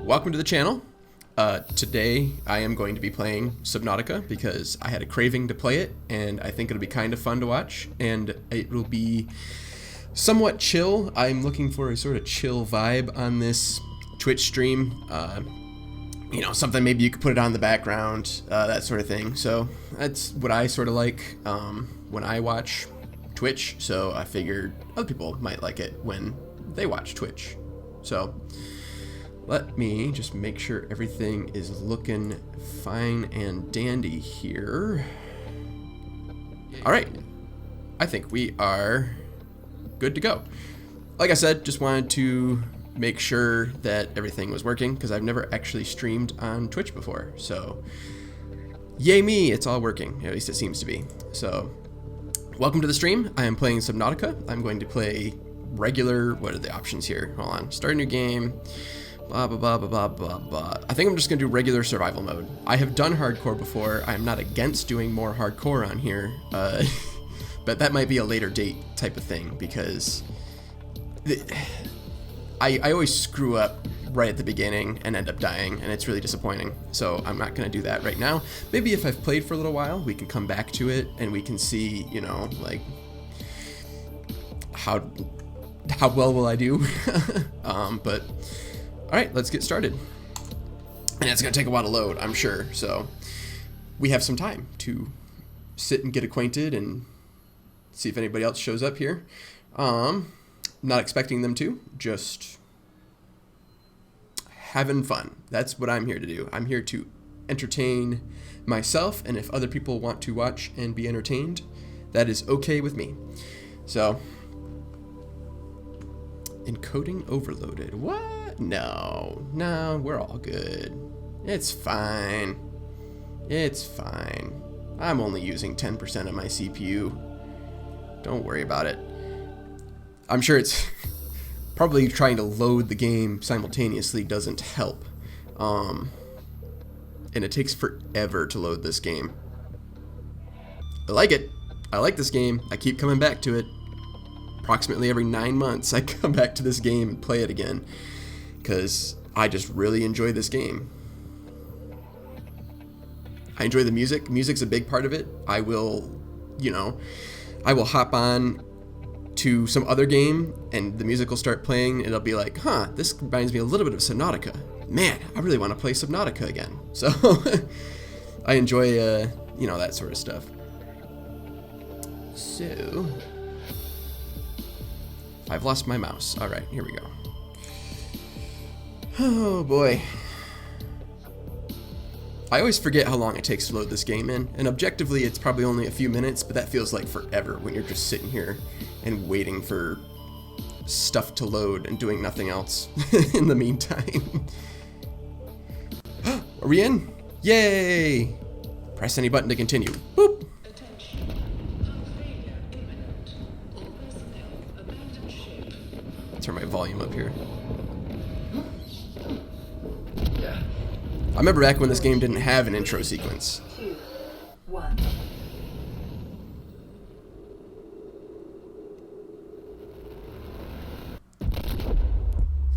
Welcome to the channel. Today I am going to be playing Subnautica because I had a craving to play it and I think it'll be kind of fun to watch and it will be somewhat chill. I'm looking for a sort of chill vibe on this Twitch stream. You know, something maybe you could put it on in the background, that sort of thing. So that's what I sort of like when I watch Twitch. So I figured other people might like it when they watch Twitch. So let me just make sure everything is looking fine and dandy here. All right, I think we are good to go. Like I said, just wanted to make sure that everything was working because I've never actually streamed on Twitch before. So yay me, it's all working. At least it seems to be. So welcome to the stream. I am playing Subnautica. I'm going to play regular, what are the options here? Hold on, start a new game. Blah, blah, blah, blah, blah, blah. I think I'm just going to do regular survival mode. I have done hardcore before. I'm not against doing more hardcore on here, but that might be a later date type of thing because I always screw up right at the beginning and end up dying, and it's really disappointing. So I'm not going to do that right now. Maybe if I've played for a little while, we can come back to it and we can see, you know, like how well will I do. But all right, let's get started. And it's gonna take a while to load, I'm sure. So we have some time to sit and get acquainted and see if anybody else shows up here. Not expecting them to, just having fun. That's what I'm here to do. I'm here to entertain myself, and if other people want to watch and be entertained, that is okay with me. So, encoding overloaded. What? No, we're all good. It's fine. It's fine. I'm only using 10% of my CPU. Don't worry about it. I'm sure it's probably trying to load the game simultaneously doesn't help. And it takes forever to load this game. I like it. I like this game. I keep coming back to it. Approximately every 9 months I come back to this game and play it again because I just really enjoy this game. I enjoy the music. Music's a big part of it. I will, you know, I will hop on to some other game and the music will start playing. It'll be like, huh, this reminds me a little bit of Subnautica. Man, I really want to play Subnautica again. So I enjoy, you know, that sort of stuff. So I've lost my mouse. All right, here we go. Oh boy. I always forget how long it takes to load this game in, and objectively it's probably only a few minutes, but that feels like forever when you're just sitting here and waiting for stuff to load and doing nothing else in the meantime. Are we in? Yay! Press any button to continue. Boop! Turn my volume up here. I remember back when this game didn't have an intro sequence. 2, 1.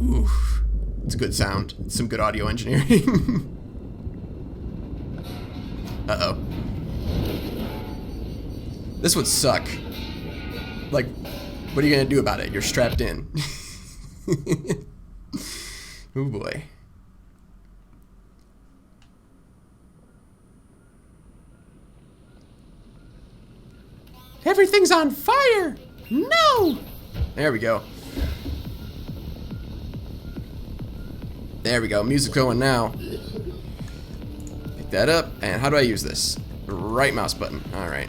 Oof. It's a good sound. It's some good audio engineering. Uh-oh. This would suck. Like, what are you gonna do about it? You're strapped in. Oh boy. Everything's on fire! No! There we go. There we go. Music's going now. Pick that up. And how do I use this? Right mouse button. Alright.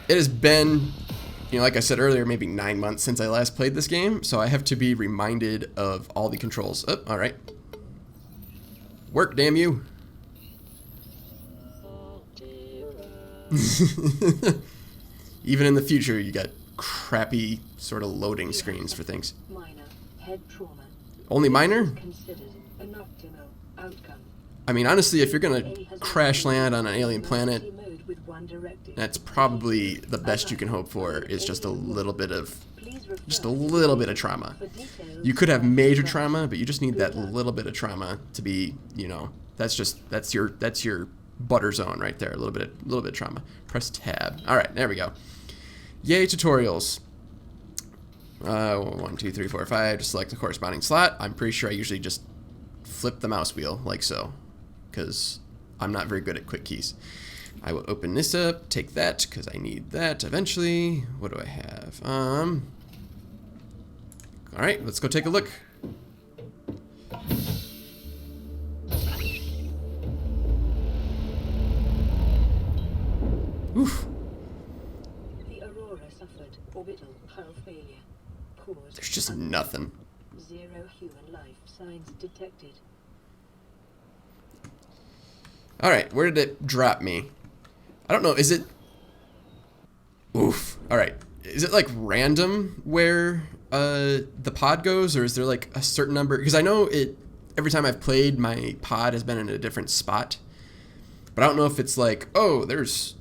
It has been, you know, like I said earlier, maybe 9 months since I last played this game, so I have to be reminded of all the controls. Oh, alright. Work, damn you. Even in the future, you got crappy sort of loading screens for things. Minor head trauma. Only minor? Considered an optimal outcome. I mean, honestly, if you're gonna crash land on an alien planet, that's probably the best you can hope for, is just a little bit of Just a little bit of trauma. You could have major trauma, but you just need that little bit of trauma to be, you know, that's your butter zone right there. A little bit of trauma. Press tab. All right, there we go. Yay, tutorials. 1, 2, 3, 4, 5. Just select the corresponding slot. I'm pretty sure I usually just flip the mouse wheel like so, because I'm not very good at quick keys. I will open this up, take that, because I need that eventually. What do I have? Alright, let's go take a look. Oof. The Aurora suffered orbital hull failure. Cause There's just nothing. 0 human life signs detected. Alright, where did it drop me? I don't know, is it... Oof. Alright. Is it like random where the pod goes, or is there like a certain number? Because I know it, every time I've played, my pod has been in a different spot. But I don't know if it's like, oh, there's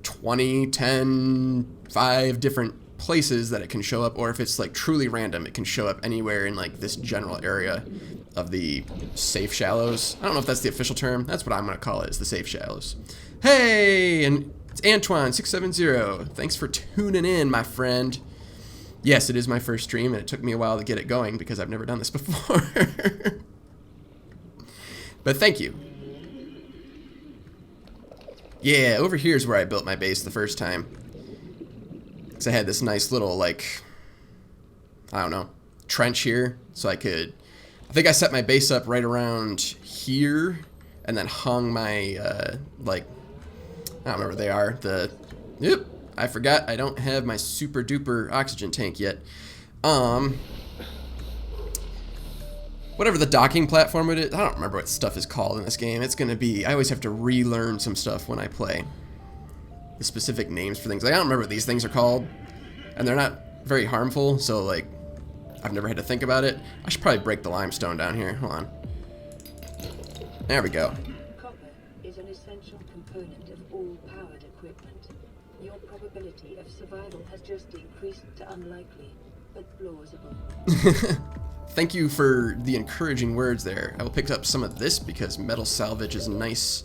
20, 10, 5 different places that it can show up, or if it's like truly random, it can show up anywhere in like this general area of the safe shallows. I don't know if that's the official term. That's what I'm going to call it, is the safe shallows. Hey, and it's Antoine670. Thanks for tuning in, my friend. Yes, it is my first stream, and it took me a while to get it going because I've never done this before. But thank you. Yeah, over here is where I built my base the first time. Because I had this nice little, like, I don't know, trench here. So I think I set my base up right around here. And then hung my, like, I don't remember what they are. Yep, I forgot I don't have my super duper oxygen tank yet. Whatever the docking platform it is, I don't remember what stuff is called in this game. It's gonna be, I always have to relearn some stuff when I play. The specific names for things. Like, I don't remember what these things are called. And they're not very harmful, so like, I've never had to think about it. I should probably break the limestone down here. Hold on. There we go. Copper is an essential component of all powered equipment. Your probability of survival has just increased to unlikely, but plausible. Thank you for the encouraging words there. I will pick up some of this because metal salvage is nice,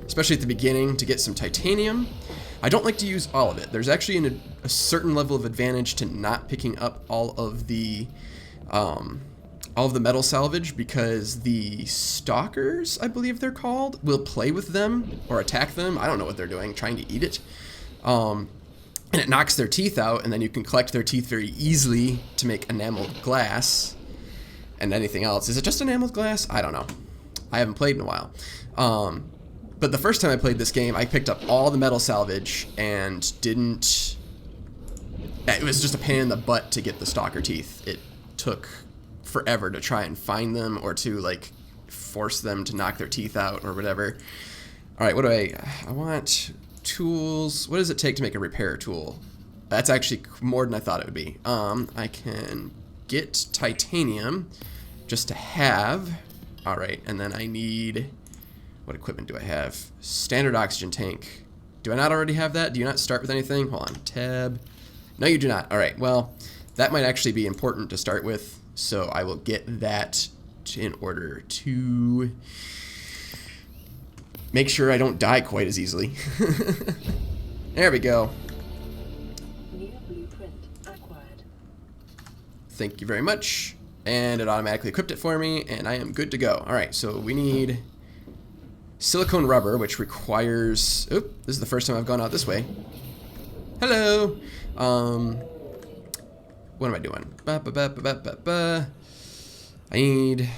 especially at the beginning, to get some titanium. I don't like to use all of it. There's actually a certain level of advantage to not picking up all of the metal salvage, because the stalkers, I believe they're called, will play with them or attack them. I don't know what they're doing, trying to eat it. And it knocks their teeth out, and then you can collect their teeth very easily to make enameled glass and anything else. Is it just enameled glass? I don't know. I haven't played in a while. But the first time I played this game, I picked up all the metal salvage and didn't... It was just a pain in the butt to get the stalker teeth. It took forever to try and find them, or to like force them to knock their teeth out or whatever. Alright, what do I want tools. What does it take to make a repair tool? That's actually more than I thought it would be. I can get titanium just to have. Alright, and then I need... What equipment do I have? Standard oxygen tank. Do I not already have that? Do you not start with anything? Hold on. Tab. No, you do not. Alright, well, that might actually be important to start with, so I will get that in order to make sure I don't die quite as easily. There we go. New blueprint acquired. Thank you very much. And it automatically equipped it for me, and I am good to go. Alright, so we need silicone rubber, which requires... Oop, this is the first time I've gone out this way. Hello! What am I doing? I need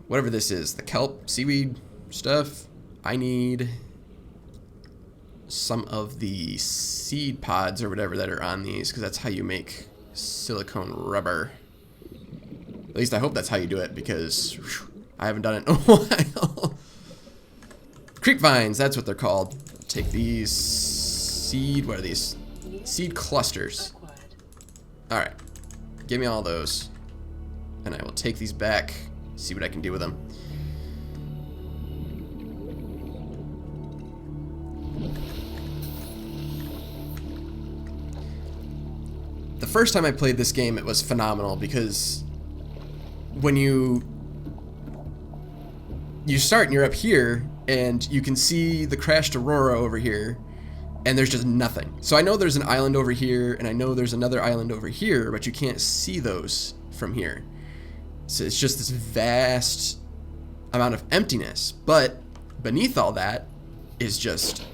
whatever this is, the kelp, seaweed stuff. I need some of the seed pods or whatever that are on these, because that's how you make silicone rubber. At least I hope that's how you do it, because whew, I haven't done it in a while. Creep vines, that's what they're called. Take these seed, what are these? Seed clusters. Alright, give me all those. And I will take these back, see what I can do with them. The first time I played this game, it was phenomenal because when you start and you're up here and you can see the crashed Aurora over here and there's just nothing. So I know there's an island over here and I know there's another island over here, but you can't see those from here. So it's just this vast amount of emptiness. But beneath all that is just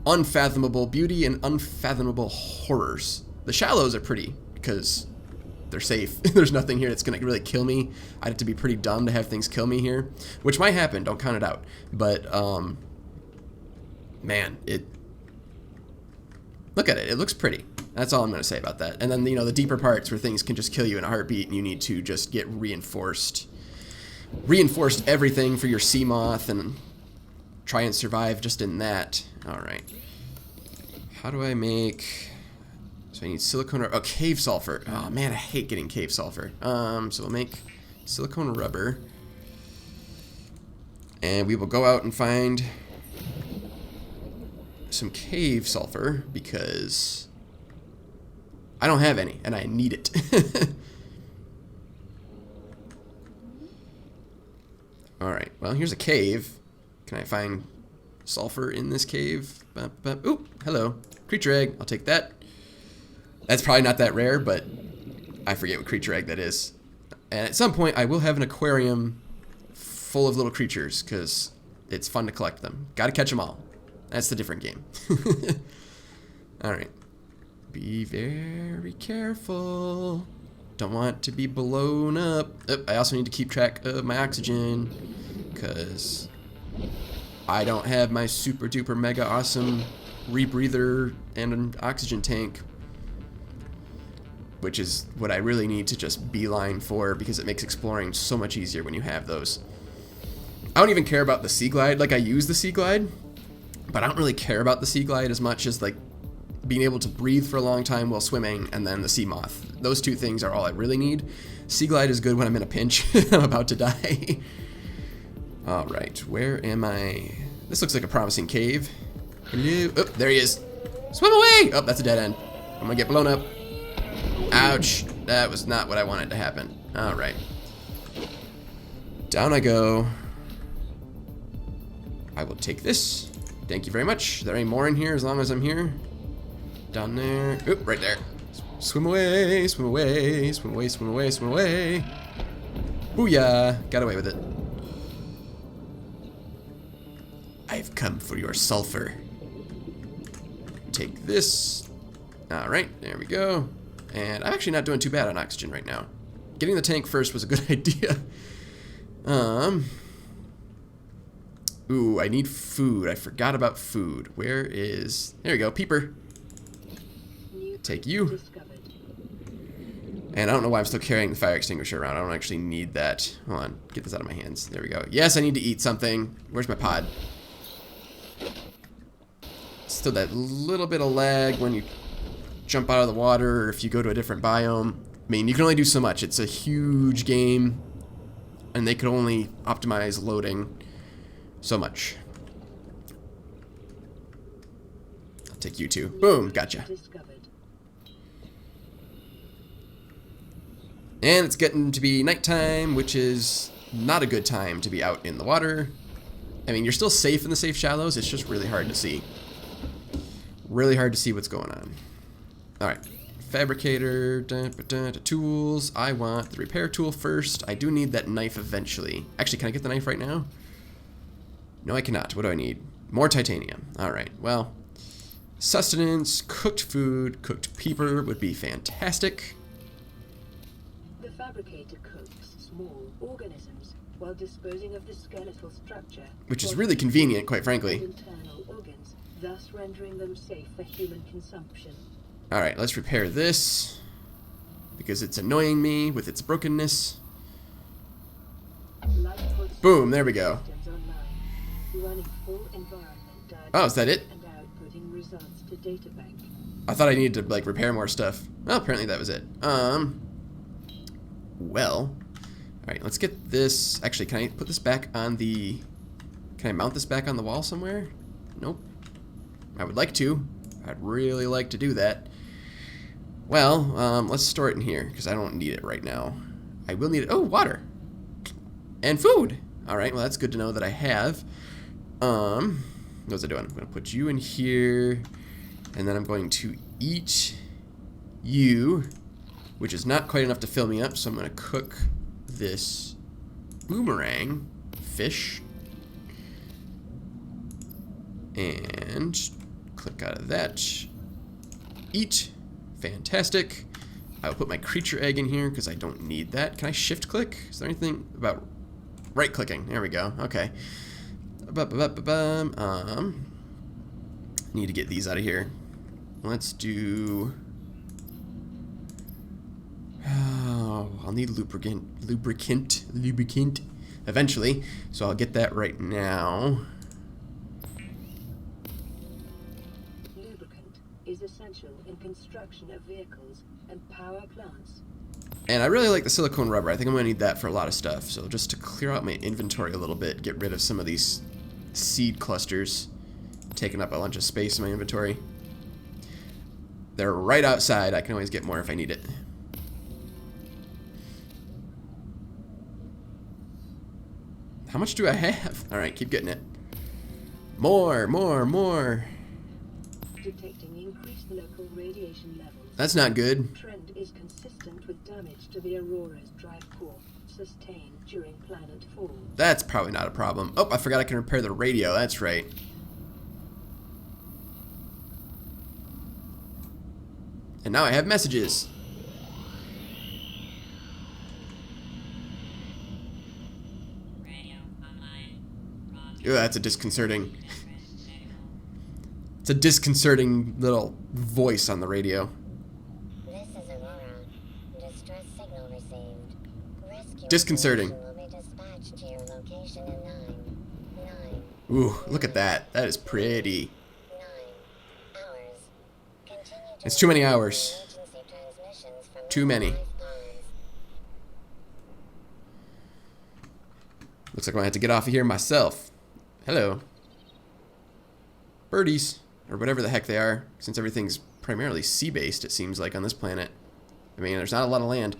unfathomable beauty and unfathomable horrors. The shallows are pretty because they're safe. There's nothing here that's gonna really kill me. I'd have to be pretty dumb to have things kill me here, which might happen, don't count it out. But man, look at it, it looks pretty. That's all I'm gonna say about that. And then, you know, the deeper parts where things can just kill you in a heartbeat and you need to just get reinforced everything for your sea moth and try and survive just in that. All right, how do I make? So I need silicone rubber. Oh, cave sulfur. Oh man, I hate getting cave sulfur. So we'll make silicone rubber. And we will go out and find some cave sulfur because I don't have any and I need it. Alright, well here's a cave. Can I find sulfur in this cave? Ooh, hello. Creature egg. I'll take that. That's probably not that rare, but I forget what creature egg that is. And at some point, I will have an aquarium full of little creatures, because it's fun to collect them. Gotta catch them all. That's the different game. Alright. Be very careful. Don't want to be blown up. Oh, I also need to keep track of my oxygen, because I don't have my super duper mega awesome rebreather and an oxygen tank, which is what I really need to just beeline for because it makes exploring so much easier when you have those. I don't even care about the Sea Glide. Like, I use the Sea Glide, but I don't really care about the Sea Glide as much as, like, being able to breathe for a long time while swimming and then the Sea Moth. Those two things are all I really need. Sea Glide is good when I'm in a pinch. I'm about to die. Alright, where am I? This looks like a promising cave. Hello? Oh, there he is. Swim away! Oh, that's a dead end. I'm gonna get blown up. Ouch. That was not what I wanted to happen. Alright. Down I go. I will take this. Thank you very much. There ain't more in here as long as I'm here. Down there. Oop, right there. Swim away, swim away, swim away, swim away, swim away. Booyah. Got away with it. I've come for your sulfur. Take this. Alright, there we go. And I'm actually not doing too bad on oxygen right now. Getting the tank first was a good idea. Ooh, I need food. I forgot about food. Where is... There we go, Peeper. Take you. And I don't know why I'm still carrying the fire extinguisher around. I don't actually need that. Hold on, get this out of my hands. There we go. Yes, I need to eat something. Where's my pod? Still that little bit of lag when you jump out of the water or if you go to a different biome. I mean, you can only do so much. It's a huge game, and they could only optimize loading so much. I'll take you too. Boom, gotcha. And it's getting to be nighttime, which is not a good time to be out in the water. I mean, you're still safe in the safe shallows. It's just really hard to see. Really hard to see what's going on. Alright. Fabricator, tools. I want the repair tool first. I do need that knife eventually. Actually, can I get the knife right now? No, I cannot. What do I need? More titanium. Alright, well. Sustenance, cooked food, cooked peeper would be fantastic. The fabricator cooks small organisms while disposing of the skeletal structure, which is really convenient, quite frankly. Internal organs, thus rendering them safe for human consumption. Alright, let's repair this, because it's annoying me with its brokenness. Boom, there we go. Oh, is that it? I thought I needed to, like, repair more stuff. Well, apparently that was it. Well, alright, let's get this. Actually, can I put this back on the... Can I mount this back on the wall somewhere? Nope. I would like to. I'd really like to do that. Well, let's store it in here because I don't need it right now. I will need it. Oh, water and food. All right. Well, that's good to know that I have. What's I doing? I'm gonna put you in here, and then I'm going to eat you, which is not quite enough to fill me up. So I'm gonna cook this boomerang fish and click out of that. Eat. Fantastic. I will put my creature egg in here because I don't need that. Can I shift click? Is there anything about right clicking? There we go. Okay. Need to get these out of here. Let's do. Oh, I'll need lubricant eventually. So I'll get that right now. Is essential in construction of vehicles and power plants. And I really like the silicone rubber. I think I'm going to need that for a lot of stuff. So just to clear out my inventory a little bit, get rid of some of these seed clusters taking up a bunch of space in my inventory. They're right outside. I can always get more if I need it. How much do I have? All right, keep getting it. More. Detecting increased local radiation levels. That's not good. Trend is consistent with damage to the Aurora's drive core sustained during planet fall. That's probably not a problem. Oh, I forgot I can repair the radio. That's right. And now I have messages. Radio online. Ooh, that's a disconcerting. It's a disconcerting little voice on the radio. This is Aurora. Distress signal received. Rescue Disconcerting. will be dispatched to your location in 9 Ooh, look at that. That is pretty. hours. Continue to It's too many hours. emergency transmissions from Too many. nearby ponds. Looks like I'm gonna have to get off of here myself. Hello. Birdies. Or whatever the heck they are. Since everything's primarily sea-based, it seems like, on this planet. I mean, there's not a lot of land.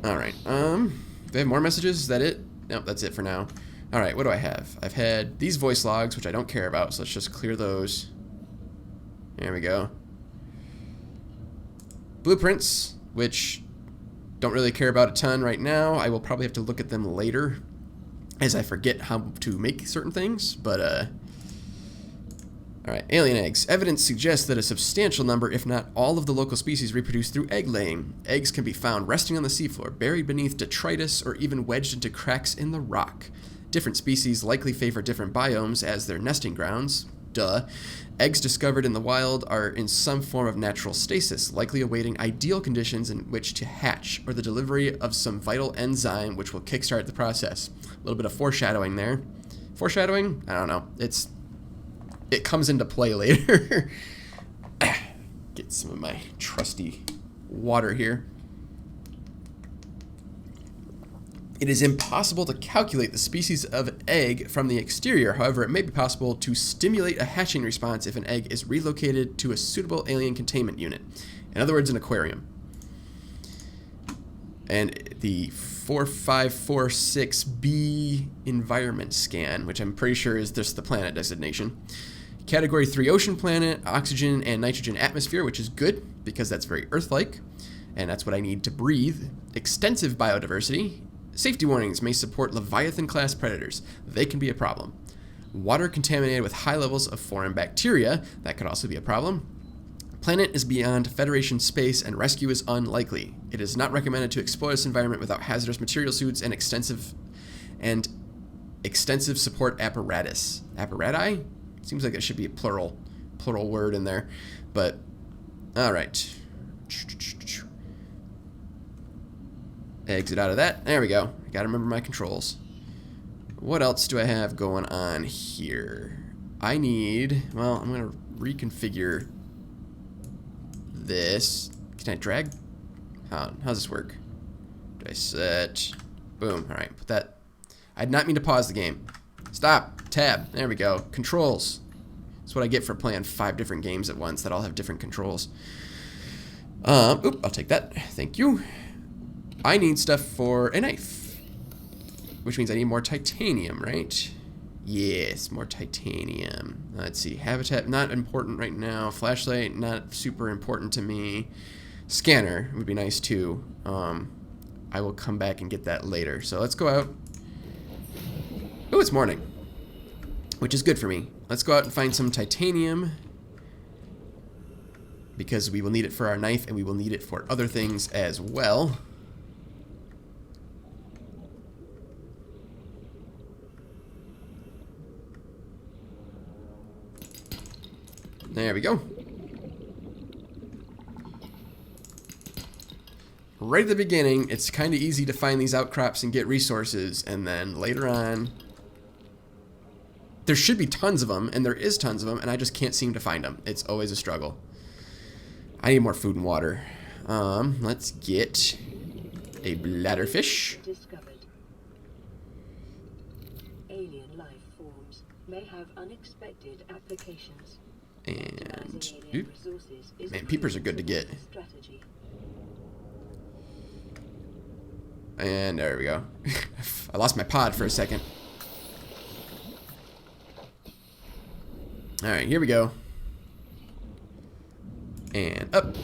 Alright, do I have more messages? Is that it? Nope, that's it for now. Alright, what do I have? I've had these voice logs, which I don't care about, so let's just clear those. There we go. Blueprints, which don't really care about a ton right now. I will probably have to look at them later, as I forget how to make certain things, but, Alright, alien eggs. Evidence suggests that a substantial number, if not all of the local species reproduce through egg laying. Eggs can be found resting on the seafloor, buried beneath detritus, or even wedged into cracks in the rock. Different species likely favor different biomes as their nesting grounds. Duh. Eggs discovered in the wild are in some form of natural stasis, likely awaiting ideal conditions in which to hatch, or the delivery of some vital enzyme which will kickstart the process. A little bit of foreshadowing there. Foreshadowing? I don't know. It comes into play later. Get some of my trusty water here. It is impossible to calculate the species of egg from the exterior. However, it may be possible to stimulate a hatching response if an egg is relocated to a suitable alien containment unit. In other words, an aquarium. And the 4546B environment scan, which I'm pretty sure is just the planet designation. Category 3 ocean planet, oxygen and nitrogen atmosphere, which is good because that's very Earth-like, and that's what I need to breathe. Extensive biodiversity. Safety warnings may support Leviathan-class predators. They can be a problem. Water contaminated with high levels of foreign bacteria. That could also be a problem. Planet is beyond Federation space and rescue is unlikely. It is not recommended to explore this environment without hazardous material suits and extensive support apparatus. Apparati? Seems like it should be a plural word in there, but all right. Exit out of that. There we go. I gotta remember my controls. What else do I have going on here? I need, well, I'm gonna reconfigure this. Can I drag? How's this work? Do I set? Boom. All right, put that. I did not mean to pause the game. Stop. Tab. There we go. Controls. That's what I get for playing 5 different games at once that all have different controls. Oop, I'll take that. Thank you. I need stuff for a knife, which means I need more titanium, right? Yes, more titanium. Let's see. Habitat, not important right now. Flashlight, not super important to me. Scanner would be nice too. I will come back and get that later. So let's go out. Oh, it's morning, which is good for me. Let's go out and find some titanium, because we will need it for our knife and we will need it for other things as well. There we go. Right at the beginning, it's kind of easy to find these outcrops and get resources, and then later on, there should be tons of them, and there is tons of them, and I just can't seem to find them. It's always a struggle. I need more food and water. Let's get a bladderfish. Discovered. Alien life forms may have unexpected applications. And Optimizing alien resources is man, peepers are good to get. strategy. And there we go. I lost my pod for a second. Alright, here we go. And up.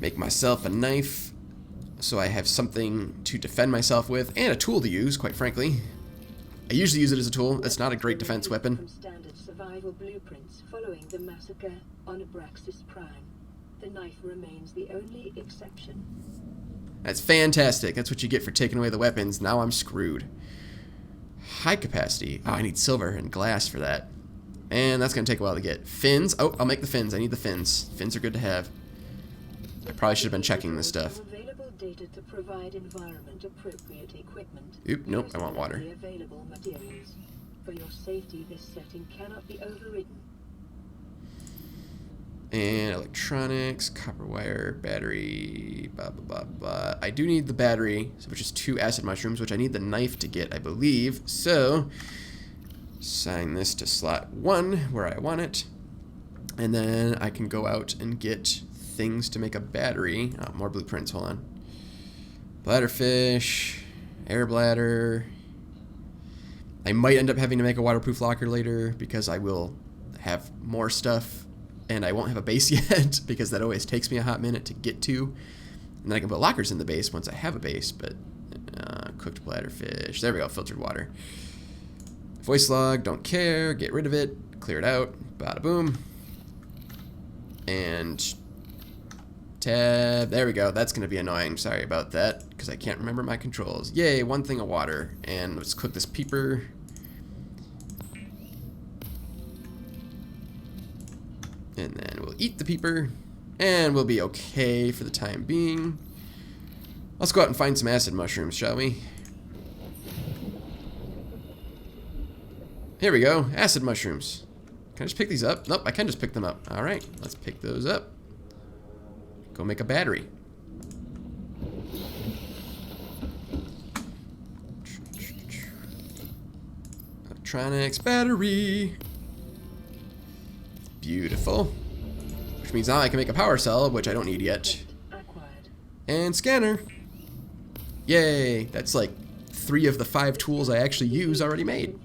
Make myself a knife so I have something to defend myself with, and a tool to use, quite frankly. I usually use it as a tool. It's not a great defense weapon. From standard survival blueprints following the massacre on Abraxas Prime, the knife remains the only exception. That's fantastic. That's what you get for taking away the weapons. Now I'm screwed. High capacity. Oh, I need silver and glass for that. And that's going to take a while to get. Fins. Oh, I'll make the fins. I need the fins. Fins are good to have. I probably should have been checking this stuff. Available data to provide environment appropriate equipment. Oop, nope, I want water. Available materials. For your safety, this setting cannot be overridden. And electronics, copper wire, battery, blah, blah, blah, blah. I do need the battery, which is 2 acid mushrooms, which I need the knife to get, I believe. So, assign this to slot 1, where I want it. And then I can go out and get things to make a battery. Oh, more blueprints, hold on. Bladderfish, air bladder. I might end up having to make a waterproof locker later, because I will have more stuff. And I won't have a base yet, because that always takes me a hot minute to get to. And then I can put lockers in the base once I have a base, but cooked bladderfish. There we go, filtered water. Voice log, don't care, get rid of it, clear it out, bada boom. And tab, there we go, that's gonna be annoying, sorry about that, because I can't remember my controls. Yay, 1 thing of water, and let's cook this peeper. And then we'll eat the peeper, and we'll be okay for the time being. Let's go out and find some acid mushrooms, shall we? Here we go, acid mushrooms. Can I just pick these up? Nope, I can just pick them up. Alright, let's pick those up. Go make a battery. Electronics battery. Beautiful. Which means now I can make a power cell, which I don't need yet. And scanner. Yay! That's like 3 of the 5 tools I actually use already made.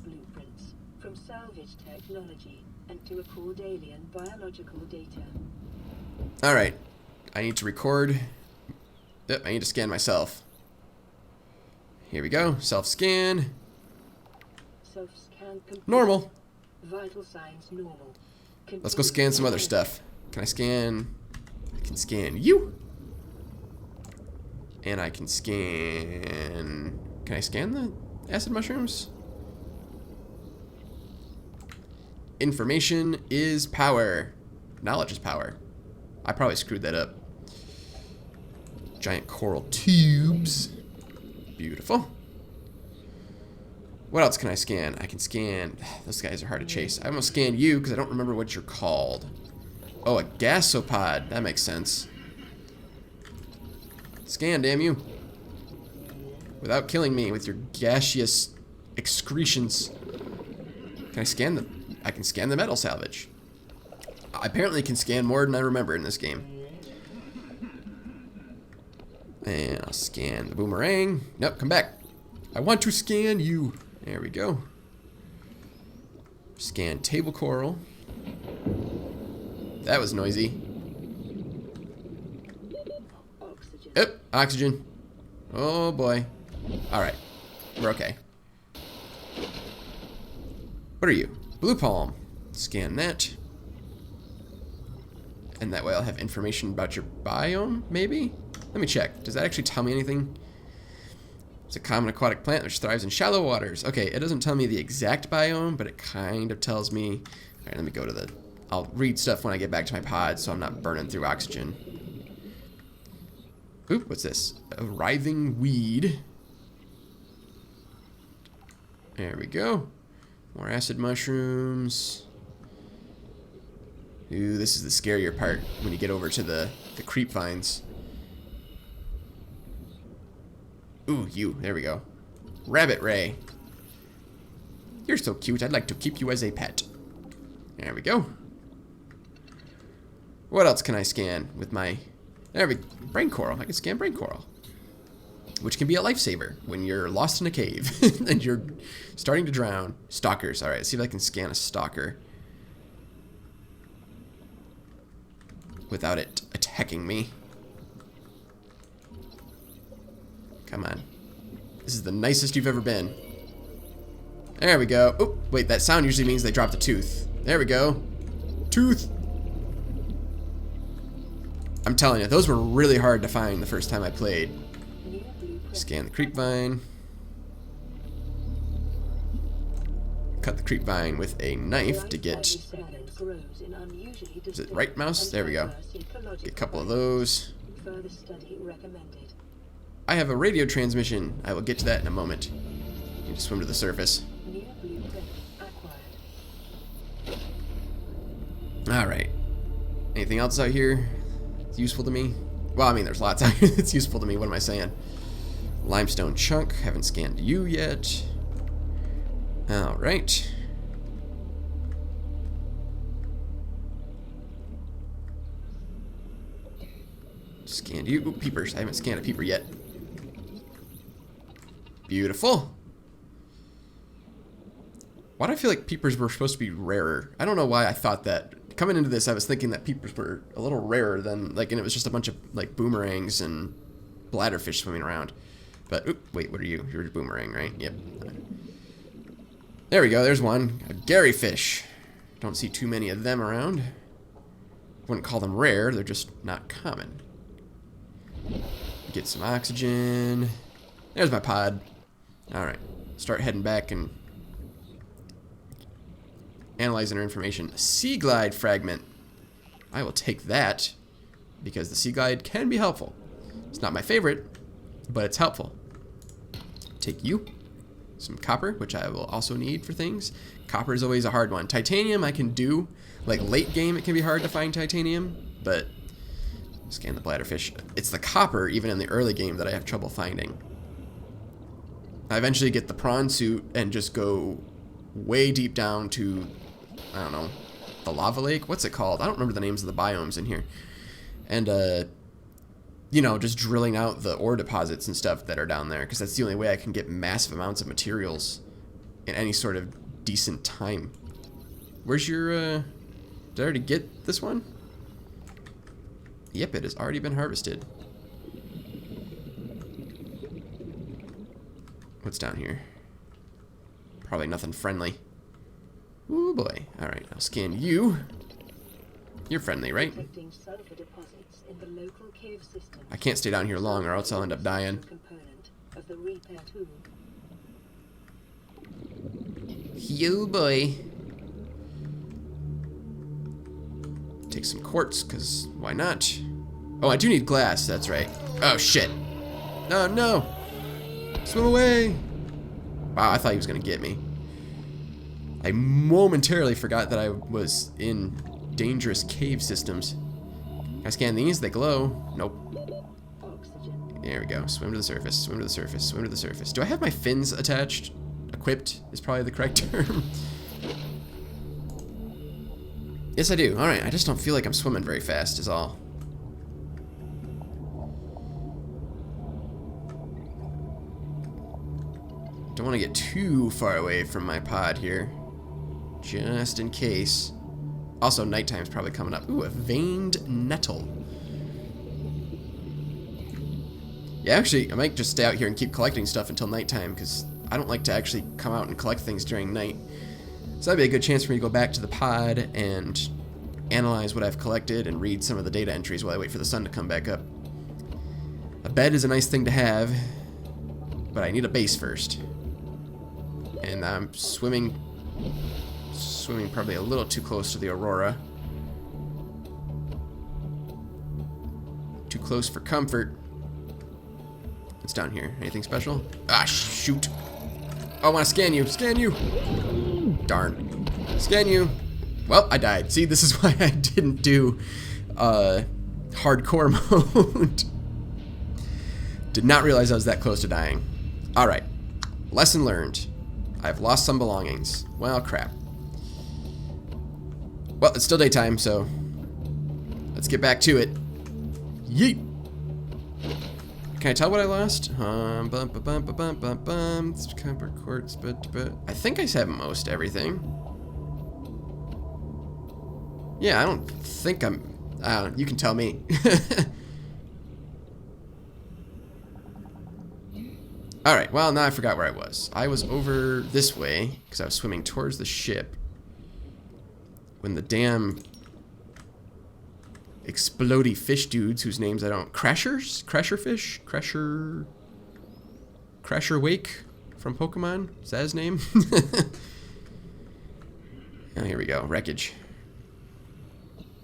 Blueprints from salvage technology and to record alien biological data. Alright. I need to record. Yep, I need to scan myself. Here we go. Self-scan. Self-scan complete. Normal. Vital signs normal. Let's go scan some other stuff. Can I scan? I can scan you. And I can scan... Can I scan the acid mushrooms? Information is power. Knowledge is power. I probably screwed that up. Giant coral tubes. Beautiful. What else can I scan? I can scan... Those guys are hard to chase. I'm going to scan you because I don't remember what you're called. Oh, a gasopod. That makes sense. Scan, damn you. Without killing me with your gaseous excretions. Can I scan the... I can scan the metal salvage. I apparently can scan more than I remember in this game. And I'll scan the boomerang. Nope, come back. I want to scan you. There we go. Scan table coral. That was noisy. Oxygen. Yep, oxygen. Oh boy. Alright, we're okay. What are you? Blue palm. Scan that. And that way I'll have information about your biome, maybe? Let me check. Does that actually tell me anything? It's a common aquatic plant which thrives in shallow waters. Okay, it doesn't tell me the exact biome, but it kind of tells me... Alright, let me go to the... I'll read stuff when I get back to my pod so I'm not burning through oxygen. Oop, what's this? A writhing weed. There we go. More acid mushrooms. Ooh, this is the scarier part when you get over to the creep vines. Ooh, you. There we go. Rabbit Ray. You're so cute. I'd like to keep you as a pet. There we go. What else can I scan with my... There we go. Brain coral. I can scan brain coral. Which can be a lifesaver when you're lost in a cave and you're starting to drown. Stalkers. Alright, let's see if I can scan a stalker without it attacking me. Come on. This is the nicest you've ever been. There we go. Oh, wait, that sound usually means they dropped a tooth. There we go. Tooth. I'm telling you, those were really hard to find the first time I played. Scan the creep vine. Cut the creep vine with a knife to get... Is it right mouse? There we go. Get a couple of those. I have a radio transmission. I will get to that in a moment. You can swim to the surface. Alright. Anything else out here that's useful to me? Well, I mean, there's lots out here that's useful to me. What am I saying? Limestone chunk. Haven't scanned you yet. Alright. Scanned you. Ooh, peepers. I haven't scanned a peeper yet. Beautiful. Why do I feel like peepers were supposed to be rarer? I don't know why I thought that. Coming into this, I was thinking that peepers were a little rarer than, like, and it was just a bunch of, like, boomerangs and bladderfish swimming around. But, oop, wait, what are you? You're a boomerang, right? Yep. There we go, there's one. A Garyfish. Don't see too many of them around. Wouldn't call them rare, they're just not common. Get some oxygen. There's my pod. Alright, start heading back and analyzing our information. A sea glide fragment. I will take that because the sea glide can be helpful. It's not my favorite, but it's helpful. Take you. Some copper, which I will also need for things. Copper is always a hard one. Titanium I can do. Like late game it can be hard to find titanium, but scan the bladderfish. It's the copper, even in the early game, that I have trouble finding. I eventually get the prawn suit and just go way deep down to, I don't know, the lava lake? What's it called? I don't remember the names of the biomes in here. And, you know, just drilling out the ore deposits and stuff that are down there, because that's the only way I can get massive amounts of materials in any sort of decent time. Where's your, did I already get this one? Yep, it has already been harvested. What's down here? Probably nothing friendly. Ooh boy. Alright, I'll scan you. You're friendly, right? I can't stay down here long or else I'll end up dying. You boy. Take some quartz, because why not? Oh, I do need glass, that's right. Oh shit. Oh no. Swim away. Wow, I thought he was gonna get me. I momentarily forgot that I was in dangerous cave systems. Can I scan these? They glow. Nope. There we go. Swim to the surface. Swim to the surface. Swim to the surface. Do I have my fins attached? Equipped is probably the correct term. Yes, I do. Alright, I just don't feel like I'm swimming very fast is all. Don't want to get too far away from my pod here. Just in case. Also, nighttime's probably coming up. Ooh, a veined nettle. Yeah, actually, I might just stay out here and keep collecting stuff until nighttime, because I don't like to actually come out and collect things during night. So that'd be a good chance for me to go back to the pod and analyze what I've collected and read some of the data entries while I wait for the sun to come back up. A bed is a nice thing to have, but I need a base first. And I'm swimming probably a little too close to the Aurora. Too close for comfort. What's down here? Anything special? Ah, shoot. Oh, I want to scan you. Scan you. Darn. Scan you. Well, I died. See, this is why I didn't do hardcore mode. Did not realize I was that close to dying. Alright. Lesson learned. I've lost some belongings. Well, crap. Well, it's still daytime, so let's get back to it. Yeet. Can I tell what I lost? Copper quartz, but I think I have most everything. Yeah, I don't think I'm. I don't know. You can tell me. All right. Well, now I forgot where I was. I was over this way because I was swimming towards the ship when the damn explodey fish dudes, whose names I don't... Crashers? Crasher fish? Crasher Wake from Pokemon? Is that his name? Oh, here we go. Wreckage.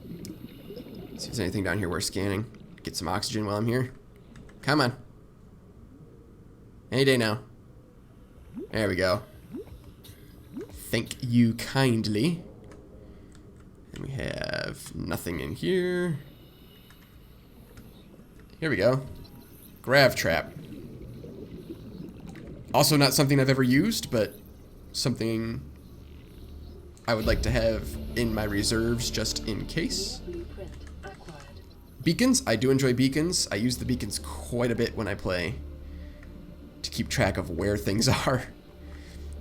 See if there's anything down here worth scanning. Get some oxygen while I'm here. Come on. Any day now. There we go. Thank you kindly. And we have nothing in here. Here we go. Grav trap. Also not something I've ever used, but something I would like to have in my reserves just in case. Beacons. I do enjoy beacons. I use the beacons quite a bit when I play to keep track of where things are.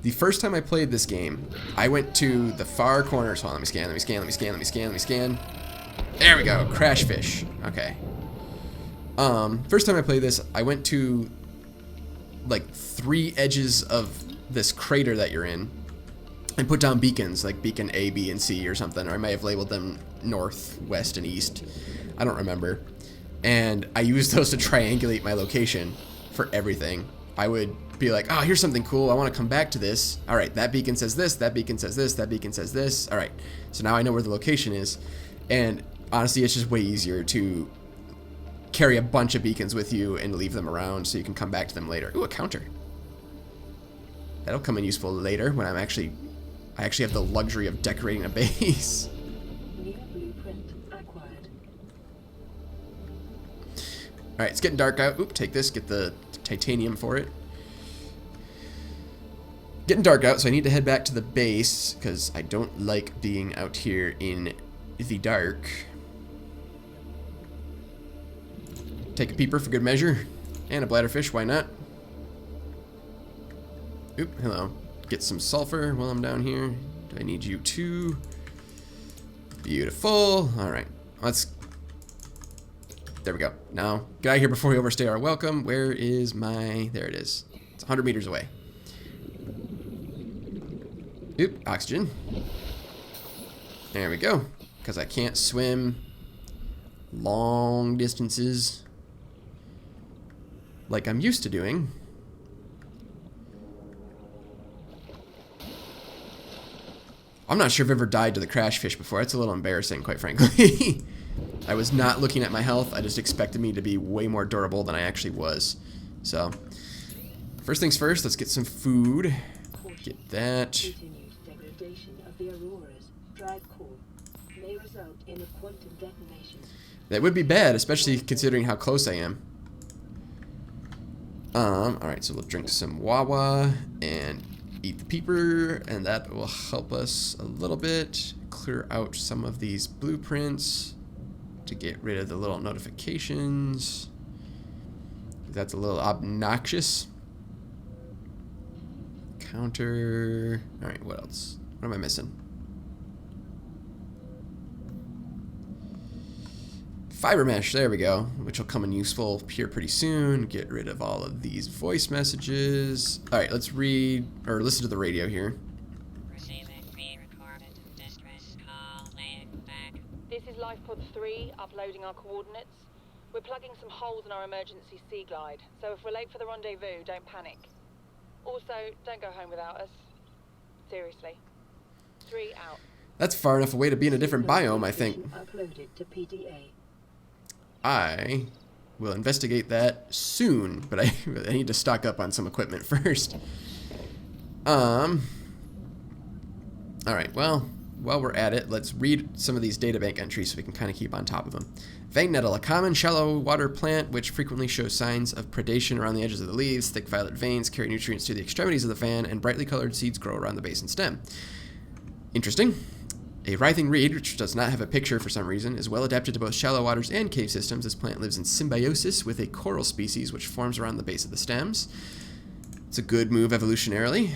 The first time I played this game, I went to the far corners. Hold on, let me scan. There we go, crash fish. Okay. First time I played this, I went to like 3 edges of this crater that you're in and put down beacons, like beacon A, B, and C or something, or I may have labeled them north, west, and east. I don't remember. And I used those to triangulate my location for everything. I would be like, oh, here's something cool. I want to come back to this. All right, that beacon says this, that beacon says this, that beacon says this. All right, so now I know where the location is. And honestly, it's just way easier to carry a bunch of beacons with you and leave them around so you can come back to them later. Ooh, a counter. That'll come in useful later when I actually have the luxury of decorating a base. New blueprint acquired. All right, it's getting dark out. Oop, take this, get the titanium for it. Getting dark out, so I need to head back to the base because I don't like being out here in the dark. Take a peeper for good measure. And a bladderfish, why not? Oop, hello. Get some sulfur while I'm down here. Do I need you too? Beautiful. Alright, let's... There we go. Now, get out of here before we overstay our welcome. Where is my... There it is. It's 100 meters away. Oop, oxygen. There we go. Because I can't swim long distances like I'm used to doing. I'm not sure if I've ever died to the crash fish before. It's a little embarrassing, quite frankly. I was not looking at my health. I just expected me to be way more durable than I actually was. So, first things first, let's get some food. Get that. Continued degradation of the Aurora's drive core may result in a quantum detonation. That would be bad, especially considering how close I am. Alright, so we'll drink some Wawa and eat the peeper, and that will help us a little bit. Clear out some of these blueprints to get rid of the little notifications. That's a little obnoxious. Counter. Alright, what else? What am I missing? Fiber mesh, there we go, which will come in useful here pretty soon. Get rid of all of these voice messages. Alright, let's read, or listen to the radio here. Receiving pre-recorded distress call laying back. This is Lifepod 3, uploading our coordinates. We're plugging some holes in our emergency sea glide, so if we're late for the rendezvous, don't panic. Also, don't go home without us. Seriously. 3 out. That's far enough away to be in a different biome, I think. Uploaded to PDA. I will investigate that soon, but I need to stock up on some equipment first. Alright, well, while we're at it, let's read some of these databank entries so we can kind of keep on top of them. Vang nettle, a common shallow water plant which frequently shows signs of predation around the edges of the leaves. Thick violet veins carry nutrients to the extremities of the fan, and brightly colored seeds grow around the base and stem. Interesting. A writhing reed, which does not have a picture for some reason, is well adapted to both shallow waters and cave systems. This plant lives in symbiosis with a coral species which forms around the base of the stems. It's a good move evolutionarily.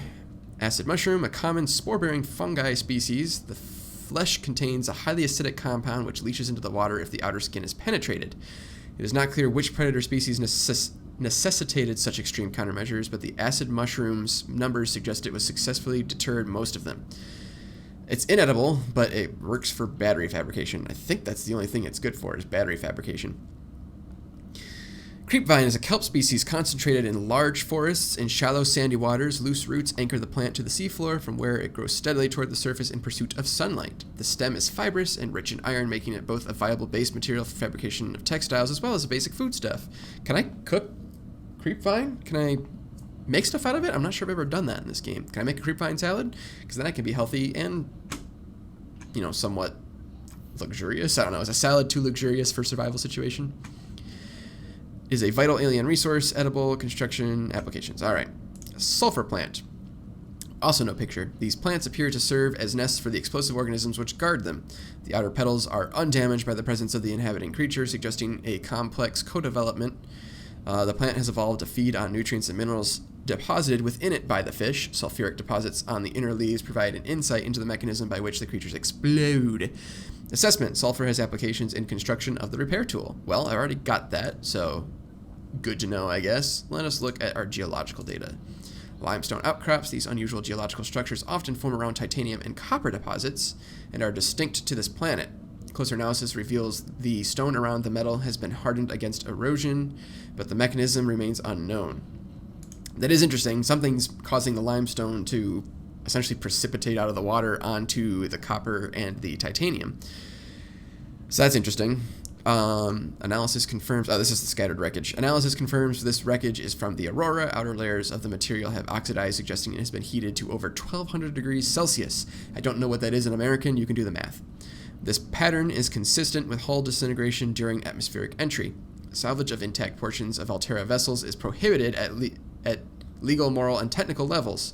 Acid mushroom, a common spore-bearing fungi species. The flesh contains a highly acidic compound which leaches into the water if the outer skin is penetrated. It is not clear which predator species necessitated such extreme countermeasures, but the acid mushroom's numbers suggest it was successfully deterred most of them. It's inedible, but it works for battery fabrication. I think that's the only thing it's good for, is battery fabrication. Creepvine is a kelp species concentrated in large forests in shallow sandy waters. Loose roots anchor the plant to the seafloor, from where it grows steadily toward the surface in pursuit of sunlight. The stem is fibrous and rich in iron, making it both a viable base material for fabrication of textiles as well as a basic foodstuff. Can I cook creepvine? Can I make stuff out of it? I'm not sure I've ever done that in this game. Can I make a creepvine salad? Because then I can be healthy and, you know, somewhat luxurious. I don't know. Is a salad too luxurious for survival situation? Is a vital alien resource, edible, construction, applications. All right. A sulfur plant. Also no picture. These plants appear to serve as nests for the explosive organisms which guard them. The outer petals are undamaged by the presence of the inhabiting creature, suggesting a complex co-development. The plant has evolved to feed on nutrients and minerals deposited within it by the fish. Sulfuric deposits on the inner leaves provide an insight into the mechanism by which the creatures explode. Assessment. Sulfur has applications in construction of the repair tool. Well, I already got that, so good to know, I guess. Let us look at our geological data. Limestone outcrops. These unusual geological structures often form around titanium and copper deposits and are distinct to this planet. Closer analysis reveals the stone around the metal has been hardened against erosion, but the mechanism remains unknown. That is interesting. Something's causing the limestone to essentially precipitate out of the water onto the copper and the titanium. So that's interesting. Analysis confirms... Oh, this is the scattered wreckage. Analysis confirms this wreckage is from the aurora. Outer layers of the material have oxidized, suggesting it has been heated to over 1,200 degrees Celsius. I don't know what that is in American. You can do the math. This pattern is consistent with hull disintegration during atmospheric entry. Salvage of intact portions of Altera vessels is prohibited at legal, moral, and technical levels.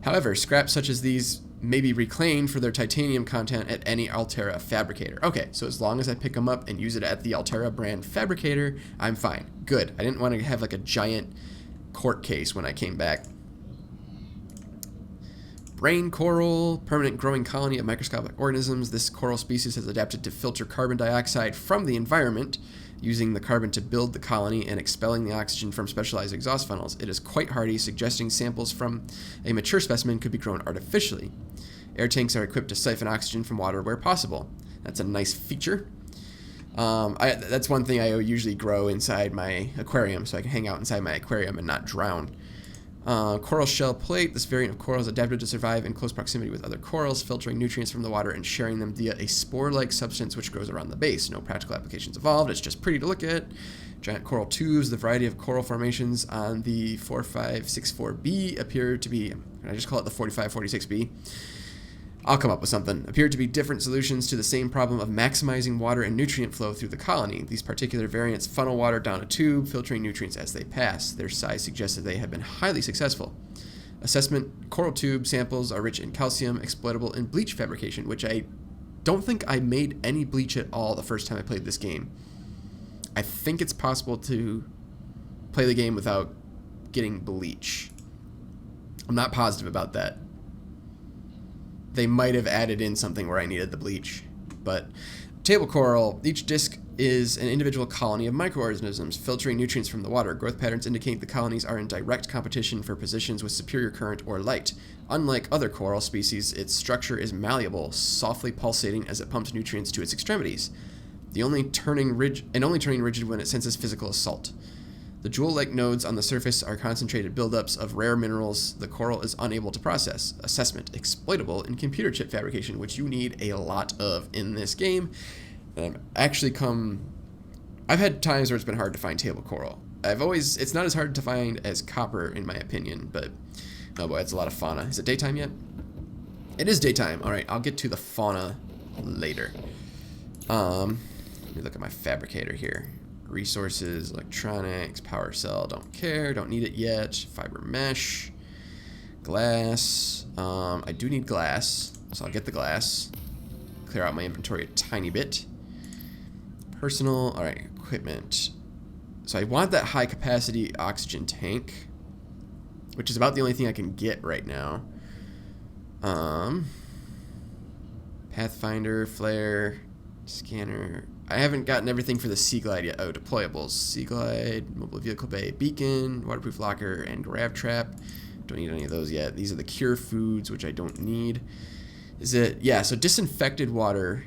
However, scraps such as these may be reclaimed for their titanium content at any Altera fabricator. Okay, so as long as I pick them up and use it at the Altera brand fabricator, I'm fine. Good. I didn't want to have like a giant court case when I came back. Brain coral, permanent growing colony of microscopic organisms. This coral species has adapted to filter carbon dioxide from the environment, using the carbon to build the colony and expelling the oxygen from specialized exhaust funnels. It is quite hardy, suggesting samples from a mature specimen could be grown artificially. Air tanks are equipped to siphon oxygen from water where possible. That's a nice feature. That's one thing I usually grow inside my aquarium, so I can hang out inside my aquarium and not drown. Coral shell plate. This variant of coral is adapted to survive in close proximity with other corals, filtering nutrients from the water and sharing them via a spore-like substance which grows around the base. No practical applications involved. It's just pretty to look at. Giant coral tubes. The variety of coral formations on the 4564b appear to be... Can I just call it the 4546b? I'll come up with something. Appear to be different solutions to the same problem of maximizing water and nutrient flow through the colony. These particular variants funnel water down a tube, filtering nutrients as they pass. Their size suggests that they have been highly successful. Assessment, coral tube samples are rich in calcium, exploitable in bleach fabrication, which I don't think I made any bleach at all the first time I played this game. I think it's possible to play the game without getting bleach. I'm not positive about that. They might have added in something where I needed the bleach. But table coral, each disc is an individual colony of microorganisms filtering nutrients from the water. Growth patterns indicate the colonies are in direct competition for positions with superior current or light. Unlike other coral species, its structure is malleable, softly pulsating as it pumps nutrients to its extremities, only turning rigid when it senses physical assault. The jewel-like nodes on the surface are concentrated buildups of rare minerals the coral is unable to process. Assessment, exploitable in computer chip fabrication, which you need a lot of in this game. I've had times where it's been hard to find table coral. It's not as hard to find as copper, in my opinion, but oh boy, it's a lot of fauna. Is it daytime yet? It is daytime. All right, I'll get to the fauna later. Let me look at my fabricator here. Resources, electronics, power cell, don't care, don't need it yet. Fiber mesh, glass. I do need glass, so I'll get the glass. Clear out my inventory a tiny bit. Personal, all right, equipment. So I want that high capacity oxygen tank, which is about the only thing I can get right now. Pathfinder, flare, scanner. I haven't gotten everything for the Sea Glide yet. Oh, deployables. Sea Glide, mobile vehicle bay, beacon, waterproof locker, and grav trap. Don't need any of those yet. These are the cure foods, which I don't need. Is it? Yeah, so disinfected water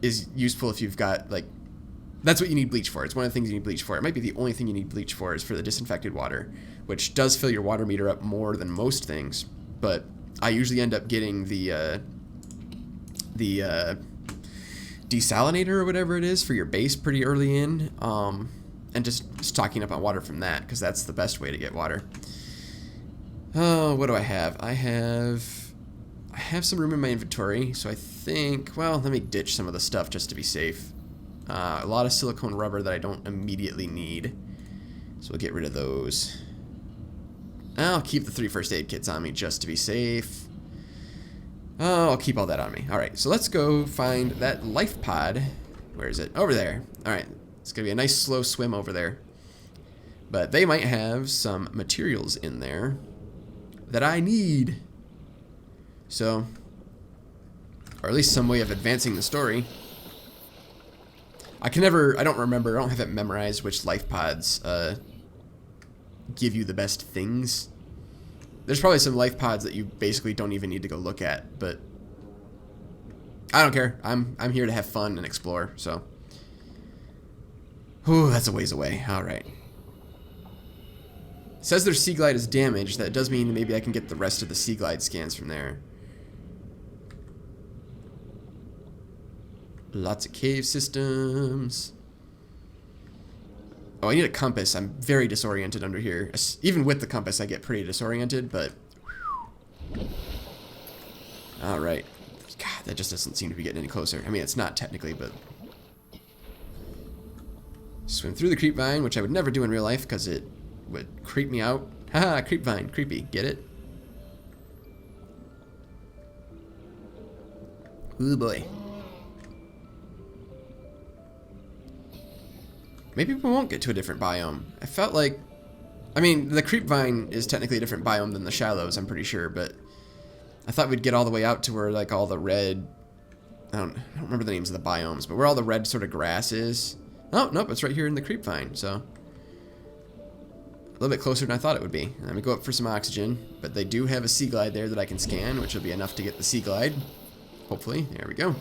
is useful if you've got, that's what you need bleach for. It's one of the things you need bleach for. It might be the only thing you need bleach for is for the disinfected water, which does fill your water meter up more than most things. But I usually end up getting the desalinator or whatever it is for your base pretty early in, and just stocking up on water from that, because that's the best way to get water. Oh, what do I have? I have some room in my inventory, so I think, well, let me ditch some of the stuff just to be safe. A lot of silicone rubber that I don't immediately need, so we'll get rid of those. I'll keep the 3 first aid kits on me just to be safe. Oh, I'll keep all that on me. All right, so let's go find that life pod. Where is it? Over there. All right, it's going to be a nice slow swim over there. But they might have some materials in there that I need. So, or at least some way of advancing the story. I don't remember, I don't have it memorized which life pods give you the best things. There's probably some life pods that you basically don't even need to go look at, but I don't care. I'm here to have fun and explore, so. Whew, that's a ways away. All right. It says their Sea Glide is damaged. That does mean maybe I can get the rest of the Sea Glide scans from there. Lots of cave systems. Oh, I need a compass. I'm very disoriented under here. Even with the compass, I get pretty disoriented, but... Alright. God, that just doesn't seem to be getting any closer. I mean, it's not technically, but... Swim through the creep vine, which I would never do in real life because it would creep me out. Haha, creep vine. Creepy. Get it? Ooh, boy. Maybe we won't get to a different biome. I felt like... I mean, the creep vine is technically a different biome than the shallows, I'm pretty sure, but... I thought we'd get all the way out to where, all the red... I don't remember the names of the biomes, but where all the red sort of grass is. Oh, nope, it's right here in the creep vine, so... A little bit closer than I thought it would be. Let me go up for some oxygen, but they do have a Sea Glide there that I can scan, which will be enough to get the Sea Glide. Hopefully. There we go.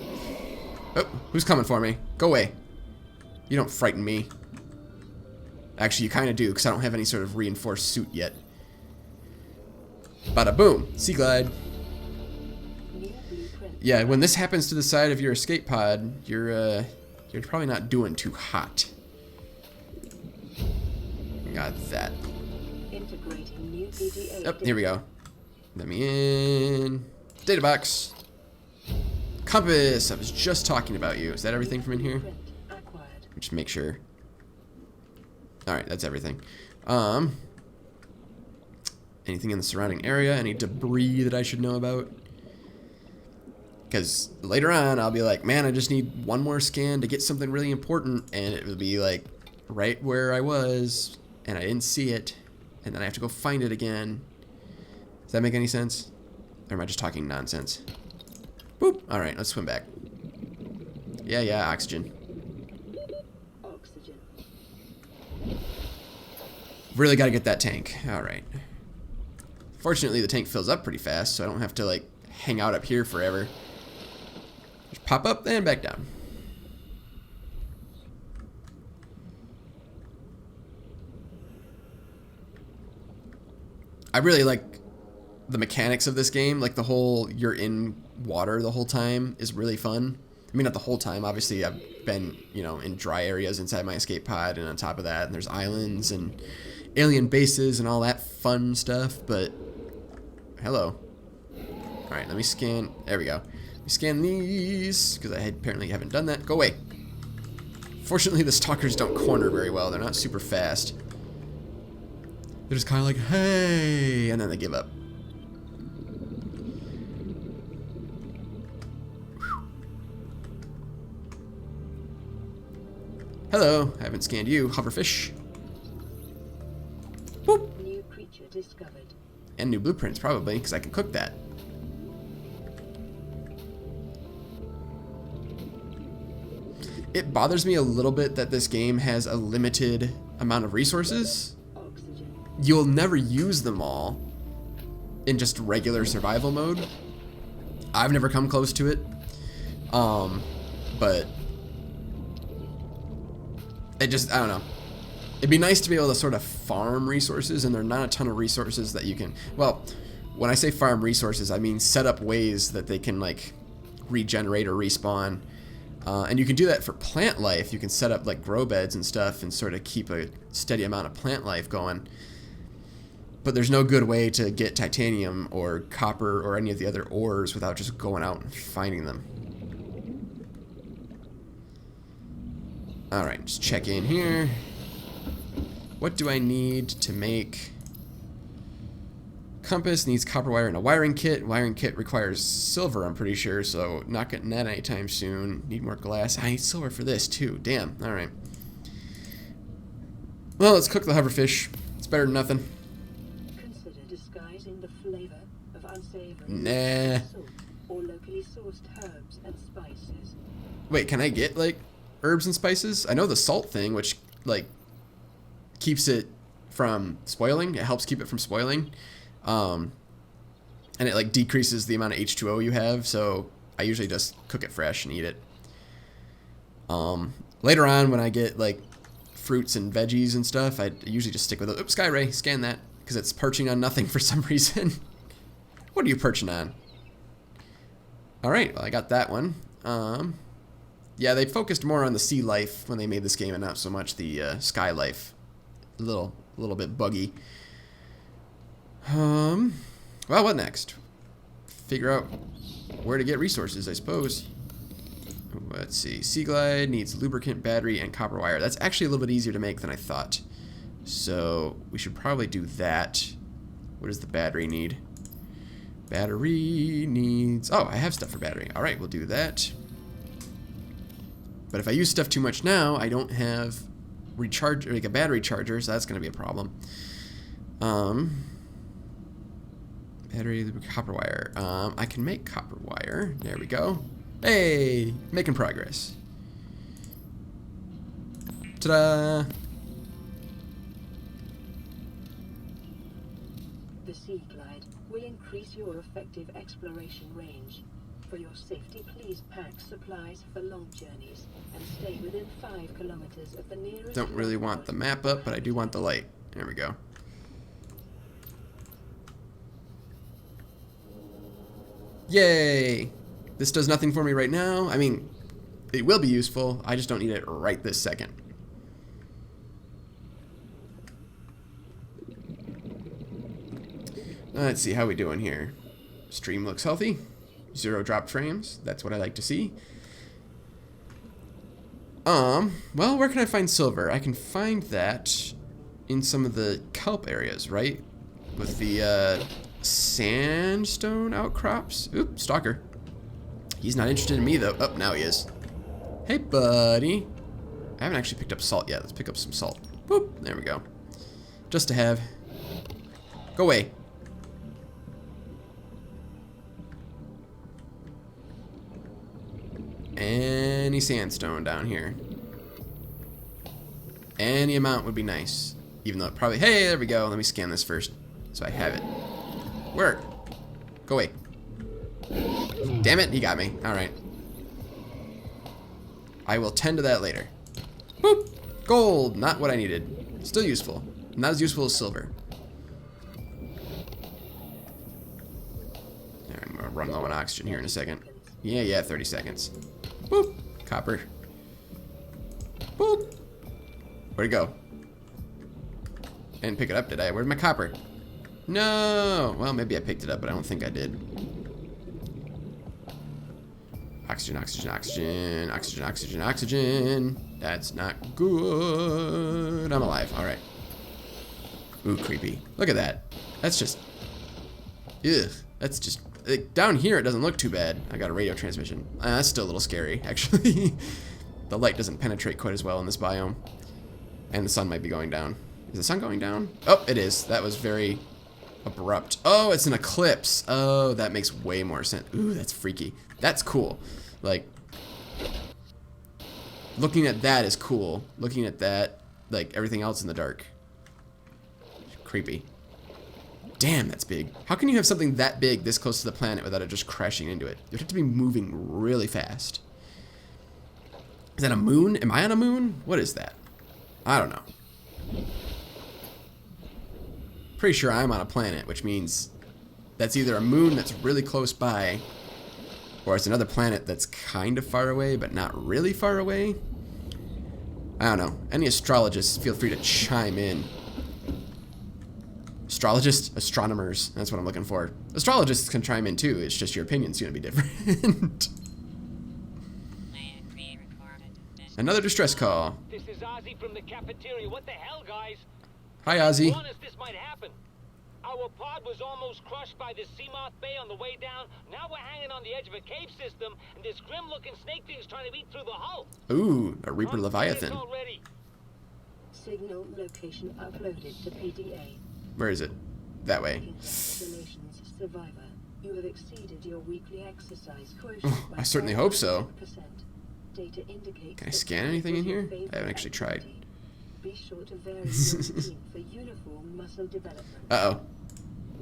Oh, who's coming for me? Go away. You don't frighten me. Actually, you kind of do, because I don't have any sort of reinforced suit yet. Bada boom! Sea Glide. Yeah, when this happens to the side of your escape pod, you're probably not doing too hot. Got that. Integrating new PDA. Yep, here we go. Let me in. Data box. Compass. I was just talking about you. Is that everything from in here? Just make sure. Alright, that's everything. Anything in the surrounding area? Any debris that I should know about? Because later on, I'll be like, man, I just need one more scan to get something really important, and it will be like right where I was, and I didn't see it, and then I have to go find it again. Does that make any sense? Or am I just talking nonsense? Boop. All right, let's swim back. Yeah, oxygen. Oxygen. Really got to get that tank. All right. Fortunately, the tank fills up pretty fast, so I don't have to like hang out up here forever. Just pop up and back down. I really like the mechanics of this game. Like the whole you're in water the whole time is really fun. I mean, not the whole time. Obviously, I've been, you know, in dry areas inside my escape pod, and on top of that, there's islands and alien bases and all that fun stuff. But hello. All right, let me scan. There we go. Let me scan these because I apparently haven't done that. Go away. Fortunately, the stalkers don't corner very well. They're not super fast. They're just kind of like, hey, and then they give up. Hello, I haven't scanned you, hoverfish. Boop. New creature discovered. And new blueprints, probably, because I can cook that. It bothers me a little bit that this game has a limited amount of resources. Oxygen. You'll never use them all in just regular survival mode. I've never come close to it. But it just, I don't know. It'd be nice to be able to sort of farm resources, and there are not a ton of resources that you can, well, when I say farm resources, I mean set up ways that they can like regenerate or respawn. And you can do that for plant life. You can set up like grow beds and stuff and sort of keep a steady amount of plant life going. But there's no good way to get titanium or copper or any of the other ores without just going out and finding them. Alright, just check in here. What do I need to make? Compass needs copper wire and a wiring kit. Wiring kit requires silver, I'm pretty sure, so not getting that anytime soon. Need more glass. I need silver for this too. Damn. Alright. Well, let's cook the hoverfish. It's better than nothing. Consider disguising the flavor of unsavory Nah. salt or locally sourced herbs and spices. Wait, can I get like herbs and spices? I know the salt thing, which like keeps it from spoiling. It helps keep it from spoiling. And it like decreases the amount of H2O you have, so I usually just cook it fresh and eat it. Later on, when I get like fruits and veggies and stuff, I usually just stick with it. Oops, Skyray, scan that, because it's perching on nothing for some reason. What are you perching on? Alright, well I got that one. Yeah, they focused more on the sea life when they made this game and not so much the sky life. A little bit buggy. Well, what next? Figure out where to get resources, I suppose. Let's see. Sea Glide needs lubricant, battery, and copper wire. That's actually a little bit easier to make than I thought. So we should probably do that. What does the battery need? Battery needs... Oh, I have stuff for battery. All right, we'll do that. But if I use stuff too much now, I don't have like a battery charger, so that's going to be a problem. Battery, copper wire. I can make copper wire. There we go. Hey, making progress. Ta-da! The Sea Glide will increase your effective exploration range. For your safety, please pack supplies for long journeys and stay within 5 kilometers of the nearest... Don't really want the map up, but I do want the light. There we go. Yay! This does nothing for me right now. I mean, it will be useful. I just don't need it right this second. Let's see how we doing here. Stream looks healthy. 0 drop frames. That's what I like to see. Well, where can I find silver? I can find that in some of the kelp areas, right? with the sandstone outcrops. Oop, stalker. He's not interested in me though. Oh, now he is. Hey, buddy. I haven't actually picked up salt yet. Let's pick up some salt. Boop. There we go. Just to have. Go away. Any sandstone down here. Any amount would be nice. Even though it probably... Hey, there we go. Let me scan this first. So I have it. Work. Go away. Damn it, he got me. Alright. I will tend to that later. Boop. Gold. Not what I needed. Still useful. Not as useful as silver. I'm going to run low on oxygen here in a second. Yeah, 30 seconds. Boop. Copper. Boop. Where'd it go? I didn't pick it up, did I? Where's my copper? No! Well, maybe I picked it up, but I don't think I did. Oxygen, oxygen, oxygen, oxygen, oxygen, oxygen. That's not good. I'm alive. Alright. Ooh, creepy. Look at that. That's just... Ugh. That's just... Like, down here, it doesn't look too bad. I got a radio transmission. That's still a little scary, actually. The light doesn't penetrate quite as well in this biome. And the sun might be going down. Is the sun going down? Oh, it is. That was very abrupt. Oh, it's an eclipse. Oh, that makes way more sense. Ooh, that's freaky. That's cool. Like, looking at that is cool. Looking at that, like, everything else in the dark. Creepy. Damn, that's big. How can you have something that big this close to the planet without it just crashing into it? You'd have to be moving really fast. Is that a moon? Am I on a moon? What is that? I don't know. Pretty sure I'm on a planet, which means that's either a moon that's really close by, or it's another planet that's kind of far away, but not really far away. I don't know. Any astrologists, feel free to chime in. Astrologists? Astronomers. That's what I'm looking for. Astrologists can chime in too. It's just your opinion's gonna be different. Another distress call. This is Ozzy from the cafeteria. What the hell, guys? Hi, Ozzy. Warn us this might happen. Our pod was almost crushed by the Seamoth Bay on the way down. Now we're hanging on the edge of a cave system, and this grim-looking snake thing's trying to eat through the hull. Ooh, a Reaper Leviathan. Already. Signal location uploaded to PDA. Where is it? That way. Congratulations, survivor. You have exceeded your weekly exercise quotient by I certainly hope so. 5%. Data indicates Can I scan anything in here? I haven't actually tried. Be sure to vary your routine for uniform muscle development. Uh-oh.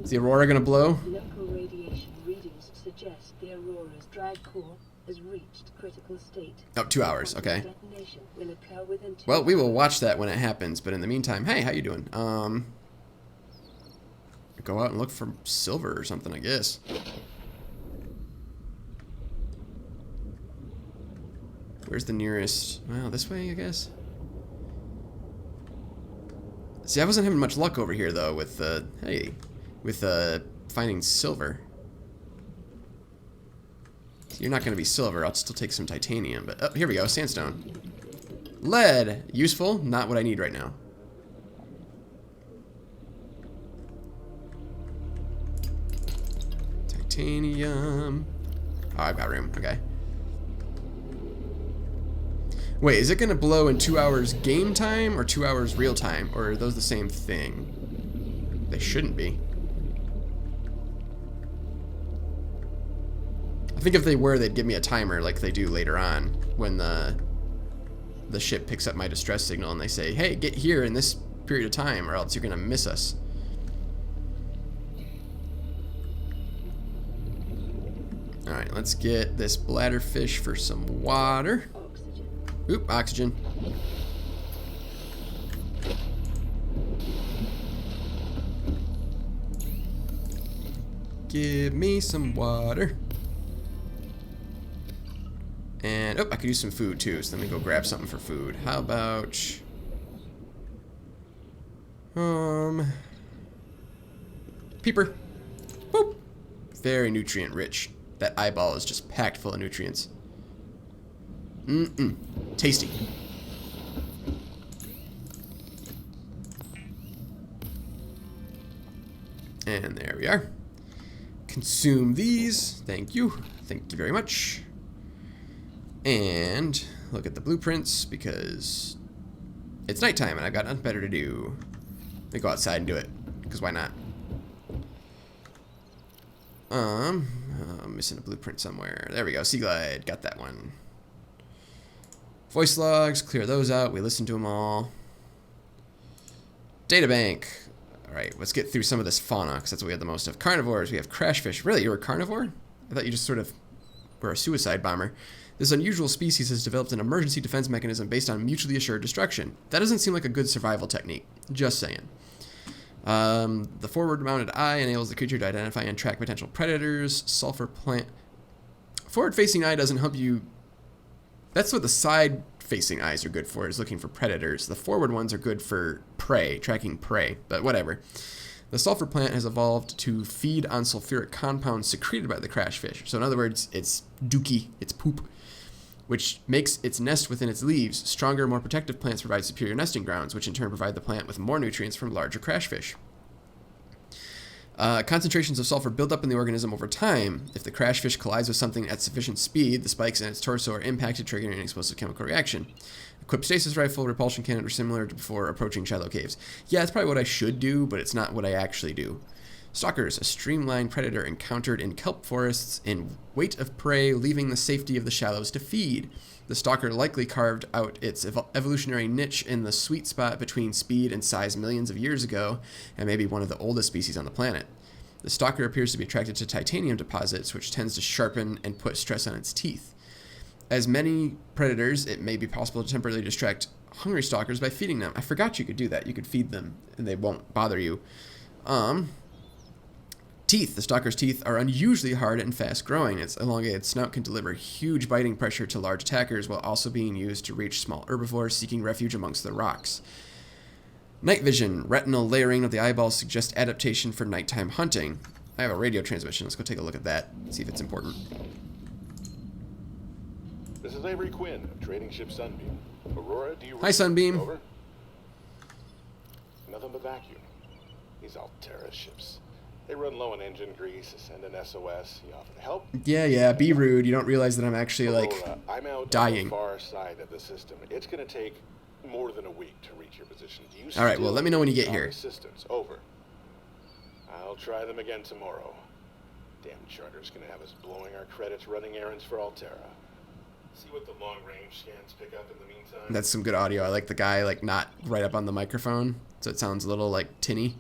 Is the Aurora gonna blow? Local radiation readings suggest the Aurora's drag core has reached critical state. Oh, 2 hours. Okay. Detonation will occur within 2 Well, we will hours. watch that when it happens, but in the meantime, hey, how you doing? Go out and look for silver or something, I guess. Where's the nearest? Well, this way, I guess. See, I wasn't having much luck over here though with finding silver. You're not gonna be silver. I'll still take some titanium, but oh, here we go, sandstone. Lead, useful, not what I need right now. Titanium. Oh, I've got room. Okay. Wait, is it gonna blow in 2 hours game time or 2 hours real time? Or are those the same thing? They shouldn't be. I think if they were, they'd give me a timer like they do later on when the ship picks up my distress signal and they say, hey, get here in this period of time or else you're gonna miss us. Alright, let's get this bladderfish for some water. Oxygen. Oop, oxygen. Give me some water. And, oh, I could use some food too, so let me go grab something for food. How about... Peeper. Boop. Very nutrient rich. That eyeball is just packed full of nutrients. Tasty. And there we are. Consume these. Thank you. Thank you very much. And look at the blueprints because it's nighttime and I've got nothing better to do. Let me go outside and do it, because why not? I'm missing a blueprint somewhere. There we go. Sea Glide. Got that one. Voice logs. Clear those out. We listened to them all. Databank. Alright, let's get through some of this fauna, because that's what we had the most of. Carnivores. We have crashfish. Really? You were a carnivore? I thought you just sort of were a suicide bomber. This unusual species has developed an emergency defense mechanism based on mutually assured destruction. That doesn't seem like a good survival technique. Just saying. The forward-mounted eye enables the creature to identify and track potential predators. Sulfur plant. Forward-facing eye doesn't help you. That's what the side-facing eyes are good for, is looking for predators. The forward ones are good for prey, tracking prey, but whatever. The sulfur plant has evolved to feed on sulfuric compounds secreted by the crashfish. So in other words, it's dookie, it's poop, which makes its nest within its leaves. Stronger, more protective plants provide superior nesting grounds, which in turn provide the plant with more nutrients from larger crashfish. Concentrations of sulfur build up in the organism over time. If the crashfish collides with something at sufficient speed, the spikes in its torso are impacted, triggering an explosive chemical reaction. Equipped stasis rifle, repulsion cannon are similar to before approaching shallow caves. Yeah, that's probably what I should do, but it's not what I actually do. Stalkers, a streamlined predator encountered in kelp forests in weight of prey, leaving the safety of the shallows to feed. The stalker likely carved out its evolutionary niche in the sweet spot between speed and size millions of years ago, and may be one of the oldest species on the planet. The stalker appears to be attracted to titanium deposits, which tends to sharpen and put stress on its teeth. As many predators, it may be possible to temporarily distract hungry stalkers by feeding them. I forgot you could do that. You could feed them, and they won't bother you. Teeth. The stalker's teeth are unusually hard and fast-growing. Its elongated snout can deliver huge biting pressure to large attackers while also being used to reach small herbivores seeking refuge amongst the rocks. Night vision. Retinal layering of the eyeballs suggests adaptation for nighttime hunting. I have a radio transmission. Let's go take a look at that, see if it's important. This is Avery Quinn of Trading Ship Sunbeam. Aurora, do you... Hi, Sunbeam. Over? Nothing but vacuum. These Altera ships. They run low on engine grease, send an SOS, you offer help. Yeah, be rude. You don't realize that I'm actually, like, I'm out dying. On the far side of the system. It's going to take more than a week to reach your position. Do you All right, well, let me know when you get here. Assistance. Over. I'll try them again tomorrow. Damn charter's going to have us blowing our credits running errands for Altera. See what the long-range scans pick up in the meantime. That's some good audio. I like the guy, like, not right up on the microphone, so it sounds a little, like, tinny.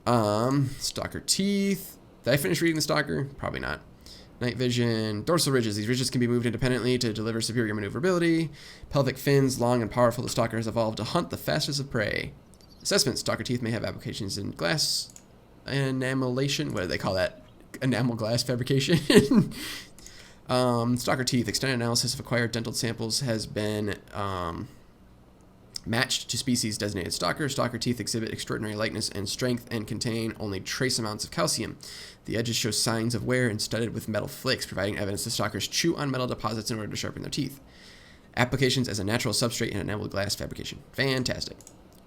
Stalker teeth. Did I finish reading the stalker? Probably not. Night vision. Dorsal ridges. These ridges can be moved independently to deliver superior maneuverability. Pelvic fins, long and powerful. The stalker has evolved to hunt the fastest of prey. Assessment. Stalker teeth may have applications in glass enamelation. What do they call that? Enamel glass fabrication. Stalker teeth. Extended analysis of acquired dental samples has been matched to species designated stalker. Stalker teeth exhibit extraordinary lightness and strength and contain only trace amounts of calcium. The edges show signs of wear and studded with metal flakes, providing evidence that stalkers chew on metal deposits in order to sharpen their teeth. Applications as a natural substrate in enameled glass fabrication. Fantastic.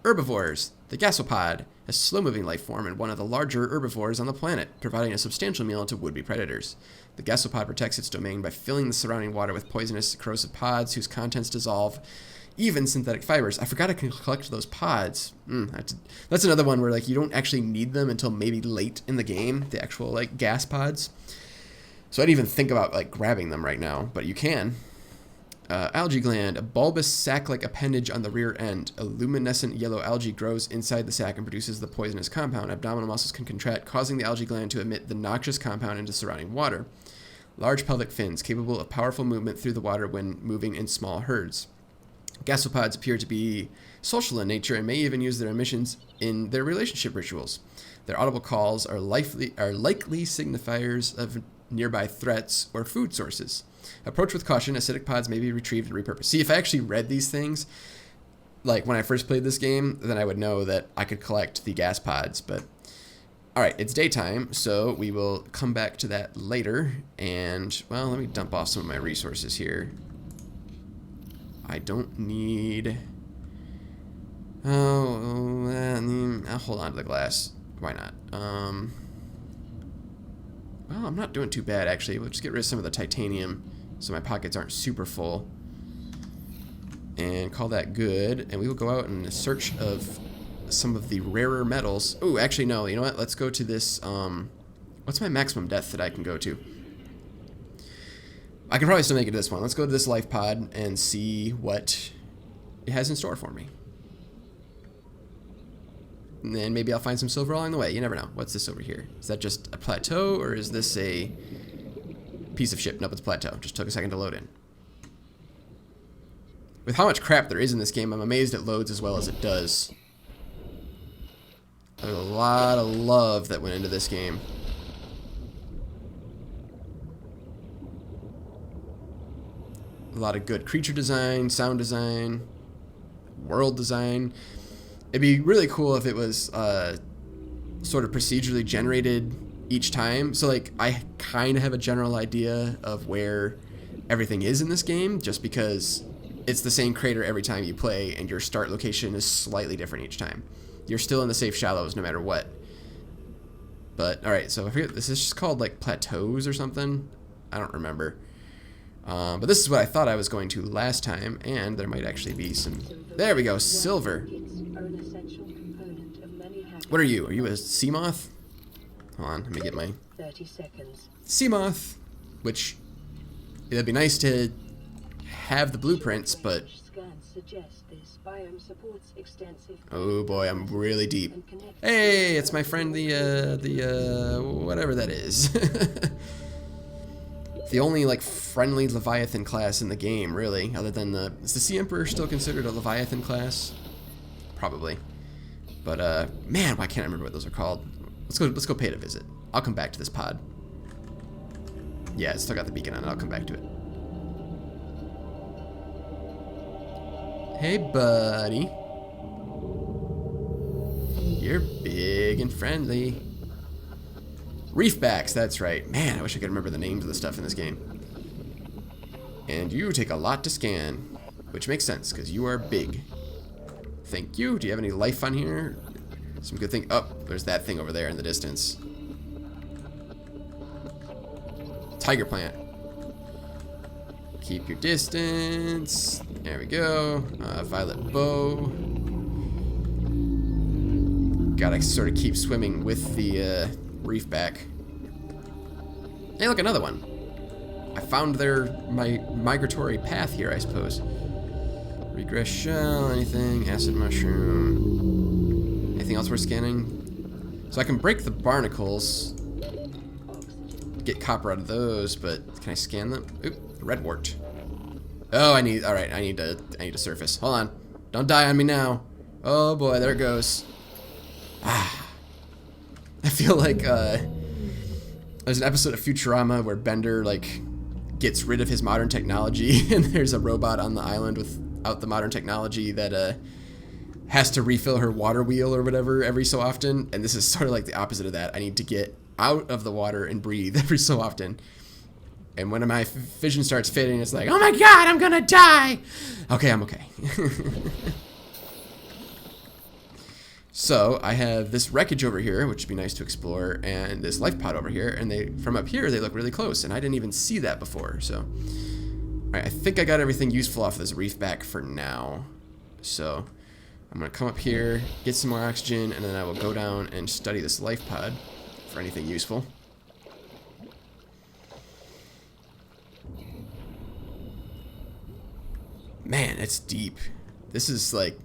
Herbivores. The gasopod, a slow-moving life form and one of the larger herbivores on the planet, providing a substantial meal to would-be predators. The gasopod protects its domain by filling the surrounding water with poisonous, corrosive pods whose contents dissolve even synthetic fibers. I forgot I can collect those pods. That's another one where, like, you don't actually need them until maybe late in the game, the actual, like, gas pods. So I didn't even think about, like, grabbing them right now, but you can. Algae gland, a bulbous sac-like appendage on the rear end. A luminescent yellow algae grows inside the sac and produces the poisonous compound. Abdominal muscles can contract, causing the algae gland to emit the noxious compound into surrounding water. Large pelvic fins, capable of powerful movement through the water when moving in small herds. Gasopods appear to be social in nature and may even use their emissions in their relationship rituals. Their audible calls are likely signifiers of nearby threats or food sources. Approach with caution. Acidic pods may be retrieved and repurposed. See, if I actually read these things, like when I first played this game, then I would know that I could collect the gas pods. But all right, it's daytime, so we will come back to that later. And, well, let me dump off some of my resources here. I don't need... I'll hold on to the glass. Why not? Well, I'm not doing too bad, actually. We'll just get rid of some of the titanium so my pockets aren't super full. And call that good. And we will go out in search of some of the rarer metals. Oh, actually, no. You know what? Let's go to this... what's my maximum depth that I can go to? I can probably still make it to this one. Let's go to this life pod and see what it has in store for me. And then maybe I'll find some silver along the way. You never know. What's this over here? Is that just a plateau, or is this a piece of shit? Nope, it's a plateau. Just took a second to load in. With how much crap there is in this game, I'm amazed it loads as well as it does. There's a lot of love that went into this game. A lot of good creature design, sound design, world design. It'd be really cool if it was sort of procedurally generated each time. So, like, I kind of have a general idea of where everything is in this game, just because it's the same crater every time you play, and your start location is slightly different each time. You're still in the safe shallows no matter what. But, alright, so I forget, this is just called, like, plateaus or something? I don't remember. But this is what I thought I was going to last time, and there might actually be some... There we go, silver. What are you? Are you a sea moth? Hold on, let me get my 30 seconds. sea moth, which it'd be nice to have the blueprints, but Scans suggest this biome supports extensive oh boy, I'm really deep. Hey, it's my friend the whatever that is. The only like friendly Leviathan class in the game, really, other than is the Sea Emperor still considered a Leviathan class? Probably. But man, why can't I remember what those are called? Let's go pay it a visit. I'll come back to this pod. Yeah, it's still got the beacon on it. I'll come back to it. Hey, buddy. You're big and friendly. Reefbacks, that's right. Man, I wish I could remember the names of the stuff in this game. And you take a lot to scan, which makes sense, because you are big. Thank you. Do you have any life on here? Some good thing. Oh, there's that thing over there in the distance. Tiger plant. Keep your distance. There we go. Violet bow. Gotta sort of keep swimming with the reefback. Hey, look, another one. I found my migratory path here, I suppose. Regress shell, anything, acid mushroom. Anything else worth scanning? So I can break the barnacles, get copper out of those, but can I scan them? Oop, redwort. Oh, I need to surface. Hold on. Don't die on me now. Oh boy, there it goes. Ah. I feel like there's an episode of Futurama where Bender like gets rid of his modern technology and there's a robot on the island without the modern technology that has to refill her water wheel or whatever every so often, and this is sort of like the opposite of that. I need to get out of the water and breathe every so often. And when my vision starts fading, it's like, oh my god, I'm gonna die! Okay, I'm okay. So, I have this wreckage over here, which would be nice to explore, and this life pod over here, and from up here, they look really close, and I didn't even see that before, so... Alright, I think I got everything useful off of this reef back for now. So, I'm gonna come up here, get some more oxygen, and then I will go down and study this life pod for anything useful. Man, it's deep. This is like...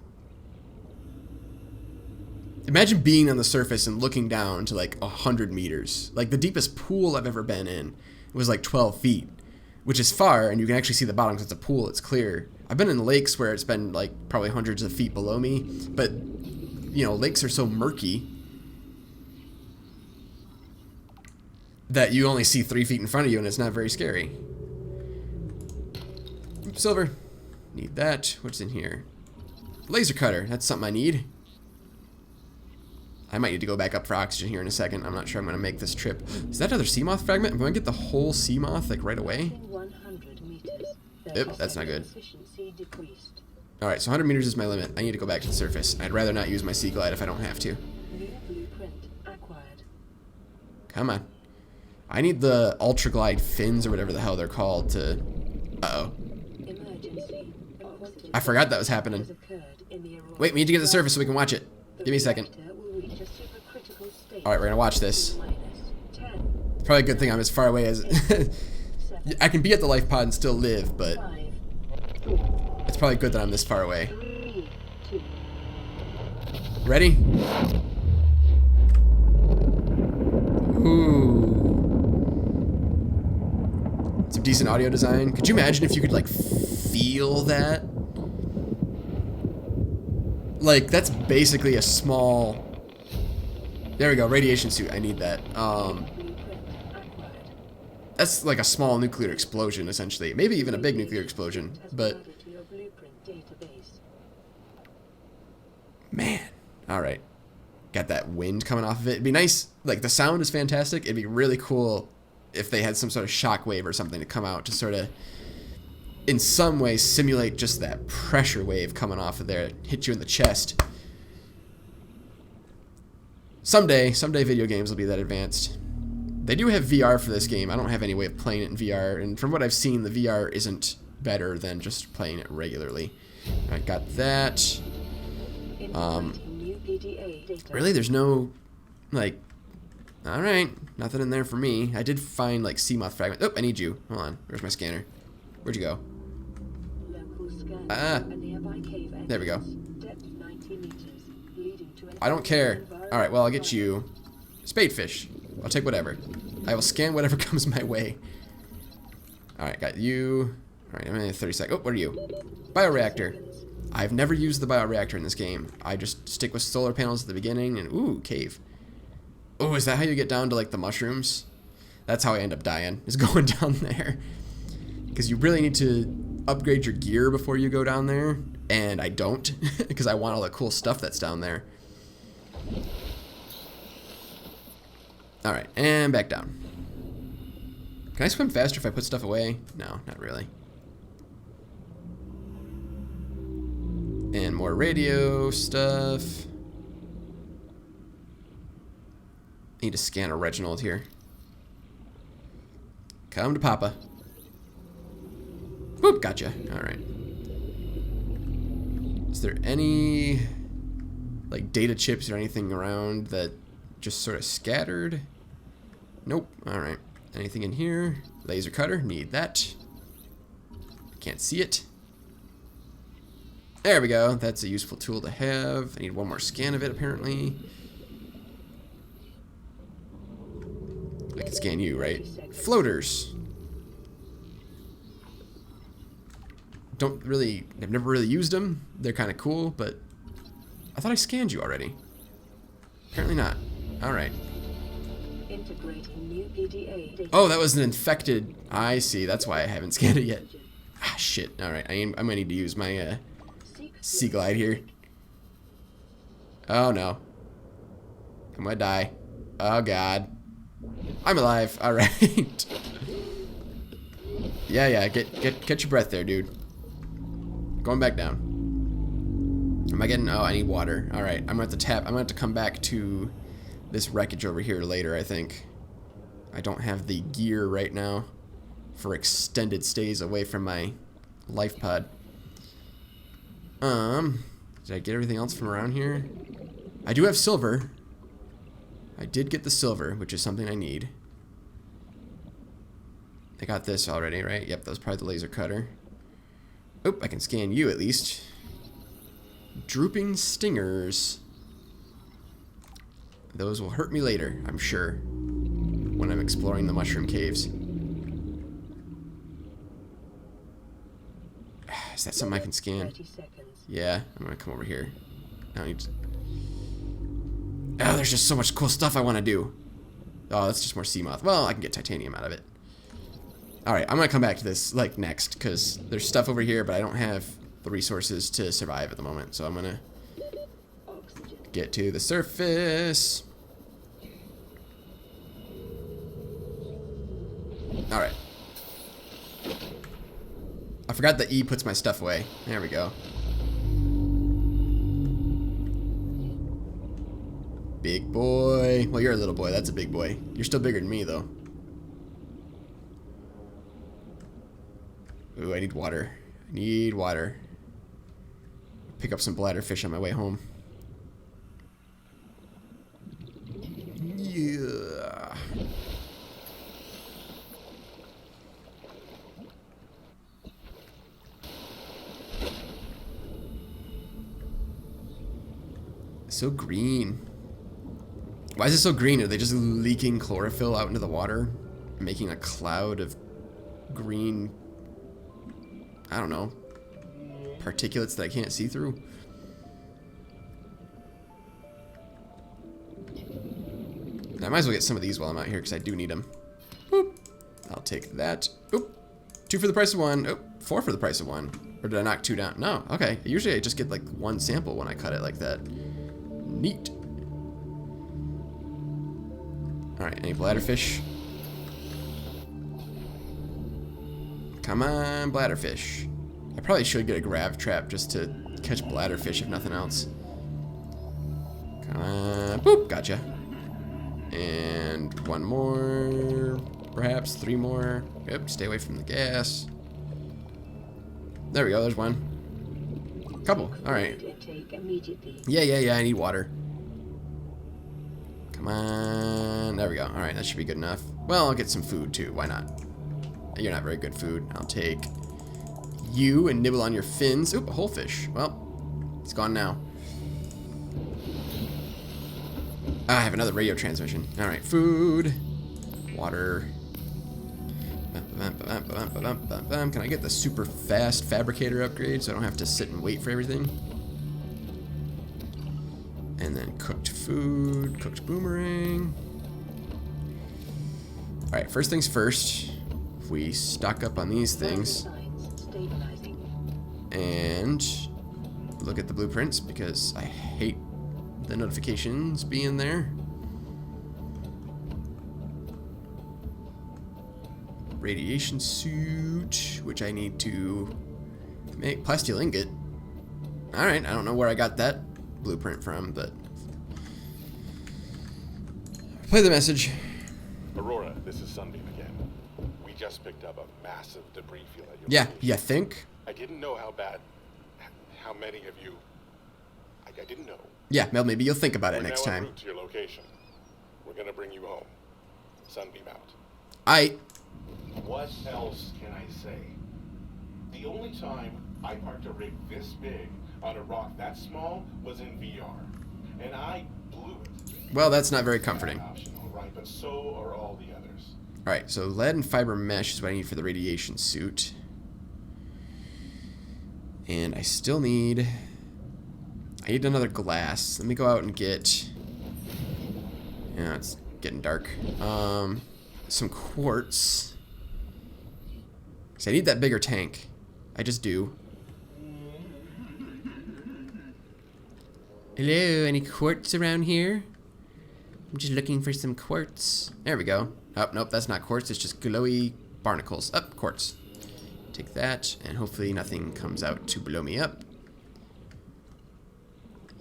Imagine being on the surface and looking down to like 100 meters. Like the deepest pool I've ever been in was like 12 feet, which is far, and you can actually see the bottom because it's a pool, it's clear. I've been in lakes where it's been like probably hundreds of feet below me, but you know, lakes are so murky that you only see 3 feet in front of you and it's not very scary. Oops, silver. Need that. What's in here? Laser cutter. That's something I need. I might need to go back up for oxygen here in a second. I'm not sure I'm going to make this trip. Is that another sea moth fragment? I'm going to get the whole sea moth like right away. 100 meters. Yep, that's not good. Alright, so 100 meters is my limit. I need to go back to the surface. I'd rather not use my sea glide if I don't have to. New blueprint Come on. I need the Ultra Glide fins or whatever the hell they're called to... Uh-oh. Emergency. I forgot that was happening. Has occurred in the Aurora. Wait, we need to get to the surface so we can watch it. The Give me a second. reactor will reach a supercritical state. Alright, we're gonna watch this. Minus 10, Probably a good thing I'm as far away as... 7, I can be at the life pod and still live, but 5, 4, it's probably good that I'm this far away. 3, 2. Ready? Ooh. Some decent audio design. Could you imagine if you could, like, feel that? Like, that's basically a small... There we go, radiation suit. I need that. Blueprint acquired. That's like a small nuclear explosion, essentially. Maybe even a big nuclear explosion. Has But, been added to your blueprint database. man. Alright. Got that wind coming off of it. It'd be nice. Like, the sound is fantastic. It'd be really cool if they had some sort of shockwave or something to come out to sort of, in some way, simulate just that pressure wave coming off of there. Hit you in the chest. Someday video games will be that advanced. They do have VR for this game. I don't have any way of playing it in VR, and from what I've seen, the VR isn't better than just playing it regularly. Alright, got that. Integrating new PDA data. Really? There's no, like... Alright, nothing in there for me. I did find, like, sea moth fragments. Oh, I need you. Hold on. Where's my scanner? Where'd you go? Local scan. Ah. A nearby cave There we go. entrance. Depth 90 meters, leading to an I don't care. Alright, well, I'll get you... Spadefish. I'll take whatever. I will scan whatever comes my way. Alright, got you. Alright, I'm in 30 seconds. Oh, what are you? Bioreactor. I've never used the bioreactor in this game. I just stick with solar panels at the beginning and... Ooh, cave. Oh, is that how you get down to, like, the mushrooms? That's how I end up dying, is going down there. Because you really need to upgrade your gear before you go down there. And I don't, because I want all the cool stuff that's down there. Alright, and back down. Can I swim faster if I put stuff away? No, not really. And more radio stuff. Need to scan a Reginald here. Come to Papa. Whoop, gotcha. Alright. Is there any, like, data chips or anything around that just sort of scattered? Nope. Alright. Anything in here? Laser cutter. Need that. Can't see it. There we go. That's a useful tool to have. I need one more scan of it, apparently. I can scan you, right? Floaters. I've never really used them. They're kind of cool, but I thought I scanned you already. Apparently not. Alright. integrating new PDA data. Oh, that was an infected... I see. That's why I haven't scanned it yet. Ah, shit. Alright, I'm gonna need to use my Sea Glide here. Oh, no. I'm gonna die. Oh, God. I'm alive. Alright. Yeah, get your breath there, dude. Going back down. Am I getting... Oh, I need water. Alright, I'm gonna have to tap... I'm gonna have to come back to this wreckage over here later, I think. I don't have the gear right now for extended stays away from my life pod. Did I get everything else from around here? I do have silver. I did get the silver, which is something I need. I got this already, right? Yep, that was probably the laser cutter. Oop, I can scan you at least. Drooping stingers. Those will hurt me later, I'm sure, when I'm exploring the mushroom caves. Is that something I can scan? 30 seconds. Yeah, I'm gonna come over here. I don't need to... Oh, there's just so much cool stuff I want to do. Oh, that's just more sea moth. Well, I can get titanium out of it. Alright, I'm gonna come back to this, like, next, because there's stuff over here, but I don't have the resources to survive at the moment, so I'm gonna Oxygen. get to the surface. Alright. I forgot that E puts my stuff away. There we go. Big boy. Well, you're a little boy. That's a big boy. You're still bigger than me, though. Ooh, I need water. I need water. Pick up some bladderfish on my way home. Yeah. So green. Why is it so green? Are they just leaking chlorophyll out into the water? Making a cloud of green, I don't know, particulates that I can't see through? I might as well get some of these while I'm out here because I do need them. Boop. I'll take that. Oop. 2 for the price of 1. Oop. 4 for the price of 1. Or did I knock 2 down? No. Okay. Usually I just get like 1 sample when I cut it like that. Neat. Alright, any bladderfish? Come on, bladderfish. I probably should get a grav trap just to catch bladderfish if nothing else. Come on. Boop. Gotcha. And 1 more. Perhaps 3 more. Yep, stay away from the gas. There we go, there's 1. Couple. Alright. Yeah, I need water. Come on. There we go. Alright, that should be good enough. Well, I'll get some food too. Why not? You're not very good food. I'll take you and nibble on your fins. Oop, a whole fish. Well, it's gone now. I have another radio transmission. Alright, food. Water. Can I get the super fast fabricator upgrade so I don't have to sit and wait for everything? And then cooked food, cooked boomerang. Alright, first things first. If we stock up on these things and look at the blueprints because I hate the notifications being there. Radiation suit, which I need to make. Plasteel ingot. Alright, I don't know where I got that blueprint from, but play the message. Aurora, this is Sunbeam again. We just picked up a massive debris field at your Yeah, location. you think? I didn't know how many of you. I didn't know. Yeah, well, maybe you'll think about it We're next now en time. route to your location. We're gonna bring you home. Sunbeam out. What else can I say? The only time I parked a rig this big on a rock that small was in VR, and I blew it. Well, that's not very comforting. Optional, right? But so are all the others. Alright, so lead and fiber mesh is what I need for the radiation suit. And I still need... I need another glass. Let me go out and get... Yeah, it's getting dark. Some quartz. So I need that bigger tank. I just do. Hello, any quartz around here? I'm just looking for some quartz. There we go. Oh, nope, that's not quartz. It's just glowy barnacles. Oh, quartz. Take that, and hopefully nothing comes out to blow me up.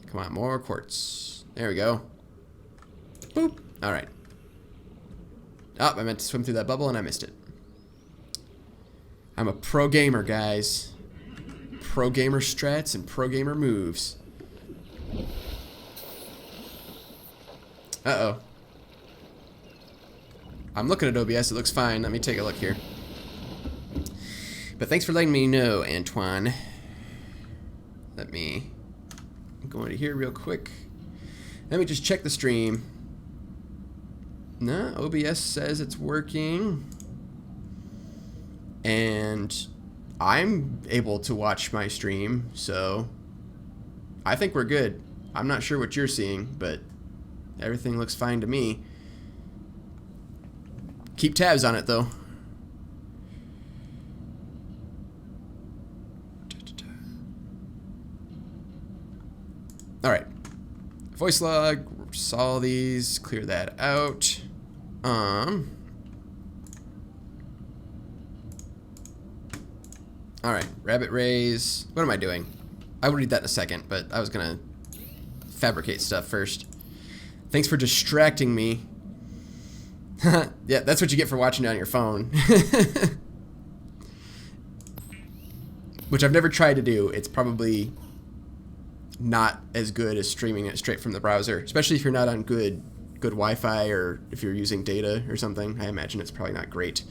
Come on, more quartz. There we go. Boop. Alright. Oh, I meant to swim through that bubble and I missed it. I'm a pro gamer, guys. Pro gamer strats and pro gamer moves. Uh-oh. I'm looking at OBS. It looks fine. Let me take a look here. But thanks for letting me know, Antoine. Let me go into here real quick. Let me just check the stream. No, OBS says it's working. And I'm able to watch my stream, so I think we're good. I'm not sure what you're seeing, but everything looks fine to me. Keep tabs on it, though. Alright. Voice log. Saw these. Clear that out. Alright. Rabbit rays. What am I doing? I will read that in a second, but I was gonna fabricate stuff first. Thanks for distracting me. Yeah, that's what you get for watching it on your phone. Which I've never tried to do. It's probably not as good as streaming it straight from the browser, especially if you're not on good Wi-Fi, or if you're using data or something. I imagine it's probably not great,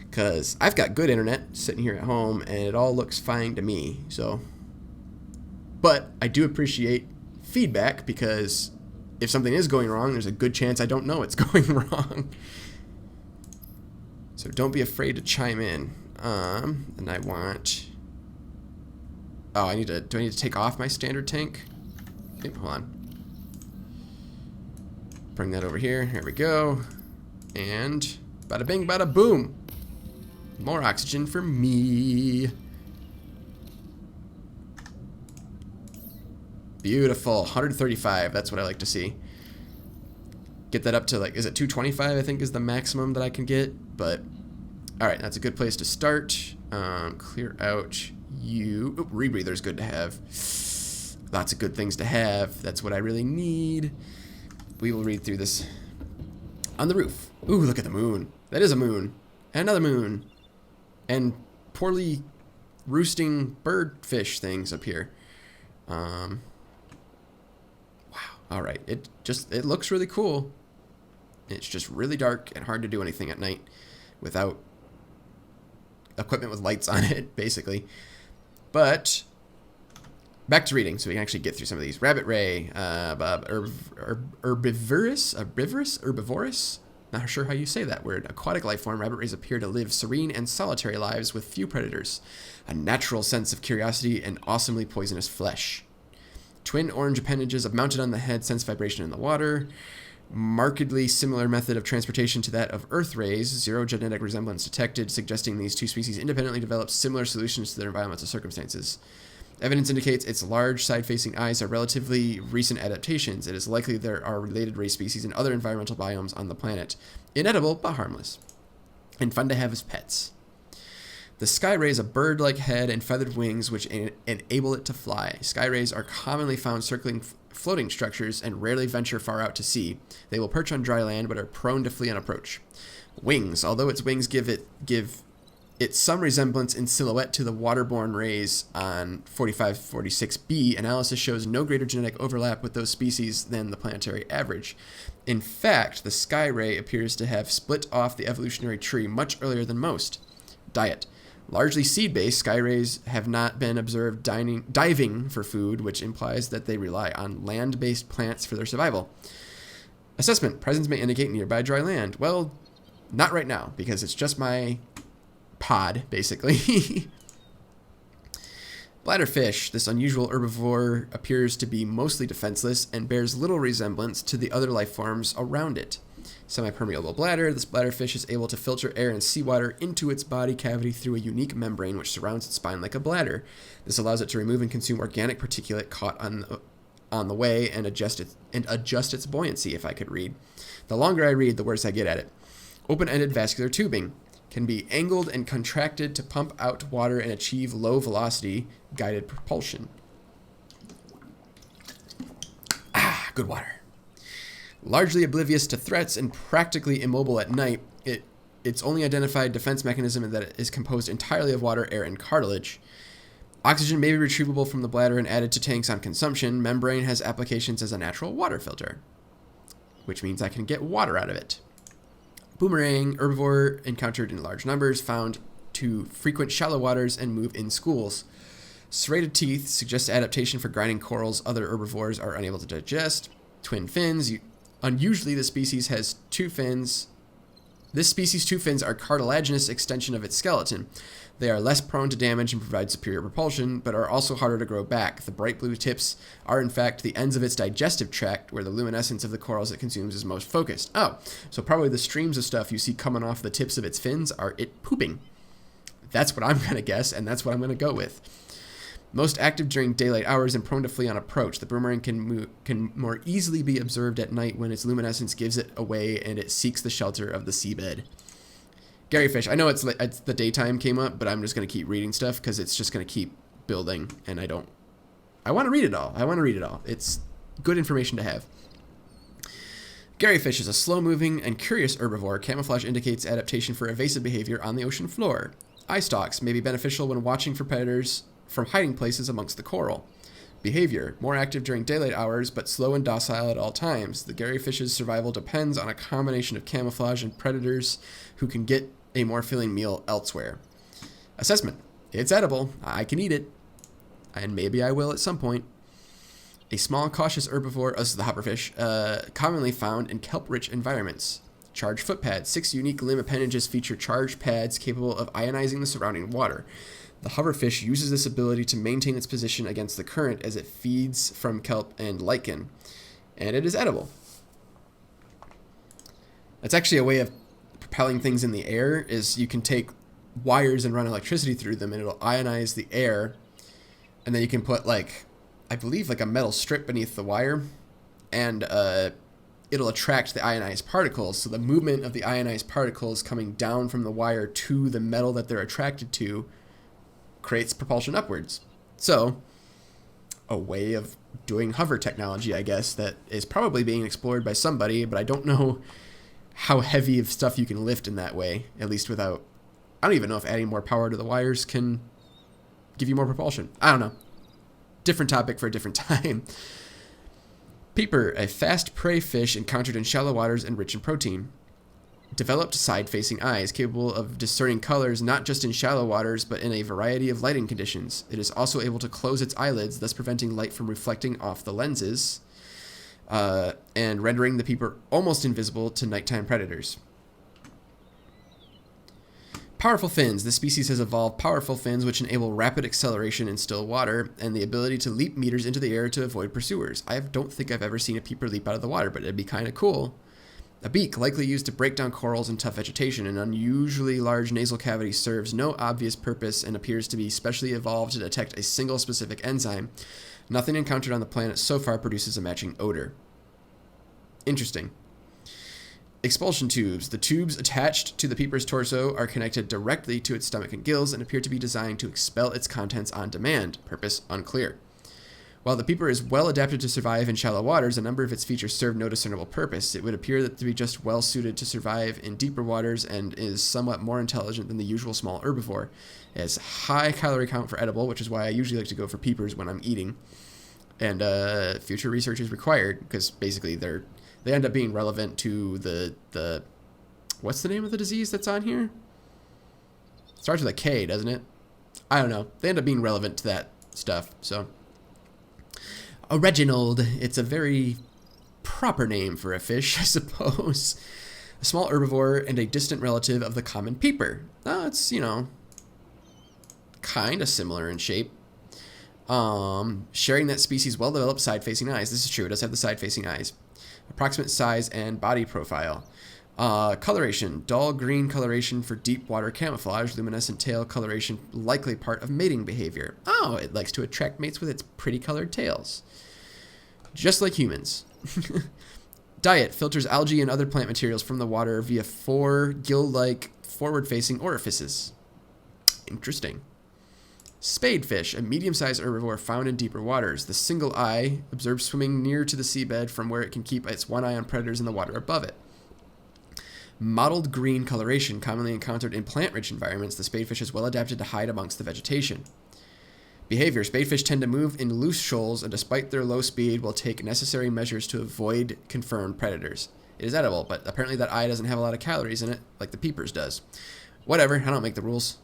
because I've got good internet sitting here at home and it all looks fine to me. So, but I do appreciate feedback, because if something is going wrong, there's a good chance I don't know it's going wrong. So don't be afraid to chime in. And I want... Oh, do I need to take off my standard tank? Yep, hold on. Bring that over here. Here we go. And bada bing, bada boom. More oxygen for me. Beautiful. 135. That's what I like to see. Get that up to, like, is it 225? I think is the maximum that I can get. But all right, that's a good place to start. Clear out you. Ooh, rebreather's good to have. Lots of good things to have. That's what I really need. We will read through this. On the roof. Ooh, look at the moon. That is a moon. Another moon. And poorly roosting birdfish things up here. Wow. All right. It looks really cool. It's just really dark and hard to do anything at night without equipment with lights on it, basically. But back to reading, so we can actually get through some of these. Rabbit ray, herbivorous. Not sure how you say that word. Aquatic life form, rabbit rays appear to live serene and solitary lives with few predators. A natural sense of curiosity and awesomely poisonous flesh. Twin orange appendages mounted on the head sense vibration in the water. Markedly similar method of transportation to that of Earth rays. Zero genetic resemblance detected, suggesting these two species independently developed similar solutions to their environmental circumstances. Evidence indicates its large side-facing eyes are relatively recent adaptations. It is likely there are related ray species in other environmental biomes on the planet. Inedible, but harmless. And fun to have as pets. The sky ray is a bird-like head and feathered wings which enable it to fly. Sky rays are commonly found circling floating structures and rarely venture far out to sea. They will perch on dry land but are prone to flee on approach. Wings. Although its wings give it some resemblance in silhouette to the waterborne rays on 4546b, analysis shows no greater genetic overlap with those species than the planetary average. In fact, the sky ray appears to have split off the evolutionary tree much earlier than most. Diet. Largely seed-based, sky rays have not been observed diving for food, which implies that they rely on land-based plants for their survival. Assessment. Presence may indicate nearby dry land. Well, not right now, because it's just my pod, basically. Bladderfish. This unusual herbivore appears to be mostly defenseless and bears little resemblance to the other life forms around it. Semi-permeable bladder. This bladderfish is able to filter air and seawater into its body cavity through a unique membrane which surrounds its spine like a bladder. This allows it to remove and consume organic particulate caught on the way and adjust its buoyancy, if I could read. The longer I read, the worse I get at it. Open-ended vascular tubing. Can be angled and contracted to pump out water and achieve low velocity guided propulsion. Ah, good water. Largely oblivious to threats and practically immobile at night, its only identified defense mechanism is that it is composed entirely of water, air, and cartilage. Oxygen may be retrievable from the bladder and added to tanks on consumption. Membrane has applications as a natural water filter, which means I can get water out of it. Boomerang, herbivore encountered in large numbers, found to frequent shallow waters and move in schools. Serrated teeth suggest adaptation for grinding corals other herbivores are unable to digest. Twin fins. Unusually, the species has two fins. This species' two fins are cartilaginous extension of its skeleton. They are less prone to damage and provide superior propulsion, but are also harder to grow back. The bright blue tips are, in fact, the ends of its digestive tract, where the luminescence of the corals it consumes is most focused. Oh, so probably the streams of stuff you see coming off the tips of its fins are it pooping. That's what I'm going to guess, and that's what I'm going to go with. Most active during daylight hours and prone to flee on approach. The boomerang can more easily be observed at night when its luminescence gives it away and it seeks the shelter of the seabed. Garyfish. I know it's the daytime came up, but I'm just going to keep reading stuff because it's just going to keep building, and I want to read it all. It's good information to have. Garyfish is a slow-moving and curious herbivore. Camouflage indicates adaptation for evasive behavior on the ocean floor. Eye stalks may be beneficial when watching for predators from hiding places amongst the coral. Behavior: more active during daylight hours, but slow and docile at all times. The Garyfish's survival depends on a combination of camouflage and predators who can get a more filling meal elsewhere. Assessment: it's edible. I can eat it. And maybe I will at some point. A small, cautious herbivore, this is the hoverfish, commonly found in kelp-rich environments. Charged foot pads. 6 unique limb appendages feature charged pads capable of ionizing the surrounding water. The hoverfish uses this ability to maintain its position against the current as it feeds from kelp and lichen. And it is edible. That's actually a way of propelling things in the air, is you can take wires and run electricity through them and it'll ionize the air. And then you can put, like, I believe, like a metal strip beneath the wire, and it'll attract the ionized particles. So the movement of the ionized particles coming down from the wire to the metal that they're attracted to creates propulsion upwards. So a way of doing hover technology, I guess, that is probably being explored by somebody, but I don't know how heavy of stuff you can lift in that way, at least without... I don't even know if adding more power to the wires can give you more propulsion. I don't know. Different topic for a different time. Peeper, a fast prey fish encountered in shallow waters and rich in protein. Developed side-facing eyes, capable of discerning colors not just in shallow waters, but in a variety of lighting conditions. It is also able to close its eyelids, thus preventing light from reflecting off the lenses, and rendering the peeper almost invisible to nighttime predators. Powerful fins. This species has evolved powerful fins which enable rapid acceleration in still water and the ability to leap meters into the air to avoid pursuers. I don't think I've ever seen a peeper leap out of the water, but it'd be kind of cool. A beak, likely used to break down corals and tough vegetation. An unusually large nasal cavity serves no obvious purpose and appears to be specially evolved to detect a single specific enzyme. Nothing encountered on the planet so far produces a matching odor. Interesting. Expulsion tubes. The tubes attached to the peeper's torso are connected directly to its stomach and gills and appear to be designed to expel its contents on demand. Purpose unclear. While the peeper is well adapted to survive in shallow waters, a number of its features serve no discernible purpose. It would appear that to be just well suited to survive in deeper waters and is somewhat more intelligent than the usual small herbivore. It has high calorie count for edible, which is why I usually like to go for peepers when I'm eating. And future research is required because basically they end up being relevant to the what's the name of the disease that's on here? It starts with a K, doesn't it? I don't know. They end up being relevant to that stuff. So, Reginald. It's a very proper name for a fish, I suppose. A small herbivore and a distant relative of the common peeper. It's, kind of similar in shape. Sharing that species' well-developed side-facing eyes. This is true. It does have the side-facing eyes. Approximate size and body profile. Coloration. Dull green coloration for deep water camouflage. Luminescent tail coloration, likely part of mating behavior. Oh, it likes to attract mates with its pretty colored tails. Just like humans. Diet. Filters algae and other plant materials from the water via 4 gill-like forward-facing orifices. Interesting. Spadefish, a medium-sized herbivore found in deeper waters. The single eye, observed swimming near to the seabed from where it can keep its one eye on predators in the water above it. Mottled green coloration, commonly encountered in plant-rich environments. The spadefish is well adapted to hide amongst the vegetation. Behavior. Spadefish tend to move in loose shoals and despite their low speed will take necessary measures to avoid confirmed predators. It is edible, but apparently that eye doesn't have a lot of calories in it, like the peepers does. Whatever, I don't make the rules.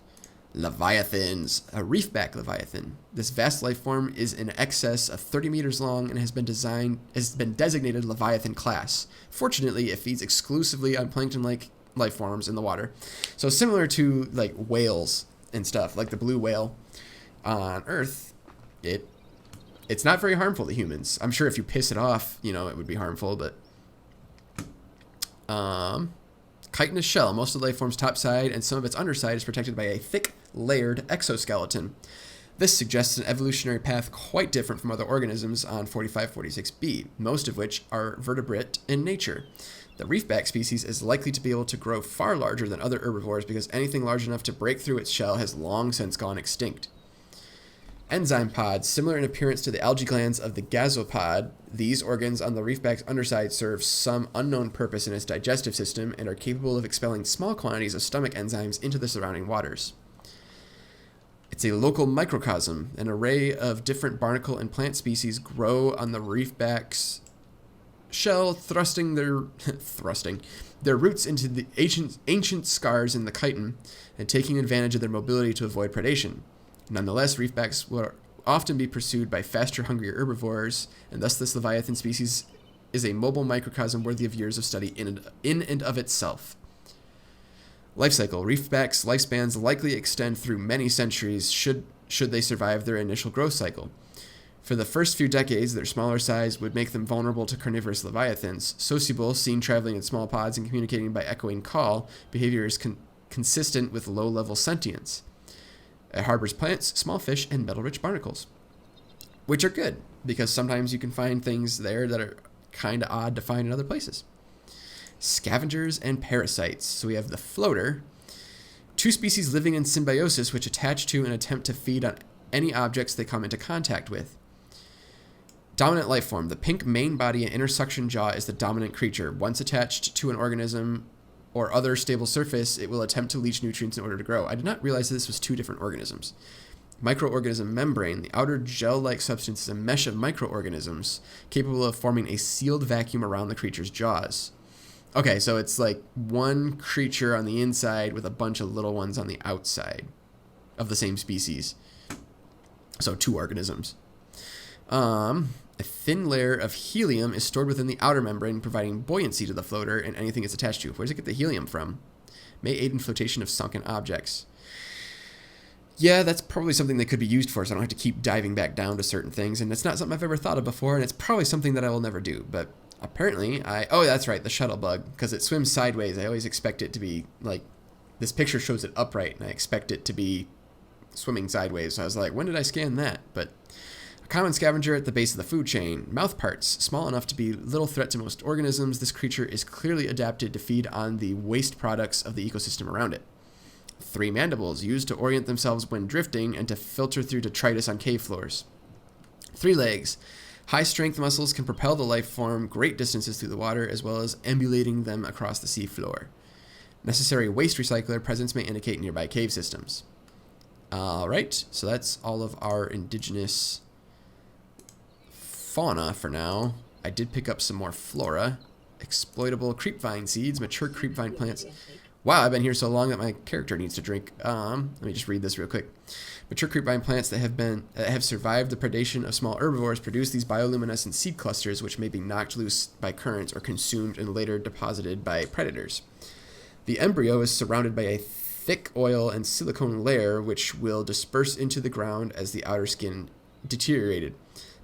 Leviathans, a reefback leviathan. This vast life form is in excess of 30 meters long and has been designated Leviathan class. Fortunately, it feeds exclusively on plankton-like life forms in the water. So similar to like whales and stuff, like the blue whale on Earth, it's not very harmful to humans. I'm sure if you piss it off, it would be harmful, but chitinous shell. Most of the life form's top side and some of its underside is protected by a thick, layered exoskeleton. This suggests an evolutionary path quite different from other organisms on 4546b, most of which are vertebrate in nature. The reefback species is likely to be able to grow far larger than other herbivores because anything large enough to break through its shell has long since gone extinct. Enzyme pods, similar in appearance to the algae glands of the gasopod, these organs on the reefback's underside serve some unknown purpose in its digestive system and are capable of expelling small quantities of stomach enzymes into the surrounding waters. It's a local microcosm. An array of different barnacle and plant species grow on the reefback's shell, thrusting their roots into the ancient scars in the chitin and taking advantage of their mobility to avoid predation. Nonetheless, reefbacks will often be pursued by faster, hungrier herbivores, and thus this leviathan species is a mobile microcosm worthy of years of study in and of itself. Life cycle. Reefbacks' lifespans likely extend through many centuries should they survive their initial growth cycle. For the first few decades, their smaller size would make them vulnerable to carnivorous leviathans. Sociable, seen traveling in small pods and communicating by echoing call, behavior is consistent with low-level sentience. It harbors plants, small fish, and metal-rich barnacles, which are good, because sometimes you can find things there that are kind of odd to find in other places. Scavengers and parasites. So we have the floater, two species living in symbiosis which attach to and attempt to feed on any objects they come into contact with. Dominant life form. The pink main body and intersuction jaw is the dominant creature. Once attached to an organism or other stable surface, it will attempt to leach nutrients in order to grow. I did not realize that this was two different organisms. Microorganism membrane. The outer gel-like substance is a mesh of microorganisms capable of forming a sealed vacuum around the creature's jaws. Okay, so it's like one creature on the inside with a bunch of little ones on the outside of the same species. So two organisms. A thin layer of helium is stored within the outer membrane, providing buoyancy to the floater and anything it's attached to. Where does it get the helium from? May aid in flotation of sunken objects. Yeah, that's probably something that could be used for, so I don't have to keep diving back down to certain things, and it's not something I've ever thought of before, and it's probably something that I will never do, but apparently oh, that's right, the shuttle bug, because it swims sideways. I always expect it to be, like, this picture shows it upright, and I expect it to be swimming sideways, so I was like, when did I scan that? But common scavenger at the base of the food chain. Mouth parts, small enough to be little threat to most organisms. This creature is clearly adapted to feed on the waste products of the ecosystem around it. 3 mandibles, used to orient themselves when drifting and to filter through detritus on cave floors. 3 legs. High strength muscles can propel the life form great distances through the water, as well as ambulating them across the sea floor. Necessary waste recycler presence may indicate nearby cave systems. Alright, so that's all of our indigenous fauna for now. I did pick up some more flora. Exploitable creepvine seeds, mature creepvine plants. Wow, I've been here so long that my character needs to drink. Let me just read this real quick. Mature creepvine plants that have survived the predation of small herbivores produce these bioluminescent seed clusters, which may be knocked loose by currents or consumed and later deposited by predators. The embryo is surrounded by a thick oil and silicone layer, which will disperse into the ground as the outer skin deteriorated.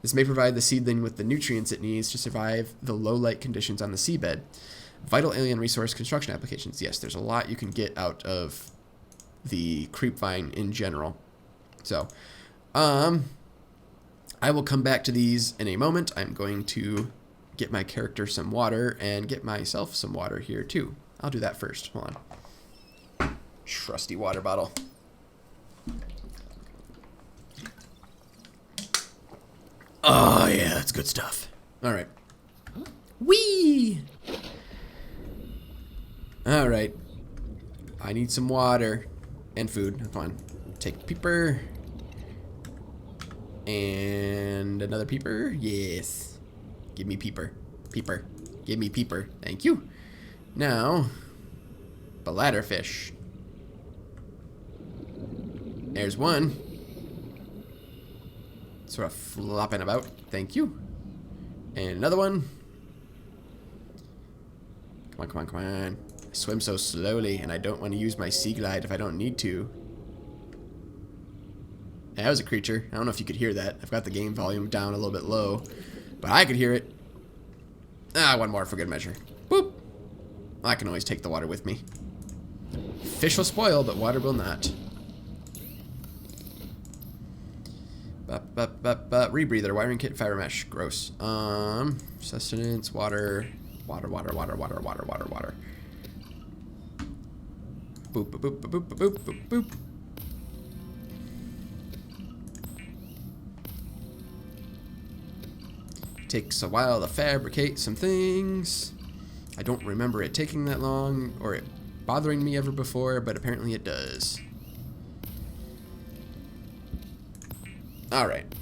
This may provide the seedling with the nutrients it needs to survive the low light conditions on the seabed. Vital alien resource construction applications. Yes, there's a lot you can get out of the creepvine in general. So, I will come back to these in a moment. I'm going to get my character some water and get myself some water here too. I'll do that first. Hold on. Trusty water bottle. Oh, yeah, that's good stuff. All right. Whee! All right. I need some water and food. Come on. Take peeper. And another peeper. Yes. Give me peeper. Peeper. Give me peeper. Thank you. Now, bladderfish. There's one. Sort of flopping about. Thank you. And another one. Come on, come on, come on. I swim so slowly, and I don't want to use my sea glide if I don't need to. That was a creature. I don't know if you could hear that. I've got the game volume down a little bit low, but I could hear it. One more for good measure. Boop. I can always take the water with me. Fish will spoil, but water will not. Rebreather, wiring kit, fiber mesh. Gross. Sustenance, water. Water. Boop, boop, boop, boop, boop, boop, boop, boop. takes a while to fabricate some things. I don't remember it taking that long or it bothering me ever before, but apparently it does. Alright.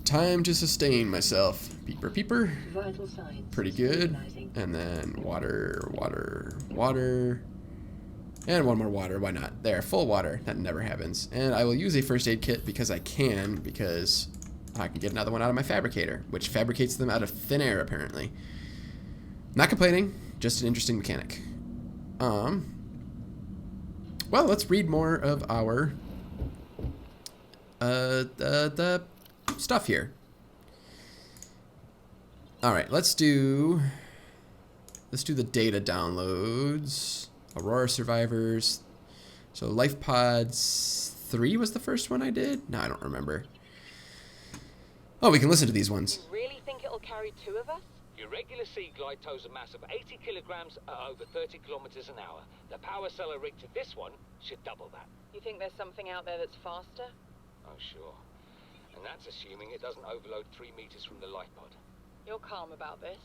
Time to sustain myself. Peeper, peeper. Vital signs Pretty good. stabilizing. And then water, water, water. And one more water. Why not? There, full water. That never happens. And I will use a first aid kit because I can, because I can get another one out of my fabricator, which fabricates them out of thin air, apparently. Not complaining, just an interesting mechanic. Well, let's read more of our the stuff here. All right, let's do the data downloads. Aurora survivors. So life pods 3 was the first one I did. No, I don't remember. Oh, we can listen to these ones. You really think it'll carry 2 of us? Your regular sea glide tows a mass of 80 kilograms at over 30 kilometers an hour. The power cellar rig to this one should double that. You think there's something out there that's faster? Oh, sure. And that's assuming it doesn't overload 3 meters from the life pod. You're calm about this.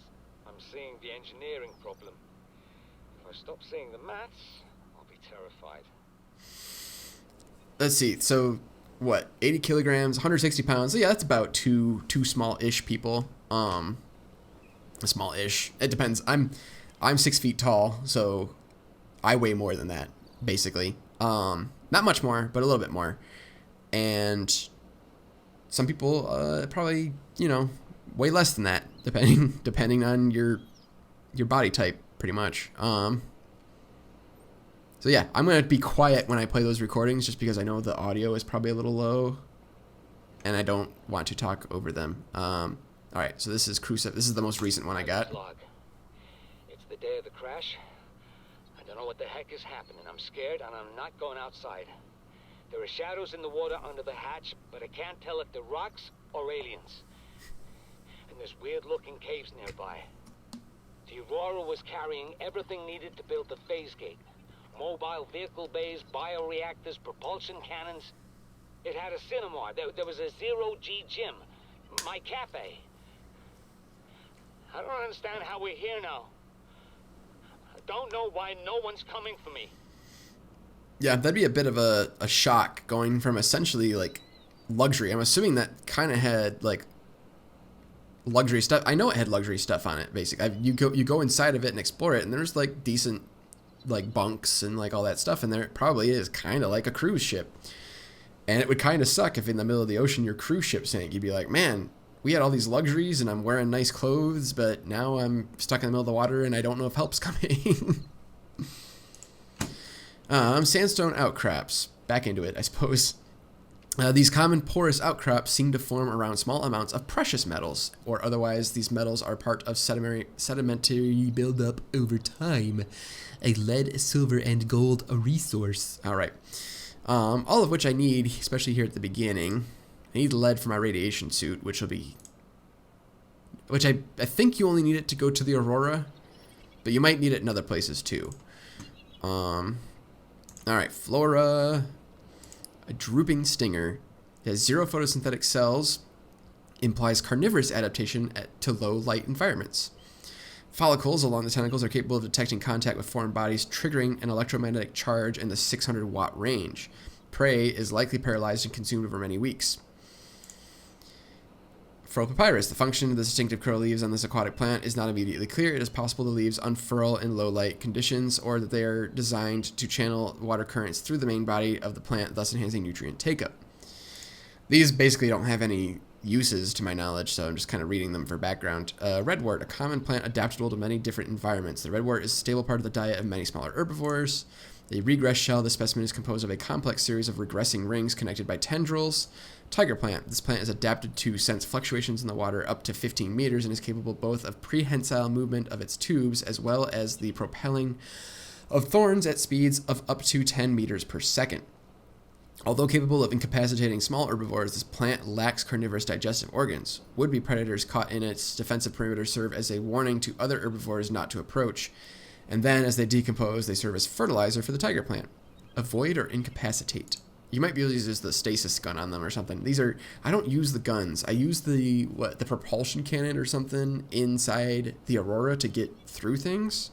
I'm seeing the engineering problem. If I stop seeing the maths, I'll be terrified. Let's see. So, what? 80 kilograms, 160 pounds. So yeah, that's about two small-ish people. Small-ish. It depends. I'm 6 feet tall, so I weigh more than that, basically. Not much more, but a little bit more. And some people probably, you know, way less than that, depending on your body type, pretty much. So yeah, I'm gonna be quiet when I play those recordings, just because I know the audio is probably a little low, and I don't want to talk over them. All right, so this is Crucible. This is the most recent one I got. It's the day of the crash. I don't know what the heck is happening. I'm scared, and I'm not going outside. There are shadows in the water under the hatch, but I can't tell if they're rocks or aliens. And there's weird-looking caves nearby. The Aurora was carrying everything needed to build the phase gate. Mobile vehicle bays, bioreactors, propulsion cannons. It had a cinema. There was a zero-G gym. My cafe. I don't understand how we're here now. I don't know why no one's coming for me. Yeah, that'd be a bit of a shock, going from essentially like luxury. I'm assuming that kind of had like luxury stuff. I know it had luxury stuff on it, basically. You go inside of it and explore it, and there's like decent like bunks and like all that stuff in there. It probably is kind of like a cruise ship. And it would kind of suck if in the middle of the ocean your cruise ship sank. You'd be like, man, we had all these luxuries and I'm wearing nice clothes, but now I'm stuck in the middle of the water and I don't know if help's coming. Sandstone outcrops. Back into it, I suppose. These common porous outcrops seem to form around small amounts of precious metals, or otherwise these metals are part of sedimentary buildup over time. A lead, silver, and gold resource. All right. All of which I need, especially here at the beginning. I need lead for my radiation suit, which I think you only need it to go to the Aurora, but you might need it in other places too. All right, flora. A drooping stinger. It has 0 photosynthetic cells. Implies carnivorous adaptation to low light environments. Follicles along the tentacles are capable of detecting contact with foreign bodies, triggering an electromagnetic charge in the 600 watt range. Prey is likely paralyzed and consumed over many weeks. Papyrus. The function of the distinctive curl leaves on this aquatic plant is not immediately clear. It is possible the leaves unfurl in low light conditions, or that they are designed to channel water currents through the main body of the plant, thus enhancing nutrient take-up. These basically don't have any uses to my knowledge, so I'm just kind of reading them for background. Redwort, a common plant adaptable to many different environments. The redwort is a stable part of the diet of many smaller herbivores. A regress shell, the specimen is composed of a complex series of regressing rings connected by tendrils. Tiger plant. This plant is adapted to sense fluctuations in the water up to 15 meters and is capable both of prehensile movement of its tubes as well as the propelling of thorns at speeds of up to 10 meters per second. Although capable of incapacitating small herbivores, this plant lacks carnivorous digestive organs. Would-be predators caught in its defensive perimeter serve as a warning to other herbivores not to approach, and then as they decompose, they serve as fertilizer for the tiger plant. Avoid or incapacitate. You might be able to use the stasis gun on them or something. These are... I don't use the guns. I use the propulsion cannon or something inside the Aurora to get through things.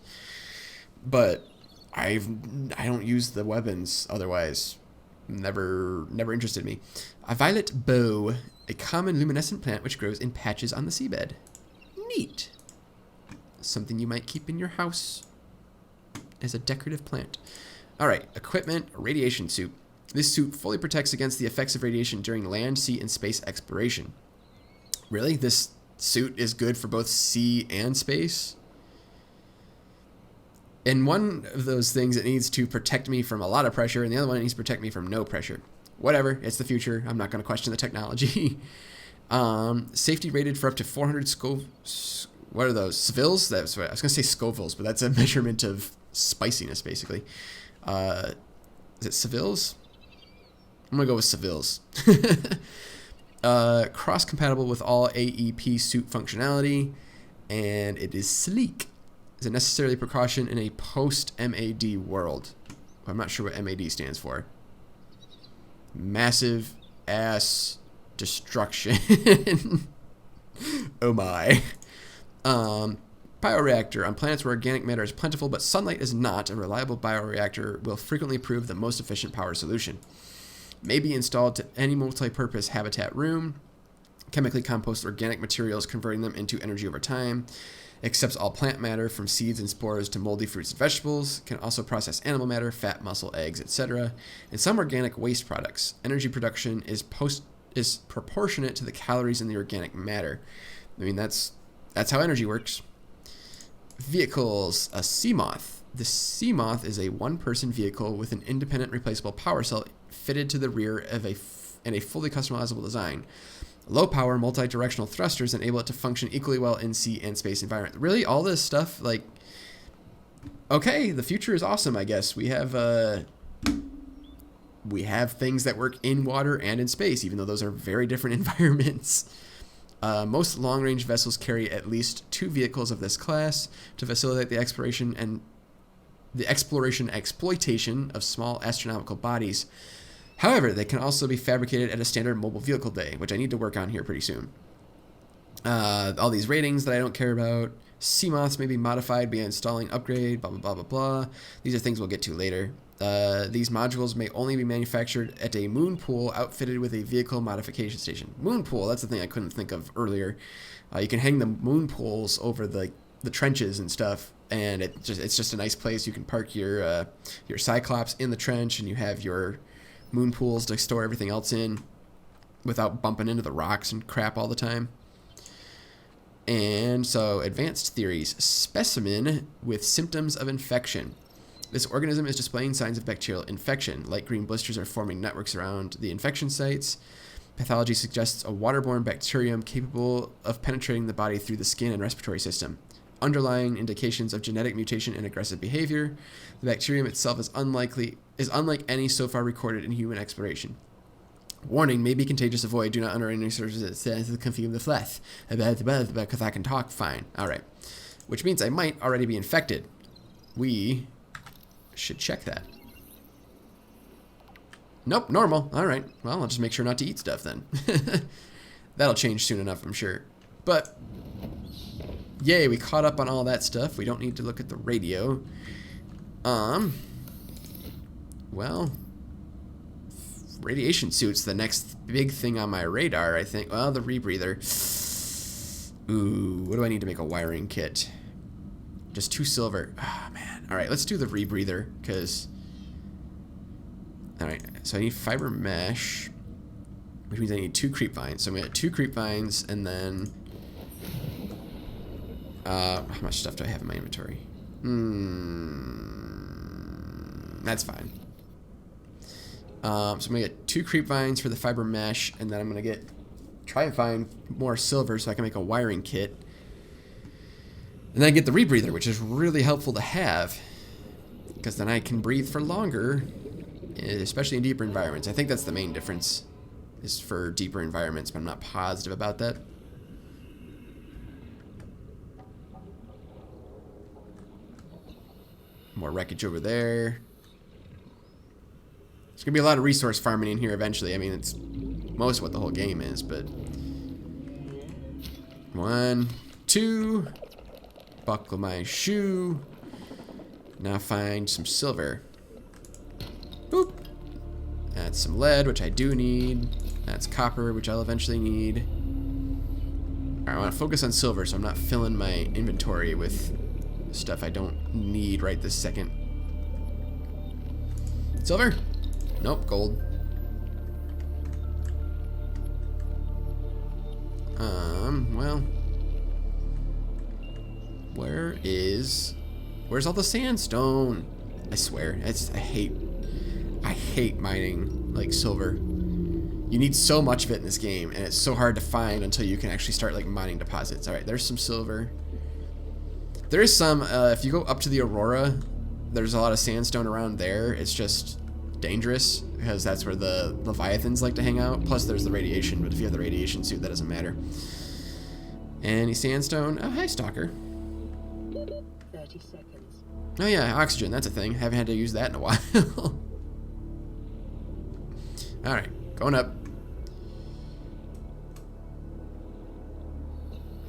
But I don't use the weapons otherwise. Never interested me. A violet bow, a common luminescent plant which grows in patches on the seabed. Neat. Something you might keep in your house as a decorative plant. All right, equipment, radiation suit. This suit fully protects against the effects of radiation during land, sea, and space exploration. Really? This suit is good for both sea and space? And one of those things, it needs to protect me from a lot of pressure, and the other one, it needs to protect me from no pressure. Whatever, it's the future. I'm not going to question the technology. Safety rated for up to 400 what are those? Svills? That's what I was going to say Scovilles, but that's a measurement of spiciness, basically. Is it Sevilles? I'm going to go with Sevilles. Cross-compatible with all AEP suit functionality, and it is sleek. Is a necessary precaution in a post-MAD world. I'm not sure what MAD stands for. Massive ass destruction. Oh my. Bioreactor. On planets where organic matter is plentiful but sunlight is not, a reliable bioreactor will frequently prove the most efficient power solution. May be installed to any multi-purpose habitat room. Chemically compost organic materials, converting them into energy over time. Accepts all plant matter from seeds and spores to moldy fruits and vegetables. Can also process animal matter, fat, muscle, eggs, etc. And some organic waste products. Energy production is proportionate to the calories in the organic matter. I mean, that's how energy works. Vehicles. A Seamoth. The Seamoth is a one-person vehicle with an independent replaceable power cell fitted to the rear of a fully customizable design. Low power multi-directional thrusters enable it to function equally well in sea and space environment. Really, all this stuff, like, okay, the future is awesome, I guess. We have things that work in water and in space, even though those are very different environments. Most long-range vessels carry at least 2 vehicles of this class to facilitate the exploration and exploitation of small astronomical bodies. However, they can also be fabricated at a standard mobile vehicle day, which I need to work on here pretty soon. All these ratings that I don't care about. Seamoths may be modified by installing upgrade, blah, blah, blah, blah, blah. These are things we'll get to later. These modules may only be manufactured at a moon pool outfitted with a vehicle modification station. Moon pool, that's the thing I couldn't think of earlier. You can hang the moon pools over the trenches and stuff, and it's just a nice place. You can park your Cyclops in the trench, and you have your moon pools to store everything else in without bumping into the rocks and crap all the time. And so, advanced theories. Specimen with symptoms of infection. This organism is displaying signs of bacterial infection. Light green blisters are forming networks around the infection sites. Pathology suggests a waterborne bacterium capable of penetrating the body through the skin and respiratory system. Underlying indications of genetic mutation and aggressive behavior. The bacterium itself is unlike any so far recorded in human exploration. Warning, may be contagious. Avoid. Do not under any circumstances consume the flesh. Because I can talk fine. Alright. Which means I might already be infected. We should check that. Nope, normal. Alright. Well, I'll just make sure not to eat stuff then. That'll change soon enough, I'm sure. But yay, we caught up on all that stuff. We don't need to look at the radio. Well, radiation suit's the next big thing on my radar, I think. Well, the rebreather. Ooh, what do I need to make a wiring kit? Just 2 silver. Ah, oh, man. All right, let's do the rebreather, because... All right, so I need fiber mesh, which means I need 2 creep vines. So I'm going to get 2 creep vines, and then... how much stuff do I have in my inventory? That's fine. So I'm going to get 2 creep vines for the fiber mesh, and then I'm going to try and find more silver so I can make a wiring kit. And then I get the rebreather, which is really helpful to have, because then I can breathe for longer, especially in deeper environments. I think that's the main difference, is for deeper environments, but I'm not positive about that. More wreckage over there. There's gonna be a lot of resource farming in here eventually. I mean, it's most of what the whole game is, but 1, 2, buckle my shoe. Now find some silver. Boop. That's some lead, which I do need. That's copper, which I'll eventually need. Alright, I want to focus on silver so I'm not filling my inventory with stuff I don't need right this second. Silver? Nope, gold. Well. Where's all the sandstone? I swear, I hate mining, like, silver. You need so much of it in this game, and it's so hard to find until you can actually start, like, mining deposits. Alright, there's some silver. There is some, if you go up to the Aurora, there's a lot of sandstone around there. It's just dangerous, because that's where the Leviathans like to hang out. Plus, there's the radiation, but if you have the radiation suit, that doesn't matter. Any sandstone? Oh, hi, Stalker. 30 seconds. Oh yeah, oxygen, that's a thing. Haven't had to use that in a while. Alright, going up.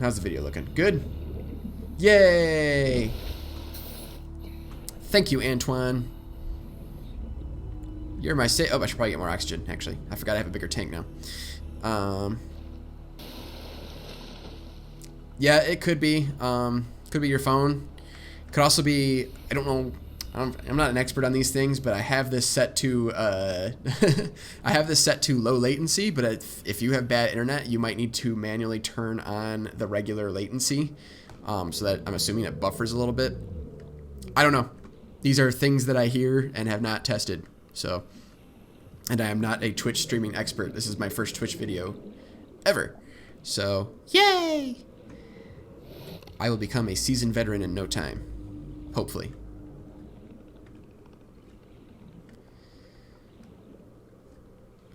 How's the video looking? Good? Yay! Thank you, Antoine. You're my oh, I should probably get more oxygen, actually. I forgot I have a bigger tank now. Yeah, it could be. Could be your phone. Could also be, I don't know, I'm not an expert on these things, but I have this set to I have this set to low latency, but if you have bad internet, you might need to manually turn on the regular latency, so that I'm assuming it buffers a little bit. I don't know. These are things that I hear and have not tested. So, and I am not a Twitch streaming expert. This is my first Twitch video ever. So, yay! I will become a seasoned veteran in no time. Hopefully.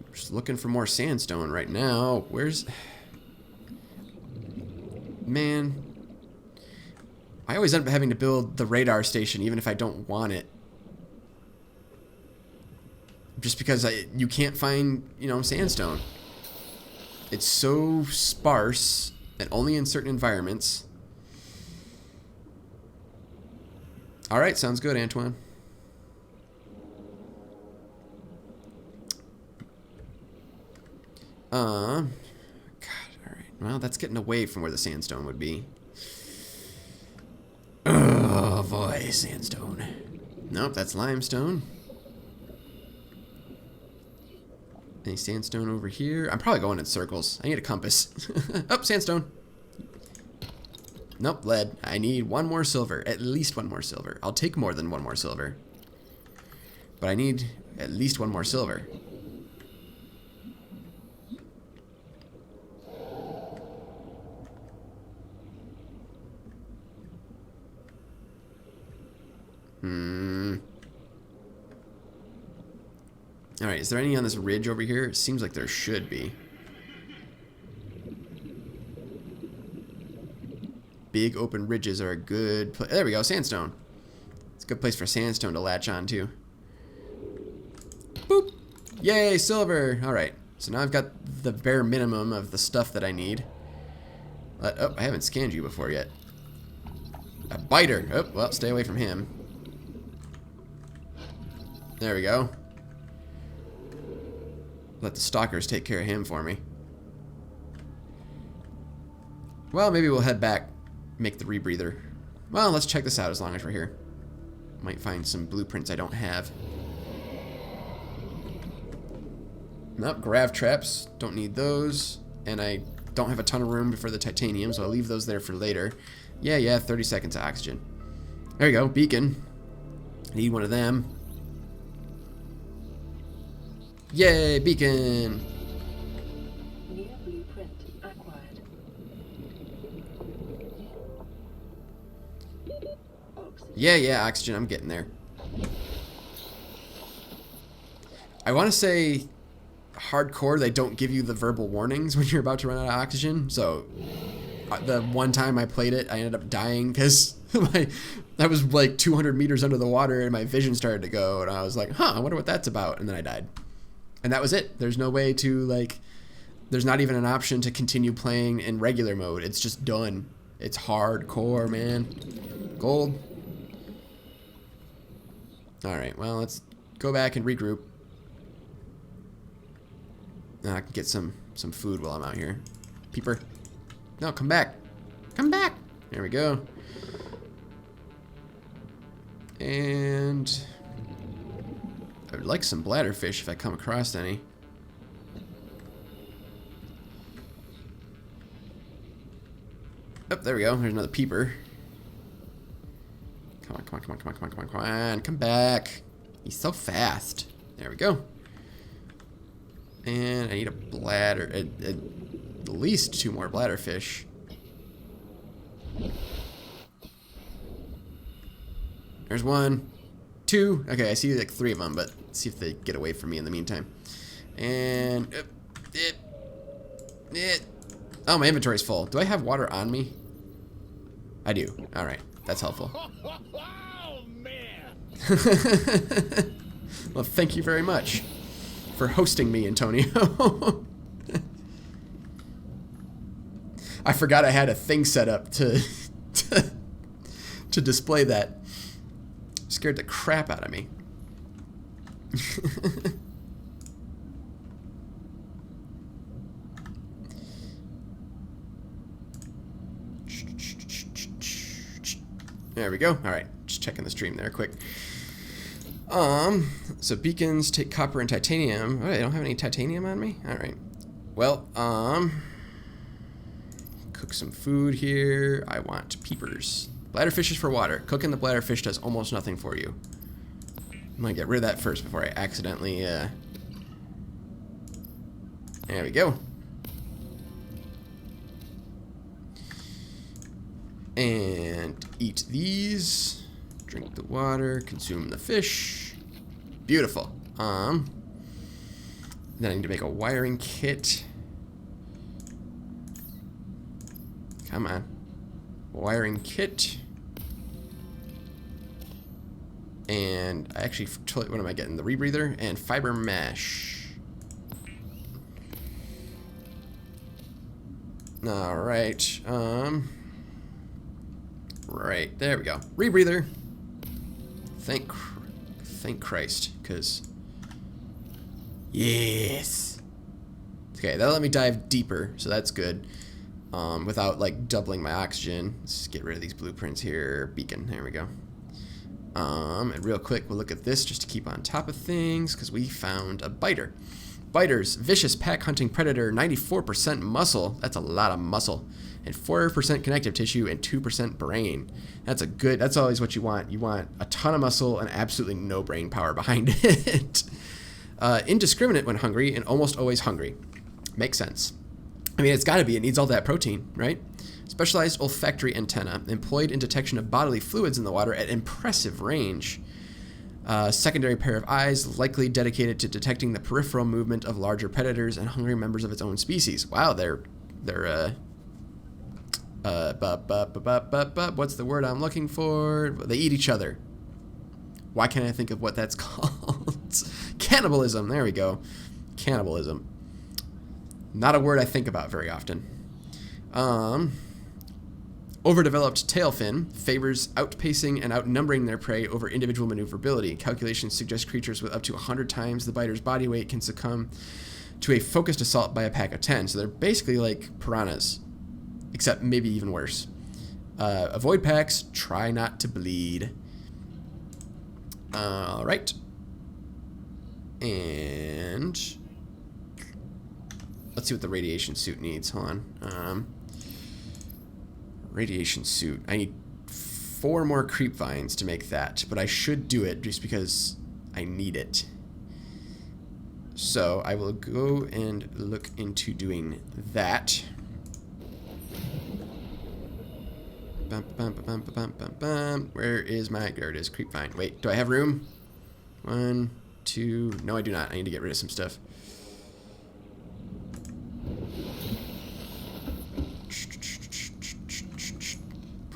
I'm just looking for more sandstone right now. Where's... Man. I always end up having to build the radar station even if I don't want it. Just because you can't find, you know, sandstone. It's so sparse and only in certain environments. Alright, sounds good, Antoine. God, alright. Well, that's getting away from where the sandstone would be. Oh, boy, sandstone. Nope, that's limestone. Any sandstone over here? I'm probably going in circles. I need a compass. Oh, sandstone. Nope, lead. I need one more silver. At least one more silver. I'll take more than one more silver. But I need at least one more silver. Alright, is there any on this ridge over here? It seems like there should be. Big open ridges are a good place. There we go, sandstone. It's a good place for sandstone to latch on to. Boop! Yay, silver! Alright, so now I've got the bare minimum of the stuff that I need. Oh, I haven't scanned you before yet. A biter! Oh, well, stay away from him. There we go. Let the stalkers take care of him for me. Well, maybe we'll head back, make the rebreather. Well, let's check this out as long as we're here. Might find some blueprints I don't have. Nope, grav traps. Don't need those. And I don't have a ton of room for the titanium, so I'll leave those there for later. Yeah, 30 seconds of oxygen. There you go, beacon. I need one of them. Yay, beacon! New blueprint acquired. Oxygen. Yeah, oxygen, I'm getting there. I want to say hardcore, they don't give you the verbal warnings when you're about to run out of oxygen, so the one time I played it, I ended up dying because I was like 200 meters under the water and my vision started to go, and I was like, huh, I wonder what that's about, and then I died. And that was it. There's no way to, like, there's not even an option to continue playing in regular mode. It's just done. It's hardcore, man. Gold. Alright, well, let's go back and regroup. I can get some food while I'm out here. Peeper. No, come back. Come back. There we go. And I would like some bladderfish if I come across any. Oh, there we go. There's another peeper. Come on, come on, come on, come on, come on, come on, come on. Come back. He's so fast. There we go. And I need a bladder. At least 2 more bladderfish. There's 1, 2. Okay, I see like 3 of them, but let's see if they get away from me in the meantime. And oh, my inventory's full. Do I have water on me? I do. All right, that's helpful. Oh, man. Well, thank you very much for hosting me, Antonio. I forgot I had a thing set up to display that. Scared the crap out of me. There we go. All right, just checking the stream there quick. So beacons take copper and titanium. Oh, I don't have any titanium on me. All right. Well, cook some food here. I want peepers. Bladderfish is for water. Cooking the bladderfish does almost nothing for you. I'm gonna get rid of that first before I accidentally, There we go. And eat these. Drink the water. Consume the fish. Beautiful. Then I need to make a wiring kit. Come on. Wiring kit. And I actually, what am I getting? The rebreather and fiber mesh. All right. Right, there we go. Rebreather. Thank Christ, because yes. Okay, that'll let me dive deeper, so that's good. Without like doubling my oxygen. Let's get rid of these blueprints here. Beacon, there we go. And real quick, we'll look at this just to keep on top of things, because we found a biter. Biters, vicious pack hunting predator, 94% muscle. That's a lot of muscle. And 4% connective tissue and 2% brain. That's always what you want. You want a ton of muscle and absolutely no brain power behind it. Indiscriminate when hungry and almost always hungry. Makes sense. I mean, it's gotta be. It needs all that protein, right? Specialized olfactory antenna, employed in detection of bodily fluids in the water at impressive range. Secondary pair of eyes, likely dedicated to detecting the peripheral movement of larger predators and hungry members of its own species. Wow, what's the word I'm looking for? They eat each other. Why can't I think of what that's called? Cannibalism, there we go. Cannibalism. Not a word I think about very often. Overdeveloped tail fin favors outpacing and outnumbering their prey over individual maneuverability. Calculations suggest creatures with up to 100 times the biter's body weight can succumb to a focused assault by a pack of 10. So they're basically like piranhas, except maybe even worse. Avoid packs, try not to bleed. All right. And let's see what the radiation suit needs. Hold on. Radiation suit. I need 4 more creep vines to make that, but I should do it just because I need it. So I will go and look into doing that. Where is my... There it is, creep vine. Wait, do I have room? 1, 2... No, I do not. I need to get rid of some stuff.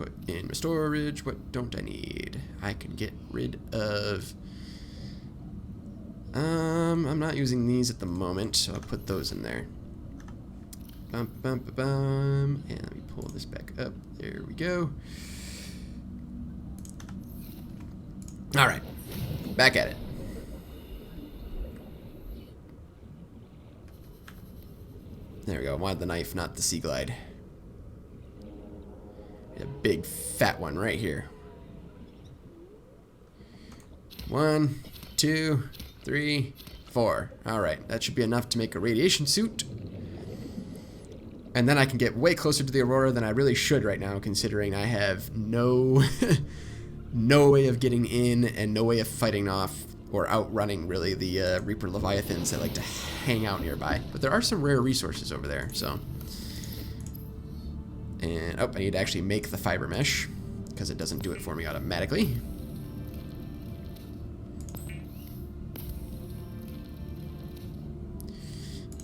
put in my storage. What don't I need? I can get rid of... I'm not using these at the moment, so I'll put those in there. Bum, bum, bum, bum. And let me pull this back up. There we go. All right, back at it. There we go. I wanted the knife, not the Sea Glide. A big fat one right here. 1, 2, 3, 4. All right, that should be enough to make a radiation suit. And then I can get way closer to the Aurora than I really should right now, considering I have no no way of getting in and no way of fighting off or outrunning, really, the Reaper Leviathans that like to hang out nearby. But there are some rare resources over there, so... And, oh, I need to actually make the fiber mesh, because it doesn't do it for me automatically.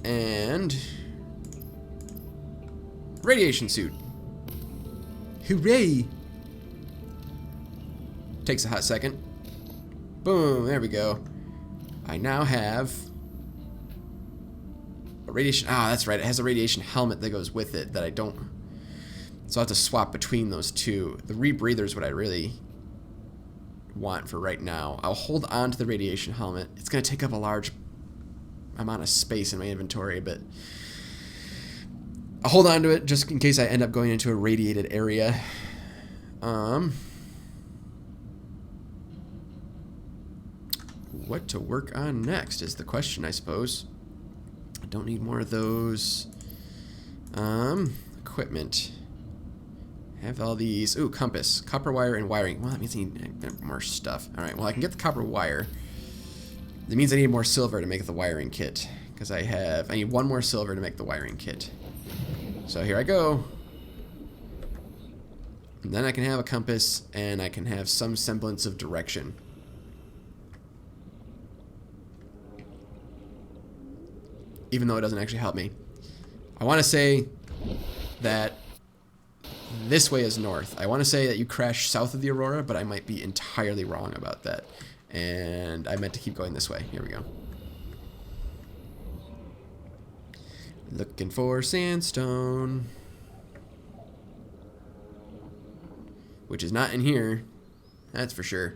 And... radiation suit. Hooray! Takes a hot second. Boom, there we go. I now have a radiation... Ah, that's right, it has a radiation helmet that goes with it that I don't... So I'll have to swap between those two. The rebreather is what I really want for right now. I'll hold on to the radiation helmet. It's going to take up a large amount of space in my inventory, but I'll hold on to it just in case I end up going into a radiated area. What to work on next is the question, I suppose. I don't need more of those. Equipment. Have all these. Ooh, compass, copper wire, and wiring. Well, that means I need more stuff. All right. Well, I can get the copper wire. That means I need more silver to make the wiring kit, because I need 1 more silver to make the wiring kit. So here I go. And then I can have a compass, and I can have some semblance of direction. Even though it doesn't actually help me. I want to say that this way is north. I want to say that you crash south of the Aurora, but I might be entirely wrong about that. And I meant to keep going this way. Here we go. Looking for sandstone. Which is not in here. That's for sure.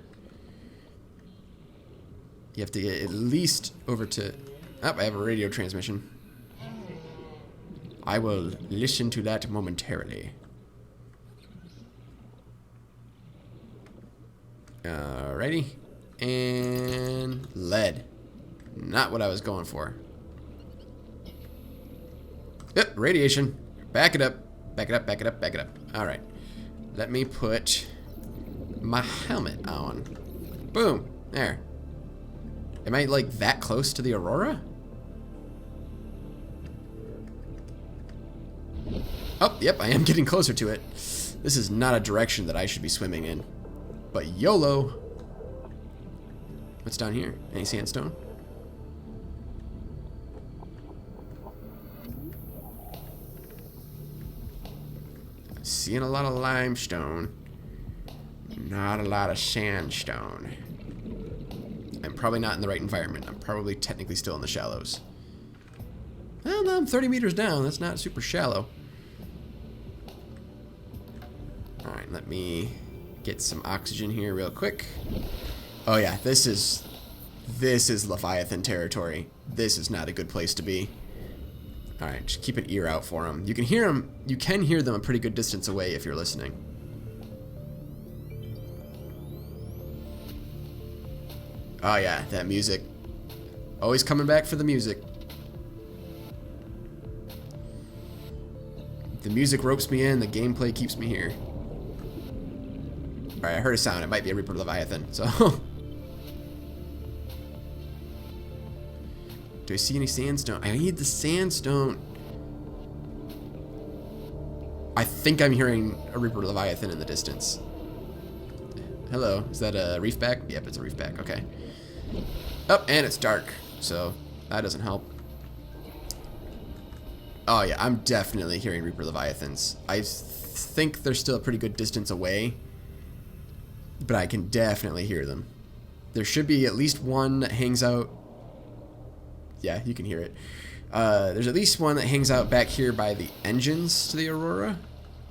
You have to get at least over to... Oh, I have a radio transmission. I will listen to that momentarily. Alrighty. And lead. Not what I was going for. Yep, radiation. Back it up. Back it up, back it up, back it up. Alright. Let me put my helmet on. Boom. There. Am I, like, that close to the Aurora? Oh, yep, I am getting closer to it. This is not a direction that I should be swimming in. But YOLO. What's down here? Any sandstone? Seeing a lot of limestone. Not a lot of sandstone. I'm probably not in the right environment. I'm probably technically still in the shallows. Well, no, I'm 30 meters down. That's not super shallow. Alright, let me get some oxygen here real quick. Oh yeah, this is Leviathan territory. This is not a good place to be. Alright, just keep an ear out for them. You can hear them. You can hear them a pretty good distance away if you're listening. Oh yeah, that music. Always coming back for the music. The music ropes me in, the gameplay keeps me here. Alright, I heard a sound. It might be a Reaper Leviathan, so... Do I see any sandstone? I need the sandstone. I think I'm hearing a Reaper Leviathan in the distance. Hello, is that a reefback? Yep, it's a reefback, okay. Oh, and it's dark, so that doesn't help. Oh yeah, I'm definitely hearing Reaper Leviathans. I think they're still a pretty good distance away, but I can definitely hear them. There should be at least one that hangs out. Yeah, you can hear it. There's at least one that hangs out back here by the engines to the Aurora.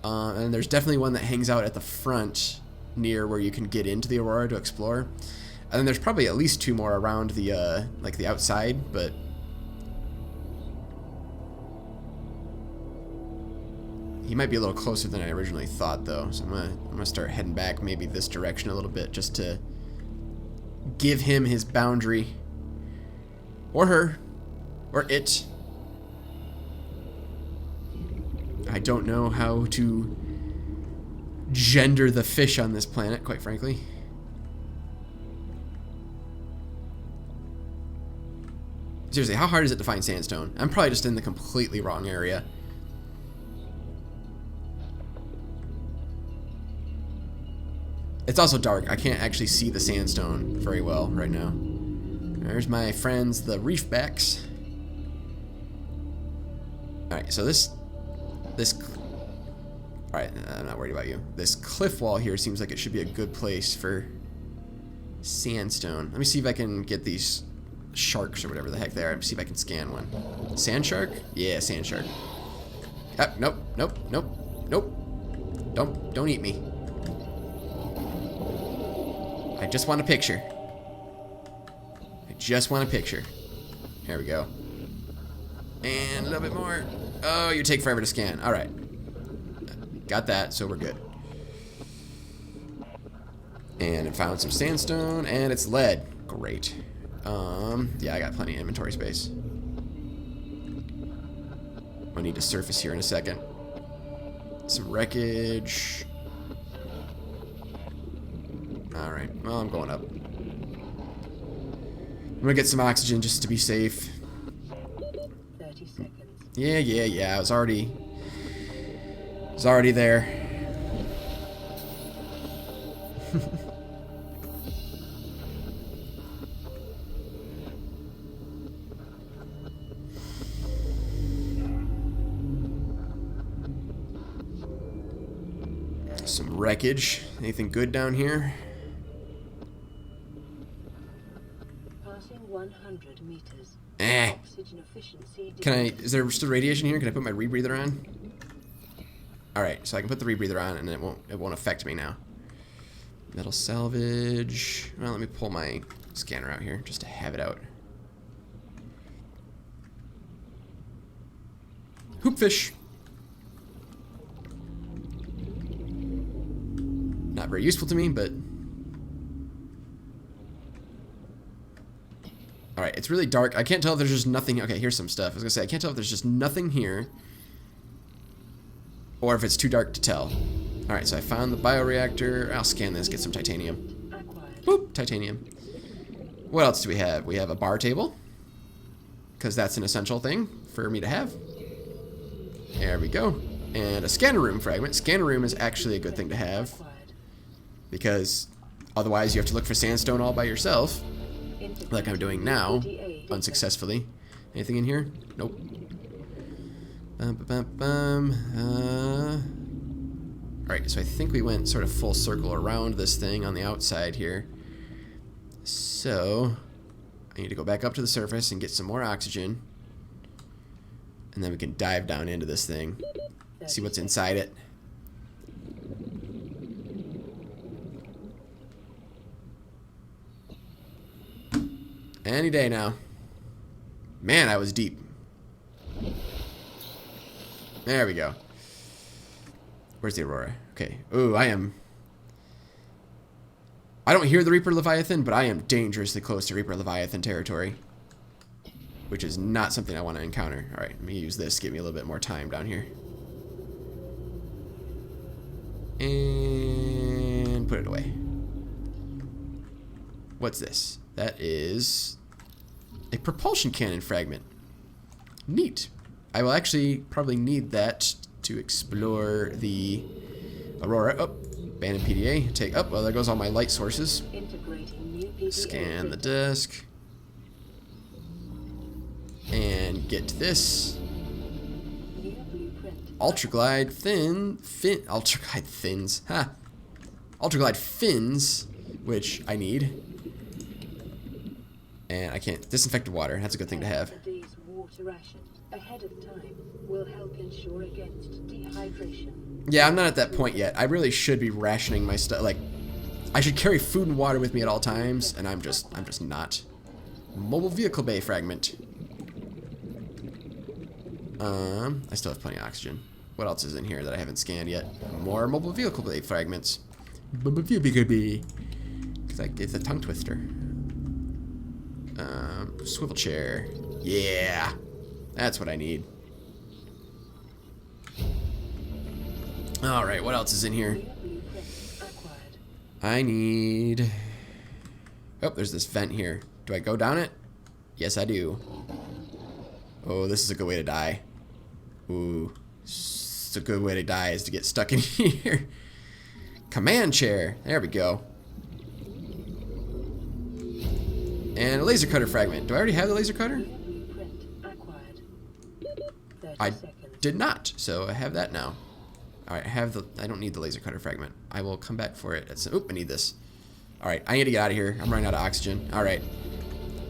And there's definitely one that hangs out at the front near where you can get into the Aurora to explore. And then there's probably at least 2 more around the, like the outside, but... He might be a little closer than I originally thought, though. So I'm gonna start heading back maybe this direction a little bit just to give him his boundary. Or her. Or it. I don't know how to gender the fish on this planet, quite frankly. Seriously, how hard is it to find sandstone? I'm probably just in the completely wrong area. It's also dark. I can't actually see the sandstone very well right now. There's my friends, the reefbacks. Alright, so this... Alright, I'm not worried about you. This cliff wall here seems like it should be a good place for sandstone. Let me see if I can get these sharks or whatever the heck they are. Let me see if I can scan one. Sand shark? Yeah, sand shark. Nope, nope, nope, nope. Don't eat me. I just want a picture. I just want a picture. Here we go. And a little bit more. Oh, you take forever to scan. Alright. Got that, so we're good. And it found some sandstone, and it's lead. Great. Yeah, I got plenty of inventory space. I'll need to surface here in a second. Some wreckage. Alright, well, I'm going up. I'm gonna get some oxygen just to be safe. 30 seconds. Yeah, I was already there. Some wreckage. Anything good down here? Passing 100 meters. Oxygen efficiency. Can I... Is there still radiation here? Can I put my rebreather on? Alright, so I can put the rebreather on and it won't affect me now. Metal salvage. Well, let me pull my scanner out here just to have it out. Hoopfish. Not very useful to me, but... Alright, it's really dark. I can't tell if there's just nothing... Okay, here's some stuff. I was gonna say, I can't tell if there's just nothing here. Or if it's too dark to tell. Alright, so I found the bioreactor. I'll scan this, get some titanium. Boop, titanium. What else do we have? We have a bar table. Because that's an essential thing for me to have. There we go. And a scanner room fragment. Scanner room is actually a good thing to have. Because otherwise you have to look for sandstone all by yourself. Like I'm doing now. Unsuccessfully. Anything in here? Nope. Alright, so I think we went sort of full circle around this thing on the outside here. So, I need to go back up to the surface and get some more oxygen. And then we can dive down into this thing. See what's inside it. Any day now. Man, I was deep. There we go. Where's the Aurora? Okay. Ooh, I don't hear the Reaper Leviathan, but I am dangerously close to Reaper Leviathan territory. Which is not something I want to encounter. Alright, let me use this. Give me a little bit more time down here. And put it away. What's this? That is a propulsion cannon fragment. Neat. I will actually probably need that to explore the Aurora. Oh, abandoned PDA. Take up. Well, there goes all my light sources. Scan the disk. And get this. Ultraglide Ultraglide fins. Ha! Ultraglide fins, which I need. And I can't. Disinfected water. That's a good thing to have. A day's water ration ahead of time will help ensure against dehydration. Yeah, I'm not at that point yet. I really should be rationing my stuff. Like, I should carry food and water with me at all times, and I'm just not. Mobile vehicle bay fragment. I still have plenty of oxygen. What else is in here that I haven't scanned yet? More mobile vehicle bay fragments. Because it's a tongue twister. Swivel chair. Yeah, that's what I need. All right, what else is in here? I need. Oh, there's this vent here. Do I go down it? Yes, I do. Oh, this is a good way to die. Ooh, it's a good way to die is to get stuck in here. Command chair. There we go. And a laser cutter fragment. Do I already have the laser cutter? I did not, so I have that now. Alright, I don't need the laser cutter fragment. I will come back for it. Oop, I need this. Alright, I need to get out of here. I'm running out of oxygen. Alright.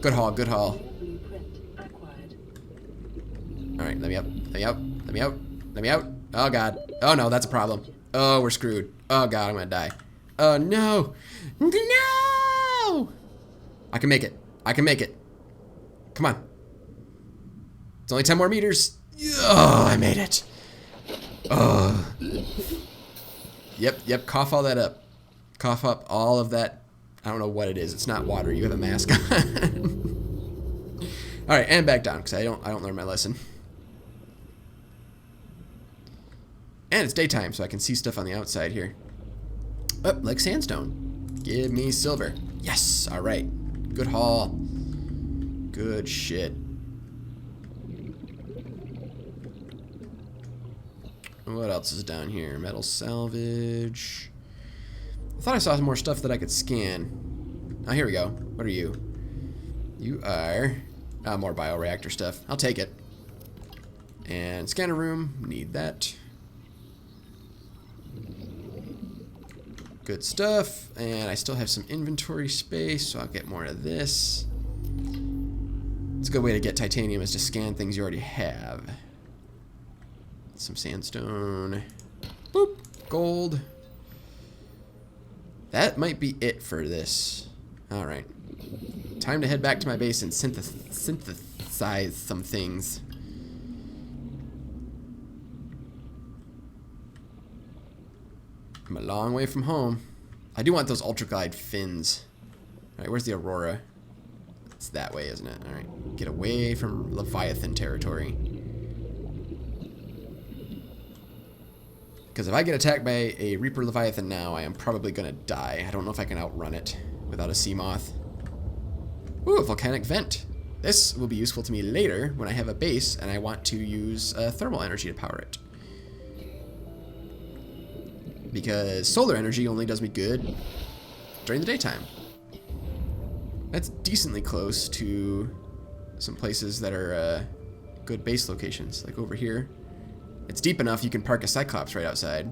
Good haul, good haul. Alright, let me up. Let me out. Let me out. Let me out. Oh god. Oh no, that's a problem. Oh, we're screwed. Oh god, I'm gonna die. Oh no. No! I can make it. I can make it. Come on. It's only 10 more meters. Oh, I made it. Oh. Yep, cough all that up. Cough up all of that. I don't know what it is. It's not water. You have a mask on. All right, and back down because I don't learn my lesson. And it's daytime, so I can see stuff on the outside here. Oh, like sandstone. Give me silver. Yes. All right. Good haul. Good shit. What else is down here? Metal salvage. I thought I saw some more stuff that I could scan. Oh, here we go. What are you? You are... more bioreactor stuff. I'll take it. And scanner room. Need that. Good stuff. And I still have some inventory space, so I'll get more of this. It's a good way to get titanium is to scan things you already have. Some sandstone. Boop. Gold. That might be it for this. Alright. Time to head back to my base and synthesize some things. I'm a long way from home. I do want those ultraglide fins. Alright, where's the Aurora? It's that way, isn't it? Alright. Get away from Leviathan territory. Because if I get attacked by a Reaper Leviathan now, I am probably going to die. I don't know if I can outrun it without a sea moth. Ooh, a volcanic vent. This will be useful to me later when I have a base and I want to use thermal energy to power it. Because solar energy only does me good during the daytime. That's decently close to some places that are good base locations, like over here. It's deep enough you can park a Cyclops right outside.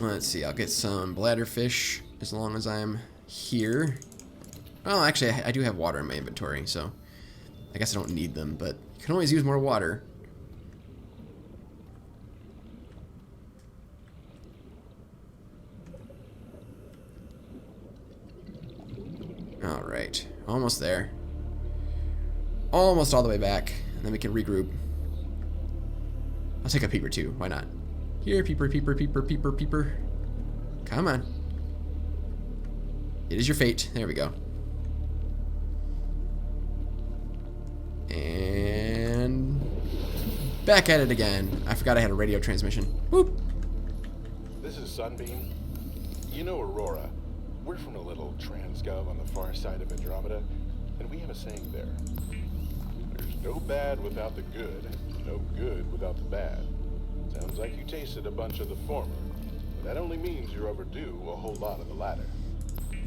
Let's see, I'll get some bladderfish as long as I'm here. Well, actually, I do have water in my inventory, so I guess I don't need them, but you can always use more water. Alright, almost there. Almost all the way back, and then we can regroup. I'll take a peeper too, why not? Here, peeper, peeper, peeper, peeper, peeper. Come on. It is your fate. There we go. And back at it again. I forgot I had a radio transmission. Whoop. This is Sunbeam. You know Aurora. We're from a little transgov on the far side of Andromeda, and we have a saying there. There's no bad without the good, no good without the bad. Sounds like you tasted a bunch of the former. That only means you're overdue a whole lot on the ladder.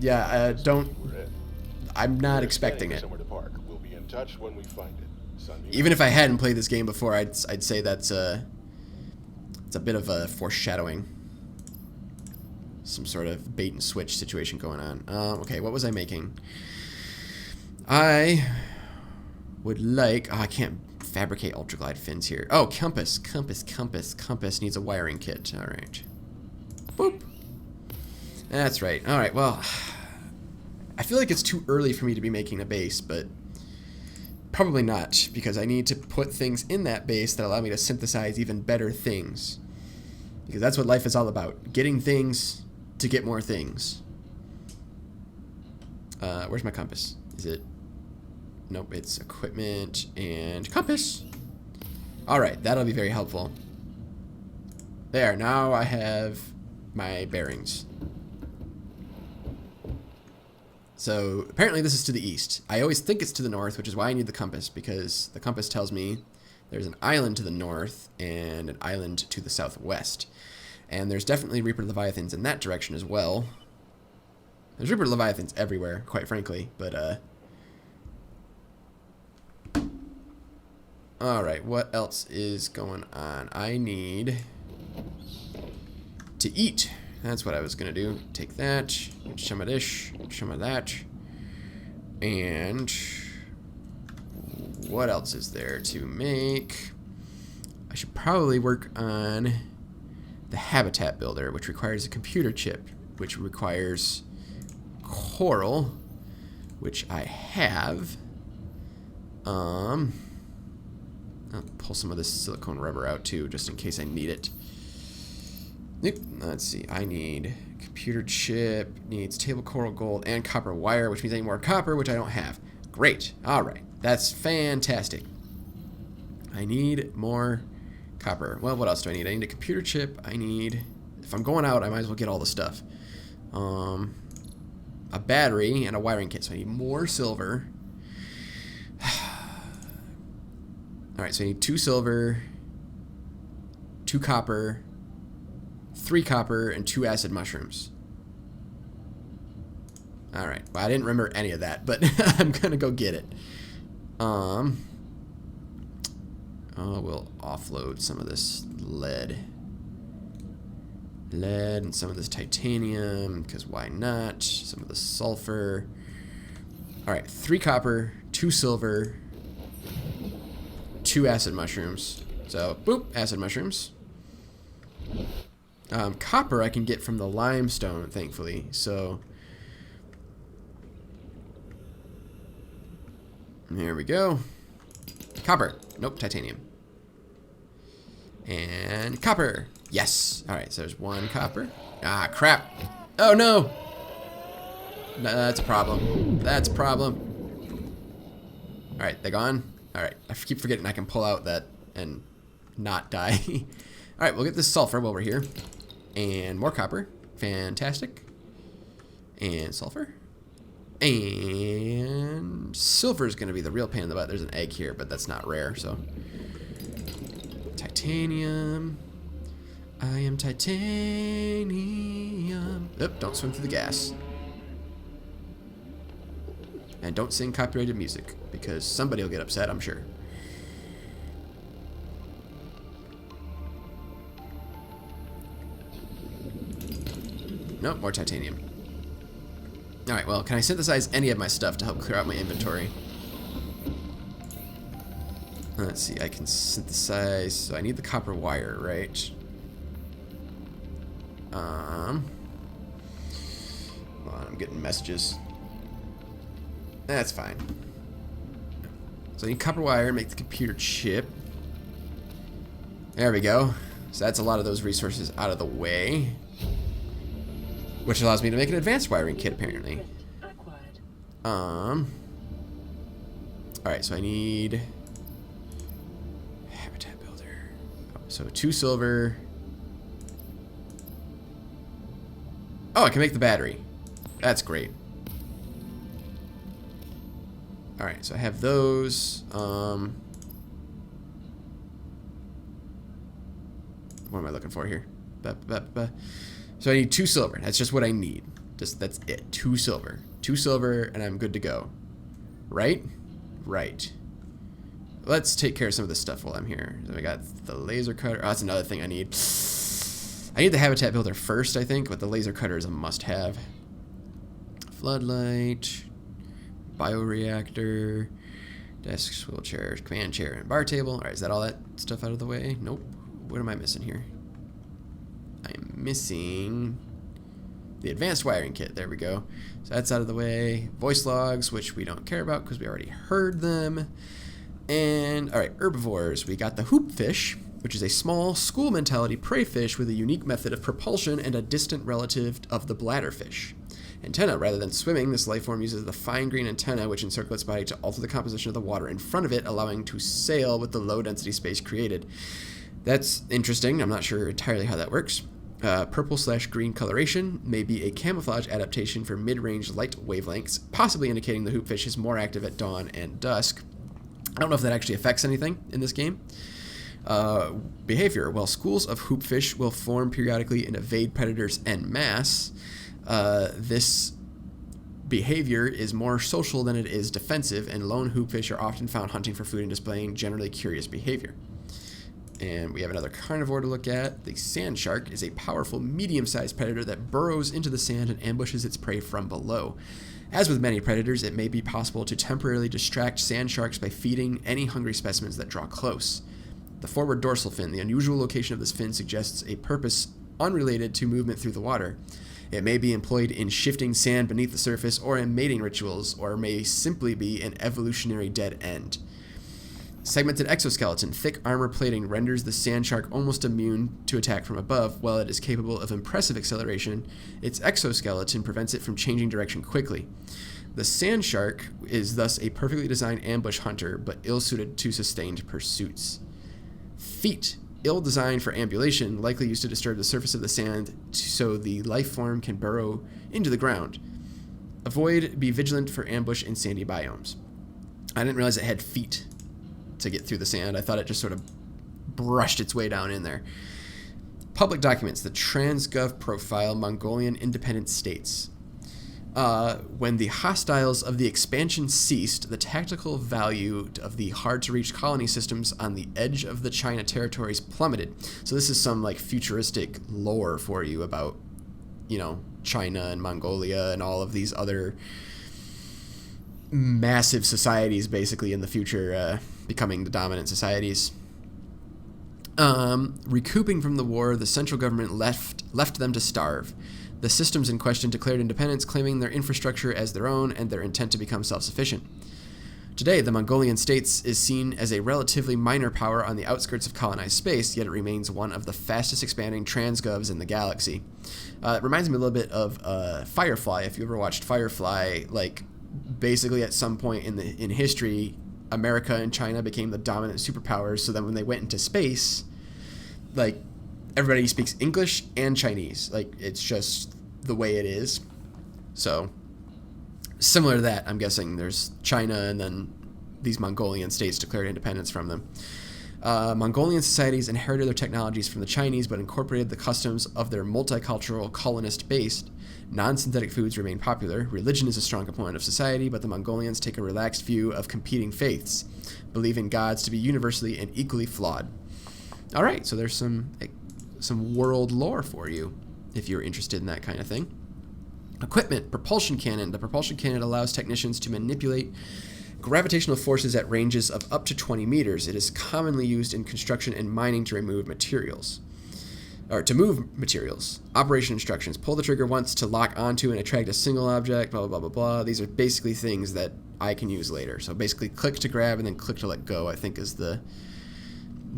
Yeah, don't... We're in. I'm not We're expecting getting it. somewhere to park. We'll be in touch when we find it. Sunbeam Even out. if I hadn't played this game before, I'd say that's it's a bit of a foreshadowing. Some sort of bait and switch situation going on. Okay, what was I making? I would like... Oh, I can't fabricate ultraglide fins here. Oh, compass. Compass needs a wiring kit. All right. Boop. That's right. All right, well... I feel like it's too early for me to be making a base, but probably not, because I need to put things in that base that allow me to synthesize even better things. Because that's what life is all about. Getting things to get more things. Where's my compass? Is it... Nope, it's equipment and compass. Alright, that'll be very helpful. There, now I have my bearings. So, apparently this is to the east. I always think it's to the north, which is why I need the compass, because the compass tells me there's an island to the north and an island to the southwest. And there's definitely Reaper Leviathans in that direction as well. There's Reaper Leviathans everywhere, quite frankly, but, Alright, what else is going on? I need to eat. That's what I was going to do. Take that, some of this, some of that. And what else is there to make? I should probably work on the habitat builder, which requires a computer chip, which requires coral, which I have. I'll pull some of this silicone rubber out too, just in case I need it. Let's see, I need computer chip, needs table coral gold, and copper wire, which means I need more copper, which I don't have. Great, alright, that's fantastic. I need more copper. Well, what else do I need? I need a computer chip, I need, if I'm going out, I might as well get all the stuff. A battery and a wiring kit, so I need more silver. Alright, so I need 2 silver, 2 copper, 3 copper, and 2 acid mushrooms. Alright, well, I didn't remember any of that, but I'm gonna go get it. We'll offload some of this lead. Lead and some of this titanium, because why not? Some of the sulfur. Alright, 3 copper, 2 silver, 2 acid mushrooms. So, boop, acid mushrooms. Copper I can get from the limestone, thankfully. So, there we go. Copper. Nope, titanium. And copper. Yes. Alright, so there's 1 copper. Ah, crap. Oh, no. That's a problem. That's a problem. Alright, they gone? Alright, I keep forgetting I can pull out that and not die. Alright, we'll get this sulfur while we're here. And more copper. Fantastic. And sulfur. And silver is going to be the real pain in the butt. There's an egg here, but that's not rare, so. Titanium. I am titanium. Oop, don't swim through the gas. And don't sing copyrighted music, because somebody will get upset, I'm sure. Nope, more titanium. Alright, well, can I synthesize any of my stuff to help clear out my inventory? Let's see, I can synthesize... So I need the copper wire, right? Hold on, I'm getting messages. That's fine. So I need copper wire, make the computer chip. There we go. So that's a lot of those resources out of the way. Which allows me to make an advanced wiring kit, apparently. Alright, so I need... Habitat builder. Oh, so 2 silver. Oh, I can make the battery. That's great. Alright, so I have those. What am I looking for here? So I need 2 silver. That's just what I need. That's it. 2 silver. 2 silver, and I'm good to go. Right? Right. Let's take care of some of this stuff while I'm here. So I got the laser cutter. Oh, that's another thing I need. I need the habitat builder first, I think, but the laser cutter is a must-have. Floodlight, bioreactor, desk, wheelchair, command chair, and bar table. All right, is that all that stuff out of the way? Nope. What am I missing here? I'm missing the advanced wiring kit. There we go. So that's out of the way. Voice logs, which we don't care about because we already heard them. And, all right, herbivores. We got the hoopfish, which is a small, school mentality prey fish with a unique method of propulsion and a distant relative of the bladderfish. Antenna. Rather than swimming, this life form uses the fine green antenna, which encircle its body to alter the composition of the water in front of it, allowing to sail with the low-density space created. That's interesting. I'm not sure entirely how that works. Purple/green coloration may be a camouflage adaptation for mid-range light wavelengths, possibly indicating the hoopfish is more active at dawn and dusk. I don't know if that actually affects anything in this game. Behavior. While schools of hoopfish will form periodically and evade predators en masse, this behavior is more social than it is defensive, and lone hoopfish are often found hunting for food and displaying generally curious behavior. And we have another carnivore to look at. The sand shark is a powerful, medium-sized predator that burrows into the sand and ambushes its prey from below. As with many predators, it may be possible to temporarily distract sand sharks by feeding any hungry specimens that draw close. The forward dorsal fin. The unusual location of this fin suggests a purpose unrelated to movement through the water. It may be employed in shifting sand beneath the surface or in mating rituals, or may simply be an evolutionary dead end. Segmented exoskeleton. Thick armor plating renders the sand shark almost immune to attack from above. While it is capable of impressive acceleration, its exoskeleton prevents it from changing direction quickly. The sand shark is thus a perfectly designed ambush hunter, but ill-suited to sustained pursuits. Feet. Ill-designed for ambulation, likely used to disturb the surface of the sand so the life form can burrow into the ground. Be vigilant for ambush in sandy biomes. I didn't realize it had feet to get through the sand. I thought it just sort of brushed its way down in there. Public documents. The Transgov profile Mongolian independent states. When the hostiles of the expansion ceased, the tactical value of the hard-to-reach colony systems on the edge of the China territories plummeted. So this is some like futuristic lore for you about, you know, China and Mongolia and all of these other massive societies basically in the future becoming the dominant societies. Recouping from the war, the central government left them to starve. The systems in question declared independence, claiming their infrastructure as their own and their intent to become self-sufficient. Today, the Mongolian states is seen as a relatively minor power on the outskirts of colonized space, yet it remains one of the fastest expanding transgovs in the galaxy. It reminds me a little bit of Firefly. If you ever watched Firefly, like basically at some point in history, America and China became the dominant superpowers, so then when they went into space, like, everybody speaks English and Chinese. Like, it's just the way it is. So, similar to that, I'm guessing there's China and then these Mongolian states declared independence from them. Mongolian societies inherited their technologies from the Chinese, but incorporated the customs of their multicultural colonist-based. Non-synthetic foods remain popular. Religion is a strong component of society, but the Mongolians take a relaxed view of competing faiths, believing gods to be universally and equally flawed. All right, so there's some world lore for you, if you're interested in that kind of thing. Equipment. Propulsion cannon. The propulsion cannon allows technicians to manipulate gravitational forces at ranges of up to 20 meters. It is commonly used in construction and mining to remove materials. Or to move materials. Operation instructions. Pull the trigger once to lock onto and attract a single object, blah, blah, blah, blah. These are basically things that I can use later. So basically click to grab and then click to let go, I think is the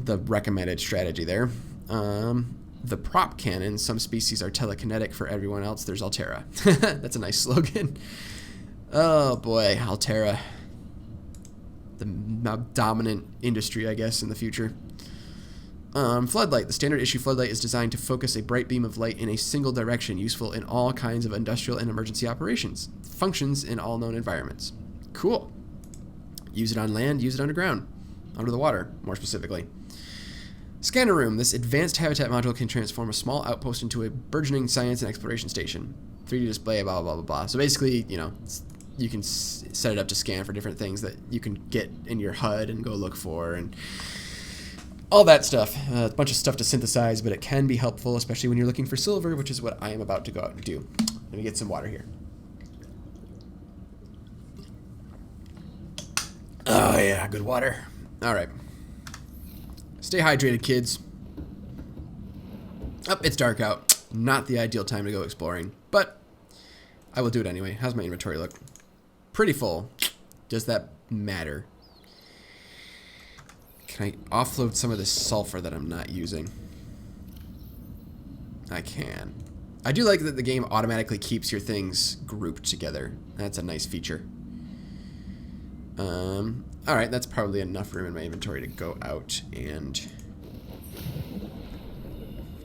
recommended strategy there. The prop cannon. Some species are telekinetic. For everyone else, there's Altera. That's a nice slogan. Oh boy, Altera. The dominant industry, I guess, in the future. Floodlight. The standard issue floodlight is designed to focus a bright beam of light in a single direction, useful in all kinds of industrial and emergency operations. Functions in all known environments. Cool. Use it on land, use it underground. Under the water, more specifically. Scanner room. This advanced habitat module can transform a small outpost into a burgeoning science and exploration station. 3D display, blah, blah, blah, blah. So basically, you know, you can set it up to scan for different things that you can get in your HUD and go look for and all that stuff. A bunch of stuff to synthesize, but it can be helpful, especially when you're looking for silver, which is what I am about to go out and do. Let me get some water here. Oh, yeah, good water. All right. Stay hydrated, kids. Oh, it's dark out. Not the ideal time to go exploring, but I will do it anyway. How's my inventory look? Pretty full. Does that matter? Can I offload some of this sulfur that I'm not using? I can. I do like that the game automatically keeps your things grouped together. That's a nice feature. Alright, that's probably enough room in my inventory to go out and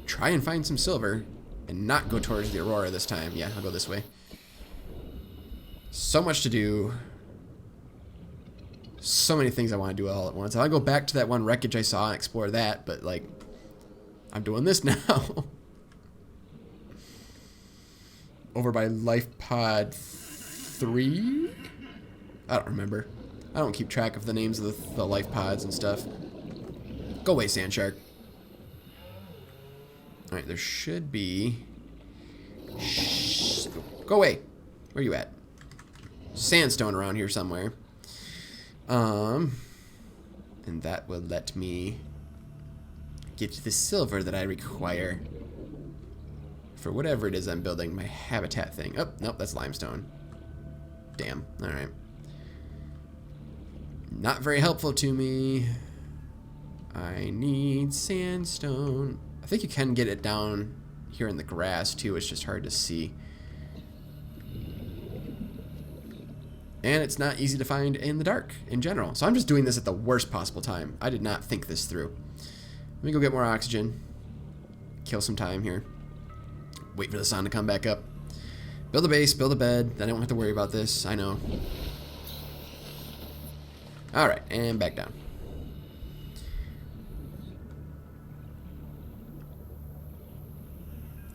try and find some silver and not go towards the Aurora this time. Yeah, I'll go this way. So much to do. So many things I want to do all at once. I'll go back to that one wreckage I saw and explore that, but like, I'm doing this now. Over by Life Pod 3? I don't remember. I don't keep track of the names of the life pods and stuff. Go away, sand shark. Alright, there should be... Shh. Go away. Where you at? Sandstone around here somewhere. And that will let me get the silver that I require for whatever it is I'm building, my habitat thing. Oh, nope, that's limestone. Damn. Alright. Not very helpful to me. I need sandstone. I think you can get it down here in the grass too. It's just hard to see. And it's not easy to find in the dark in general. So I'm just doing this at the worst possible time. I did not think this through. Let me go get more oxygen. Kill some time here. Wait for the sun to come back up. Build a base, build a bed. Then I don't have to worry about this. I know. Alright, and back down.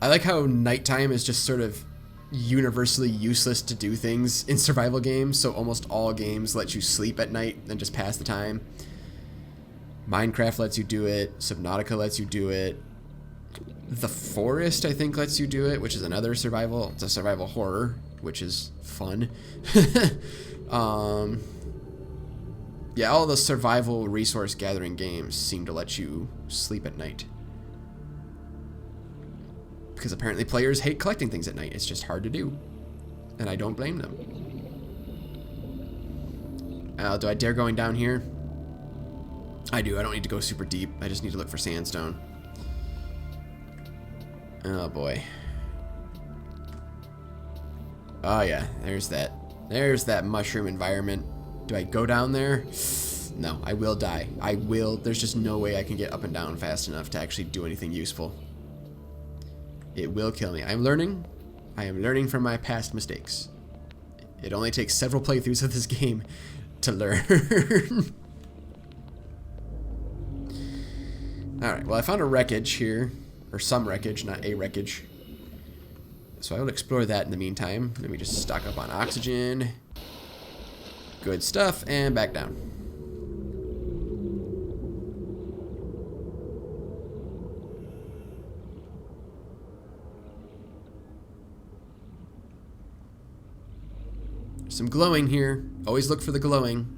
I like how nighttime is just sort of universally useless to do things in survival games, so almost all games let you sleep at night and just pass the time. Minecraft lets you do it, Subnautica lets you do it, The Forest I think lets you do it, which is another survival, it's a survival horror, which is fun. Yeah, all the survival resource gathering games seem to let you sleep at night. Because apparently players hate collecting things at night. It's just hard to do. And I don't blame them. Do I dare going down here? I do. I don't need to go super deep. I just need to look for sandstone. Oh boy. Oh yeah, there's that. There's that mushroom environment. Do I go down there? No, I will die. I will. There's just no way I can get up and down fast enough to actually do anything useful. It will kill me. I'm learning. I am learning from my past mistakes. It only takes several playthroughs of this game to learn. Alright, well I found a wreckage here. Or some wreckage, not a wreckage. So I will explore that in the meantime. Let me just stock up on oxygen. Good stuff, and back down. Some glowing here. Always look for the glowing.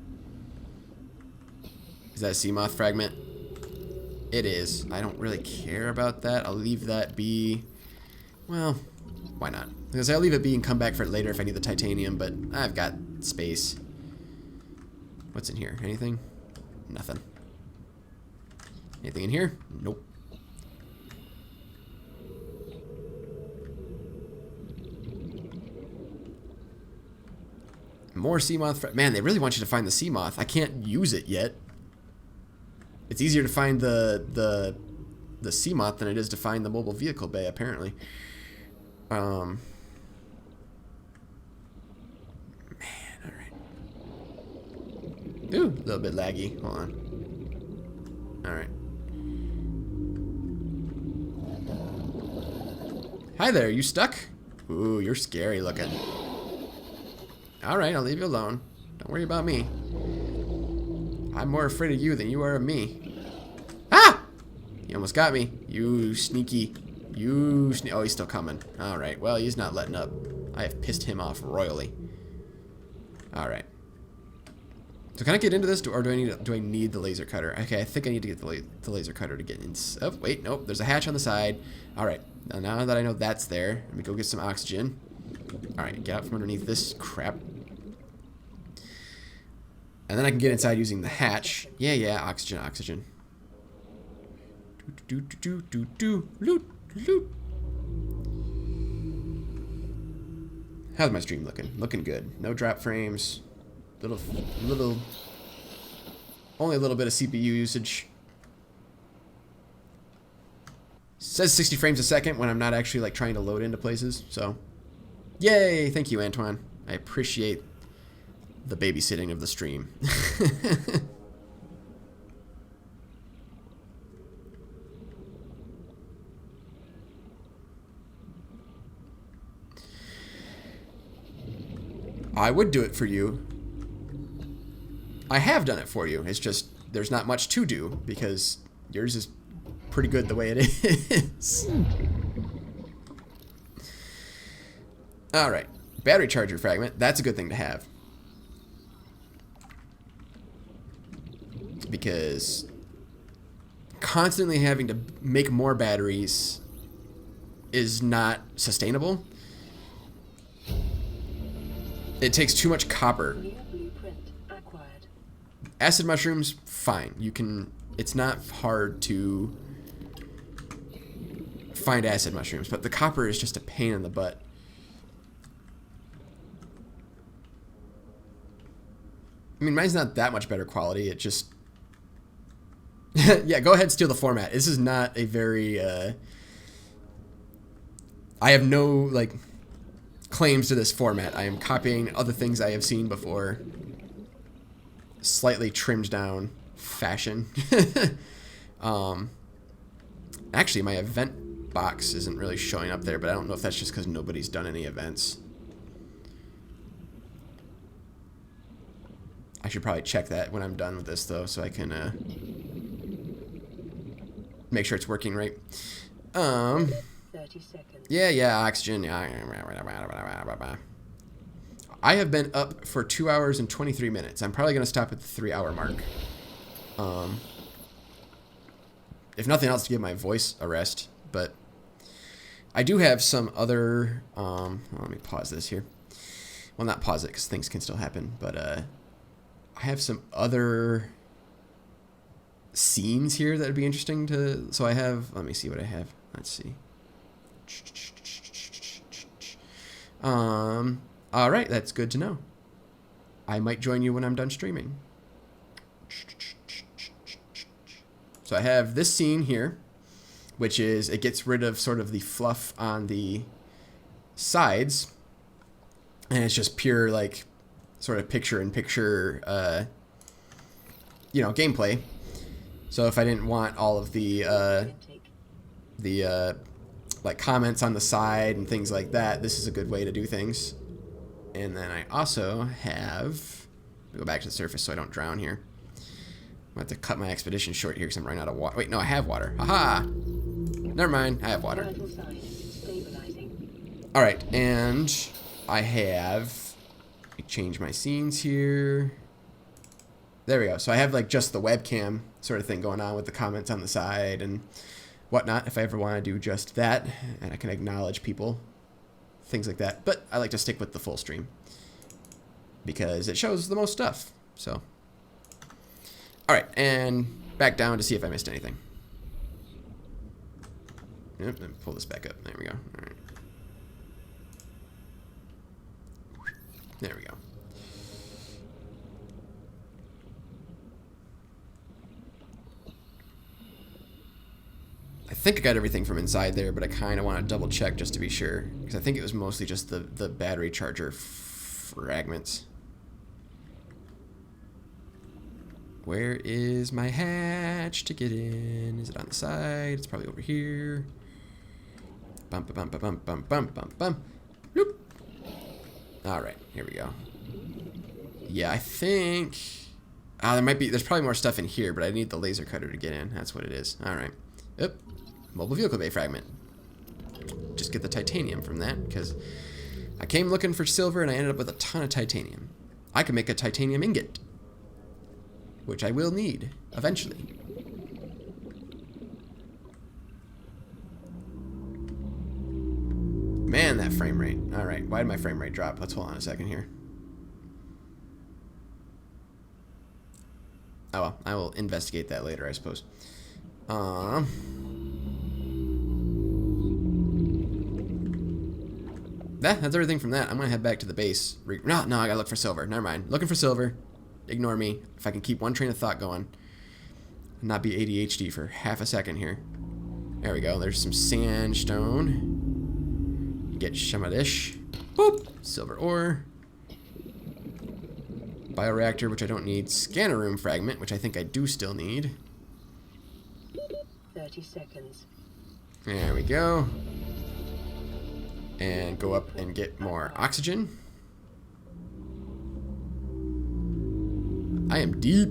Is that a sea moth fragment? It is. I don't really care about that. I'll leave that be. Well, why not? Because I'll leave it be and come back for it later if I need the titanium, but I've got space. What's in here? Anything? Nothing. Anything in here? Nope. More sea moth. Man, they really want you to find the sea moth. I can't use it yet. It's easier to find the sea moth than it is to find the mobile vehicle bay, apparently. Man, alright. Ooh, a little bit laggy. Hold on. Alright. Hi there, you stuck? Ooh, you're scary looking. Alright, I'll leave you alone. Don't worry about me. I'm more afraid of you than you are of me. Ah! He almost got me. You sneaky. Oh, he's still coming. Alright, well, he's not letting up. I have pissed him off royally. Alright. So can I get into this, or do I need the laser cutter? Okay, I think I need to get the laser cutter to get in. Oh, wait, nope. There's a hatch on the side. Alright, now that I know that's there, let me go get some oxygen. Alright, get out from underneath this crap. And then I can get inside using the hatch. Yeah, oxygen. Loot. How's my stream looking? Looking good. No drop frames. Only a little bit of CPU usage. Says 60 frames a second when I'm not actually like trying to load into places. So, yay! Thank you, Antoine. I appreciate the babysitting of the stream. I would do it for you. I have done it for you. It's just there's not much to do because yours is pretty good the way it is. Alright. Battery charger fragment. That's a good thing to have. Because constantly having to make more batteries is not sustainable. It takes too much copper. Acid mushrooms, fine. You can. It's not hard to find acid mushrooms, but the copper is just a pain in the butt. I mean, mine's not that much better quality. It just. Yeah, go ahead and steal the format. This is not a very. I have no, like, claims to this format. I am copying other things I have seen before. Slightly trimmed down fashion. Actually, my event box isn't really showing up there, but I don't know if that's just because nobody's done any events. I should probably check that when I'm done with this, though, so I can make sure it's working right. 30 seconds. Yeah, oxygen. I have been up for 2 hours and 23 minutes. I'm probably going to stop at the 3-hour mark. If nothing else, to give my voice a rest. But I do have some other... let me pause this here. Well, not pause it, because things can still happen. But I have some other scenes here that would be interesting to... So I have... Let me see what I have. Let's see. Alright, that's good to know. I might join you when I'm done streaming. So I have this scene here, which is, it gets rid of sort of the fluff on the sides, and it's just pure, like, sort of picture-in-picture, gameplay. So if I didn't want all of the like, comments on the side and things like that, this is a good way to do things. And then I also have... Go back to the surface so I don't drown here. I'm going to have to cut my expedition short here because I'm running out of water. Wait, no, I have water. Haha! Never mind, I have water. Alright, and I have... Let me change my scenes here. There we go. So I have, like, just the webcam sort of thing going on with the comments on the side and whatnot, if I ever want to do just that. And I can acknowledge people. Things like that. But I like to stick with the full stream because it shows the most stuff. So, alright, and back down to see if I missed anything. Yep, let me pull this back up. There we go. Alright. There we go. I think I got everything from inside there, but I kind of want to double check just to be sure. Because I think it was mostly just the battery charger fragments. Where is my hatch to get in? Is it on the side? It's probably over here. Bum, bum, bum, bum, bum, bum, bum, bum. Bloop. All right, here we go. Yeah, I think... there's probably more stuff in here, but I need the laser cutter to get in. That's what it is. All right. Oop. Mobile vehicle bay fragment. Just get the titanium from that, because I came looking for silver and I ended up with a ton of titanium. I can make a titanium ingot, which I will need eventually. Man, that frame rate. All right, why did my frame rate drop? Let's hold on a second here. Oh well, I will investigate that later, I suppose. That's everything from that. I'm gonna head back to the base. No, I gotta look for silver. Never mind. Looking for silver. Ignore me. If I can keep one train of thought going. And not be ADHD for half a second here. There we go. There's some sandstone. Get some of this. Boop. Silver ore. Bioreactor, which I don't need. Scanner room fragment, which I think I do still need. 30 seconds. There we go. And go up and get more oxygen. I am deep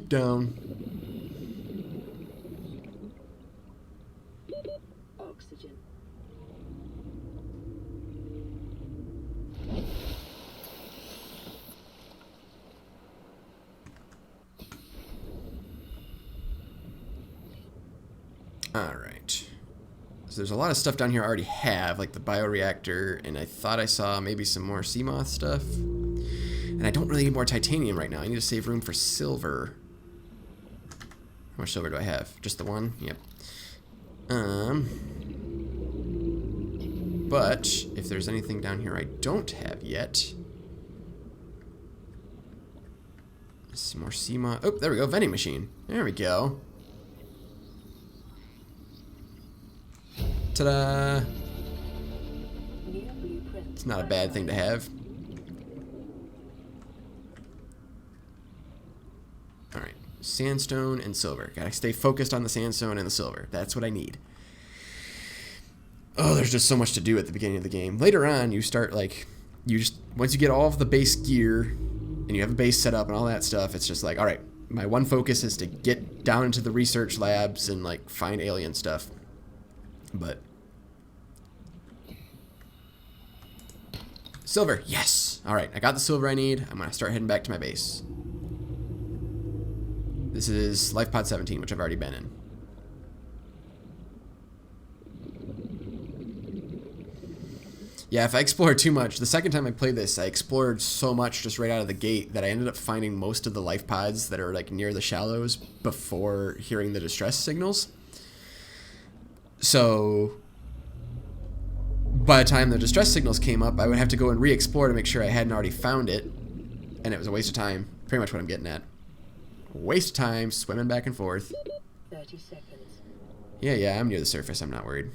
down. Oxygen. Alright. So there's a lot of stuff down here I already have, like the bioreactor, and I thought I saw maybe some more sea moth stuff. And I don't really need more titanium right now. I need to save room for silver. How much silver do I have? Just the one? Yep. But if there's anything down here I don't have yet. Some more sea moth. Oh, there we go. Vending machine. There we go. Ta-da! It's not a bad thing to have. Alright, sandstone and silver. Gotta stay focused on the sandstone and the silver. That's what I need. Oh, there's just so much to do at the beginning of the game. Later on, you start, like, once you get all of the base gear, and you have a base set up and all that stuff, it's just like, alright, my one focus is to get down into the research labs and, like, find alien stuff. But silver, yes. All right, I got the silver I need. I'm gonna start heading back to my base. This is Life Pod 17, which I've already been in. Yeah, if I explore too much, the second time I played this, I explored so much just right out of the gate that I ended up finding most of the life pods that are like near the shallows before hearing the distress signals. So by the time the distress signals came up, I would have to go and re-explore to make sure I hadn't already found it. And it was a waste of time. Pretty much what I'm getting at. Waste of time, swimming back and forth. 30 seconds. Yeah, I'm near the surface. I'm not worried.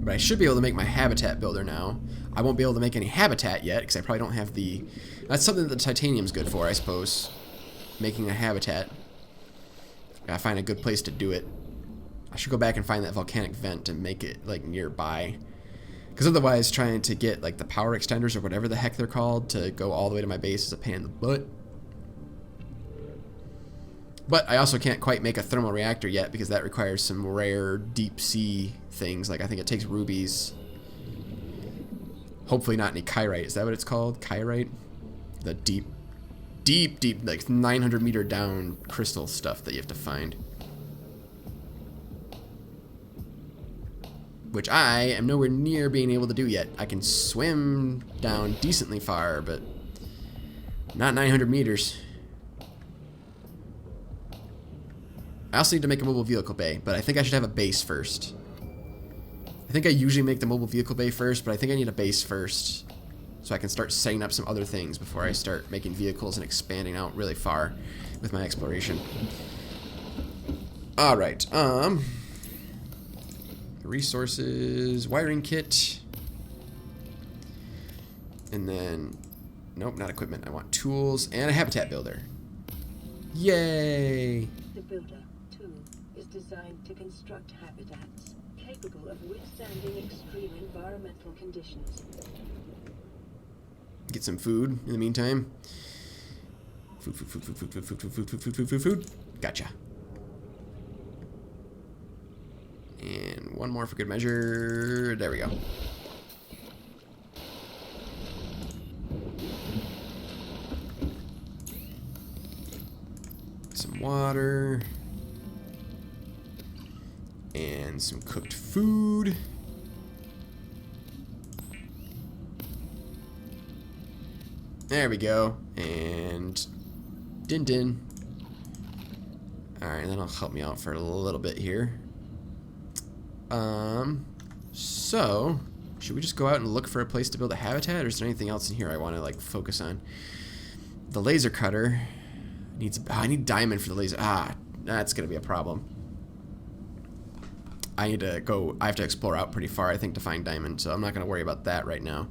But I should be able to make my habitat builder now. I won't be able to make any habitat yet, because I probably don't have the... That's something that the titanium's good for, I suppose. Making a habitat. Gotta find a good place to do it. I should go back and find that volcanic vent and make it, like, nearby. Because otherwise, trying to get, like, the power extenders or whatever the heck they're called to go all the way to my base is a pain in the butt. But I also can't quite make a thermal reactor yet because that requires some rare deep sea things. Like, I think it takes rubies. Hopefully not any kyrite. Is that what it's called? Kyrite? The deep, like 900 meter down crystal stuff that you have to find. Which I am nowhere near being able to do yet. I can swim down decently far, but not 900 meters. I also need to make a mobile vehicle bay, but I think I should have a base first. I think I usually make the mobile vehicle bay first, but I think I need a base first so I can start setting up some other things before I start making vehicles and expanding out really far with my exploration. Alright, resources, wiring kit, and then, nope, not equipment. I want tools and a habitat builder. Yay! The Builder 2 is designed to construct habitats capable of withstanding extreme environmental conditions. Get some food in the meantime. Food. Gotcha. And one more for good measure. There we go. Some water. And some cooked food. There we go. And din. Alright, that'll help me out for a little bit here. So should we just go out and look for a place to build a habitat, or is there anything else in here I want to like focus on? The laser cutter needs I need diamond for the laser. That's gonna be a problem. I have to explore out pretty far, I think, to find diamond, so I'm not gonna worry about that right now.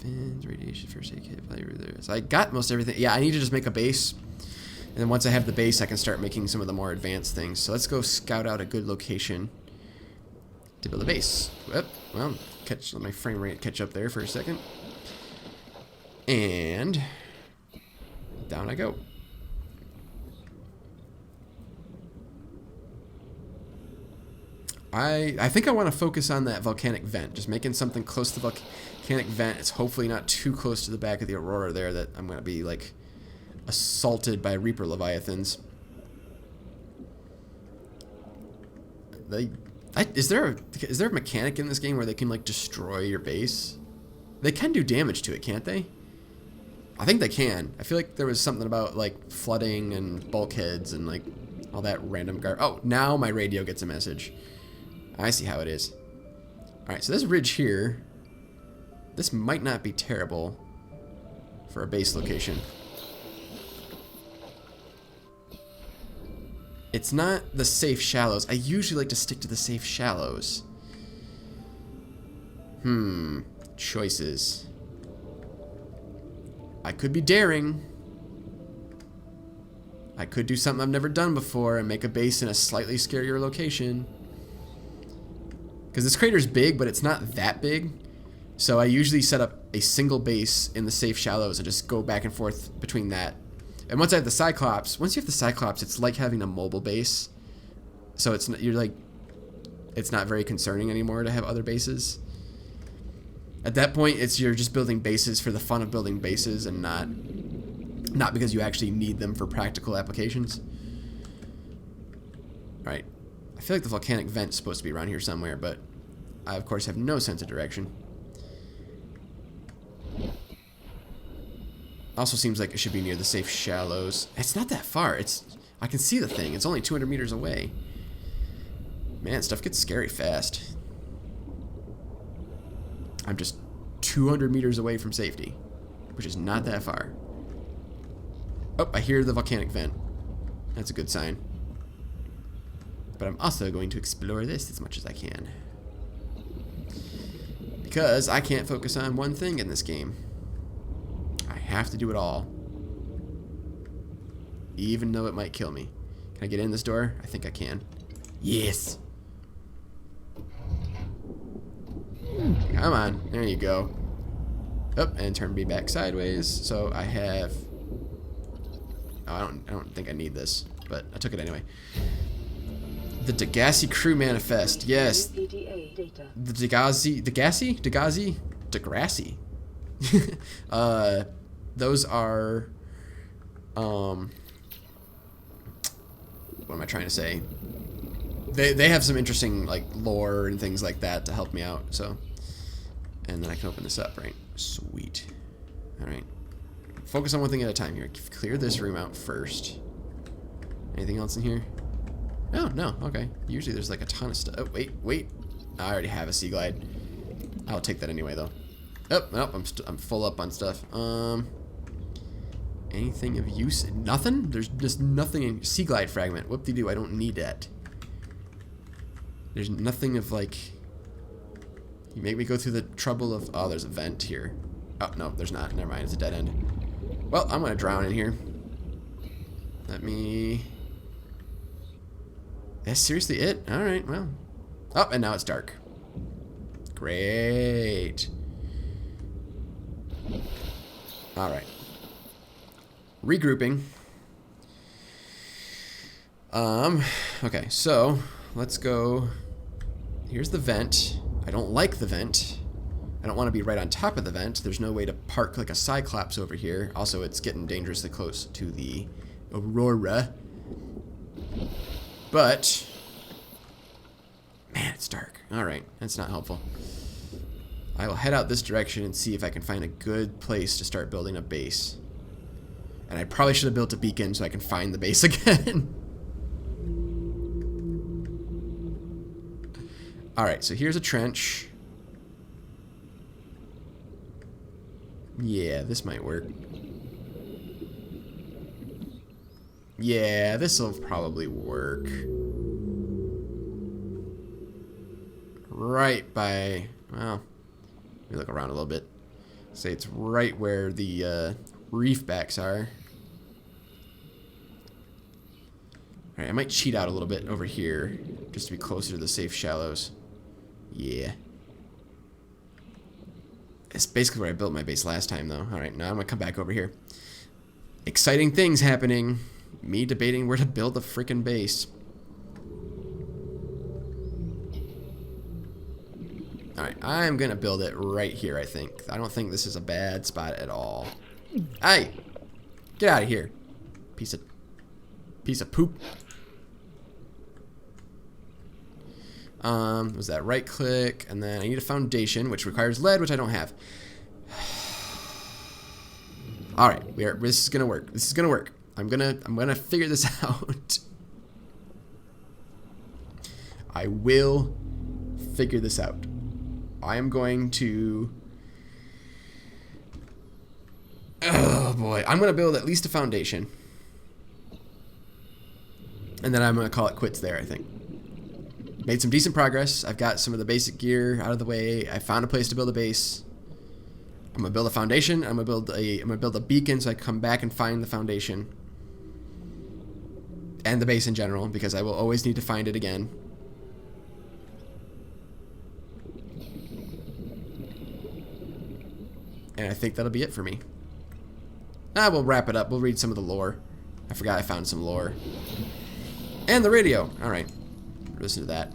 Fins, radiation, first aid kit, play there. So I got most everything. Yeah, I need to just make a base. And then once I have the base, I can start making some of the more advanced things. So let's go scout out a good location to build a base. Well, let my frame rate catch up there for a second. And down I go. I think I want to focus on that volcanic vent. Just making something close to the volcanic vent. It's hopefully not too close to the back of the Aurora there that I'm going to be like assaulted by Reaper Leviathans. Is there a mechanic in this game where they can like destroy your base? They can do damage to it, can't they? I think they can. I feel like there was something about like flooding and bulkheads and like all that random Oh, now my radio gets a message. I see how it is. Alright, so this ridge here, this might not be terrible for a base location. It's not the safe shallows. I usually like to stick to the safe shallows. Choices. I could be daring. I could do something I've never done before and make a base in a slightly scarier location. Because this crater's big, but it's not that big. So I usually set up a single base in the safe shallows and just go back and forth between that. And once you have the Cyclops, it's like having a mobile base. So it's not very concerning anymore to have other bases. At that point, you're just building bases for the fun of building bases and not because you actually need them for practical applications. Right. I feel like the volcanic vent's supposed to be around here somewhere, but I of course have no sense of direction. Also seems like it should be near the safe shallows. It's not that far. I can see the thing. It's only 200 meters away. Man, stuff gets scary fast. I'm just 200 meters away from safety, which is not that far. Oh, I hear the volcanic vent. That's a good sign. But I'm also going to explore this as much as I can. Because I can't focus on one thing in this game. I have to do it all. Even though it might kill me. Can I get in this door? I think I can. Yes! Come on. There you go. Oh, and turn me back sideways. So I have... Oh, I don't think I need this, but I took it anyway. The Degassi Crew Manifest. Yes. The Degassi? Those are, what am I trying to say? They have some interesting, like, lore and things like that to help me out, so. And then I can open this up, right? Sweet. Alright. Focus on one thing at a time here. Clear this room out first. Anything else in here? Oh, no, okay. Usually there's like a ton of stuff. Oh, wait. I already have a sea glide. I'll take that anyway, though. Oh, nope, I'm full up on stuff. Anything of use? Nothing? There's just nothing in sea glide fragment. Whoop-de-doo, I don't need that. There's nothing of like... You make me go through the trouble of... Oh, there's a vent here. Oh, no, there's not. Never mind, it's a dead end. Well, I'm gonna drown in here. Let me... That's seriously it? Alright, well. Oh, and now it's dark. Great. Alright. Regrouping. Okay, so let's go. Here's the vent. I don't like the vent. I don't want to be right on top of the vent. There's no way to park like a Cyclops over here. Also, it's getting dangerously close to the Aurora. But, man, it's dark. Alright, that's not helpful. I will head out this direction and see if I can find a good place to start building a base. And I probably should have built a beacon so I can find the base again. Alright, so here's a trench. Yeah, this might work. Yeah, this will probably work. Right by... Well, let me look around a little bit. Say it's right where the reef backs are. Alright, I might cheat out a little bit over here, just to be closer to the safe shallows. Yeah. It's basically where I built my base last time, though. Alright, now I'm going to come back over here. Exciting things happening. Me debating where to build the freaking base. Alright, I'm going to build it right here, I think. I don't think this is a bad spot at all. Hey! Get out of here. Piece of poop. Was that right click, and then I need a foundation, which requires lead, which I don't have. All right, this is gonna work. This is gonna work. I'm gonna figure this out. I will figure this out. I am going to. Oh boy, I'm gonna build at least a foundation, and then I'm gonna call it quits there. I think. Made some decent progress. I've got some of the basic gear out of the way. I found a place to build a base. I'm gonna build a foundation. I'm gonna build a beacon so I can come back and find the foundation and the base in general, because I will always need to find it again. And I think that'll be it for me. We'll wrap it up. We'll read some of the lore. I forgot I found some lore. And the radio. All right. Listen to that.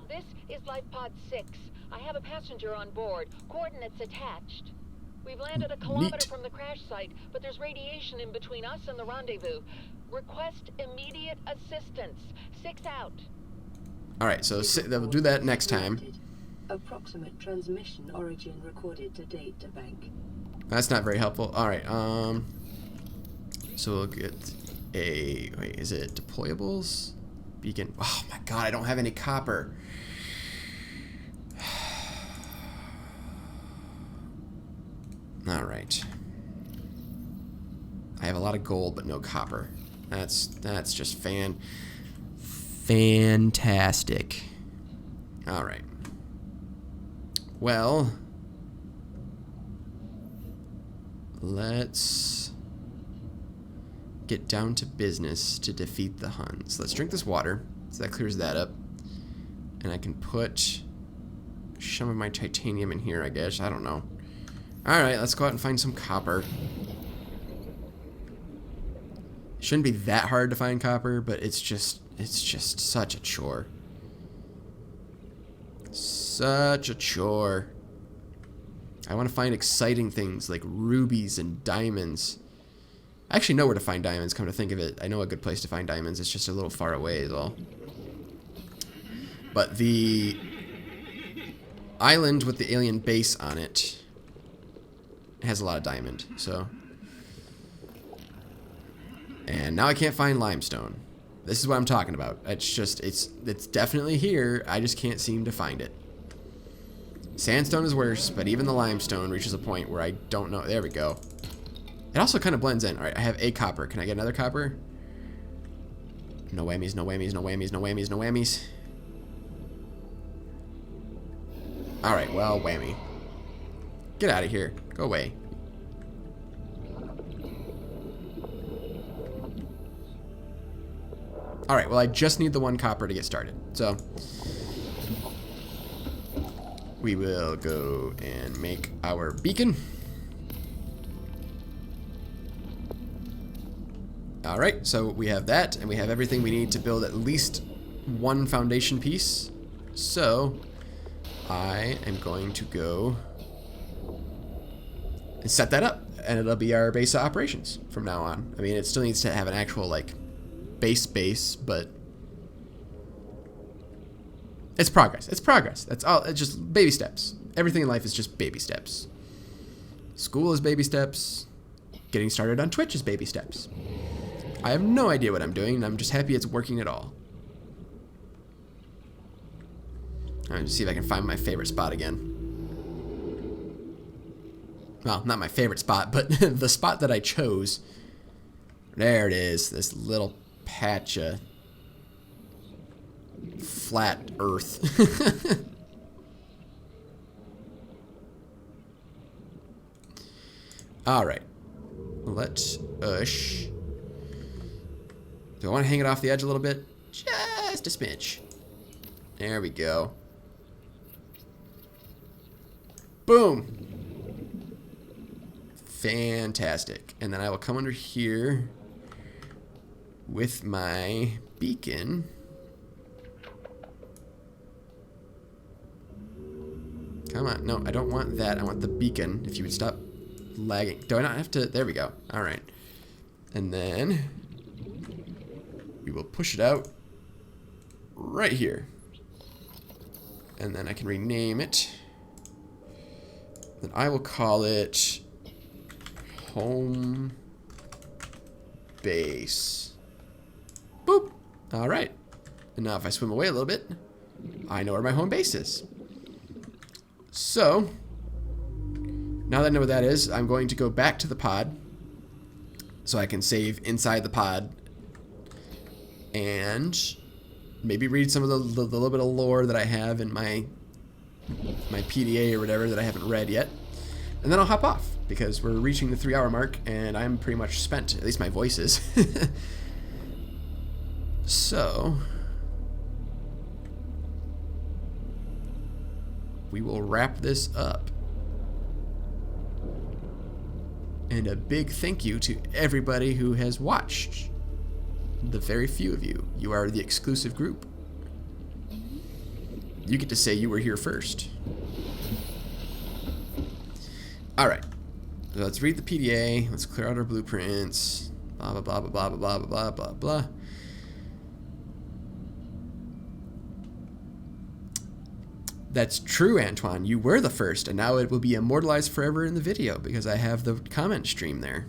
This is Life Pod 6. I have a passenger on board. Coordinates attached. We've landed a kilometer from the crash site, but there's radiation in between us and the rendezvous. Request immediate assistance. 6 out. Alright, so we'll do that next time. Approximate transmission origin recorded to data bank. That's not very helpful. Alright, so we'll get a... Wait, is it deployables? Beacon. Oh my god, I don't have any copper. Alright. I have a lot of gold, but no copper. That's just fantastic. Alright. Well, let's get down to business to defeat the Huns. Let's drink this water, so that clears that up. And I can put some of my titanium in here, I guess. I don't know. Alright, let's go out and find some copper. Shouldn't be that hard to find copper, but it's just such a chore. Such a chore. I want to find exciting things like rubies and diamonds. I actually know where to find diamonds, come to think of it. I know a good place to find diamonds. It's just a little far away is all. But the island with the alien base on it has a lot of diamond, so. And now I can't find limestone. This is what I'm talking about. It's just, it's definitely here. I just can't seem to find it. Sandstone is worse, but even the limestone reaches a point where I don't know. There we go. It also kind of blends in. All right, I have a copper. Can I get another copper? No whammies, no whammies, no whammies, no whammies, no whammies. All right, well, whammy. Get out of here. Go away. All right, well, I just need the 1 copper to get started. So we will go and make our beacon. All right, so we have that, and we have everything we need to build at least 1 foundation piece. So I am going to go and set that up, and it'll be our base of operations from now on. I mean, it still needs to have an actual, like, base, but it's progress. It's progress. That's all. It's just baby steps. Everything in life is just baby steps. School is baby steps. Getting started on Twitch is baby steps. I have no idea what I'm doing, and I'm just happy it's working at all. Alright, let's see if I can find my favorite spot again. Well, not my favorite spot, but the spot that I chose. There it is, this little patch of flat earth. Alright. Let us... Do I want to hang it off the edge a little bit? Just a smidge. There we go. Boom. Fantastic. And then I will come under here with my beacon. Come on. No, I don't want that. I want the beacon. If you would stop lagging. Do I not have to? There we go. All right. And then we will push it out right here. And then I can rename it. Then I will call it Home Base. Boop. All right. And now if I swim away a little bit, I know where my home base is. So, now that I know what that is, I'm going to go back to the pod so I can save inside the pod and maybe read some of the little bit of lore that I have in my PDA or whatever that I haven't read yet. And then I'll hop off because we're reaching the 3-hour mark and I'm pretty much spent, at least my voice is. So we will wrap this up. And a big thank you to everybody who has watched. The very few of you. You are the exclusive group. You get to say you were here first. Alright. So let's read the PDA. Let's clear out our blueprints. Blah, blah, blah, blah, blah, blah, blah, blah, blah. That's true, Antoine. You were the first, and now it will be immortalized forever in the video because I have the comment stream there.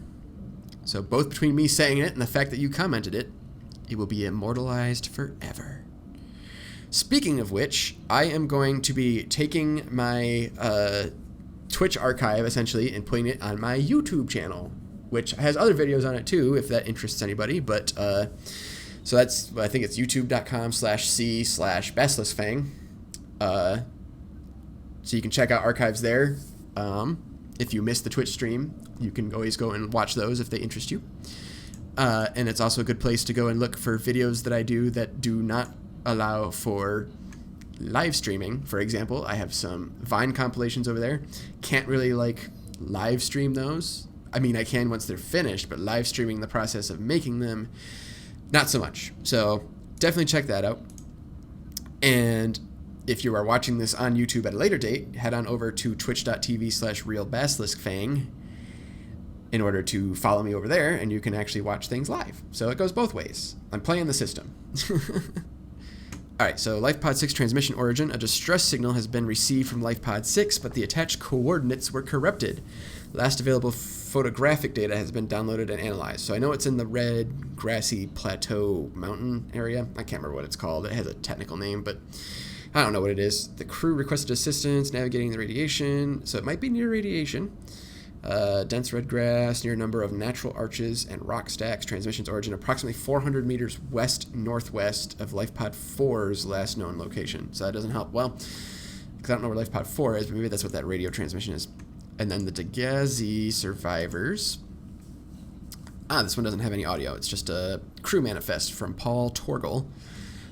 So both between me saying it and the fact that you commented it, it will be immortalized forever. Speaking of which, I am going to be taking my Twitch archive, essentially, and putting it on my YouTube channel, which has other videos on it, too, if that interests anybody. But, so that's, I think it's youtube.com/c/basiliskfang. So you can check out archives there. If you missed the Twitch stream, you can always go and watch those if they interest you. And it's also a good place to go and look for videos that I do that do not allow for live streaming. For example, I have some Vine compilations over there. Can't really like live stream those. I mean, I can once they're finished, but live streaming the process of making them, not so much. So definitely check that out. And if you are watching this on YouTube at a later date, head on over to twitch.tv/realbasiliskfang in order to follow me over there, and you can actually watch things live. So it goes both ways. I'm playing the system. Alright, so LifePod 6 transmission origin. A distress signal has been received from LifePod 6, but the attached coordinates were corrupted. Last available photographic data has been downloaded and analyzed. So I know it's in the red, grassy plateau mountain area. I can't remember what it's called. It has a technical name, but I don't know what it is. The crew requested assistance navigating the radiation. So it might be near radiation. Dense red grass, near a number of natural arches and rock stacks. Transmission's origin approximately 400 meters west-northwest of LifePod 4's last known location. So that doesn't help. Well, because I don't know where LifePod 4 is, but maybe that's what that radio transmission is. And then the Dagazi survivors This one doesn't have any audio. It's just a crew manifest from Paul Torgal.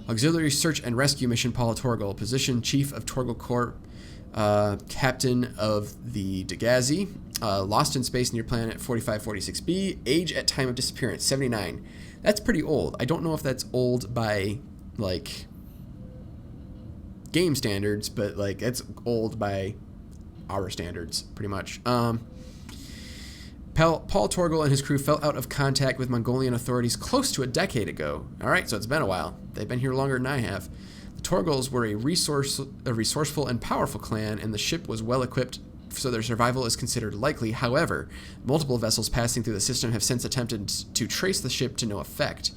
Auxiliary Search and Rescue Mission, Paul Torgal. Position, Chief of Torgal Corp. Captain of the Dagazi. Lost in space near planet 4546b. Age at time of disappearance, 79. That's pretty old. I don't know if that's old by, like, game standards, but, like, it's old by our standards, pretty much. Paul Torgal and his crew fell out of contact with Mongolian authorities close to a decade ago. All right, so it's been a while. They've been here longer than I have. The Torgals were a resourceful and powerful clan, and the ship was well equipped, so their survival is considered likely. However, multiple vessels passing through the system have since attempted to trace the ship to no effect.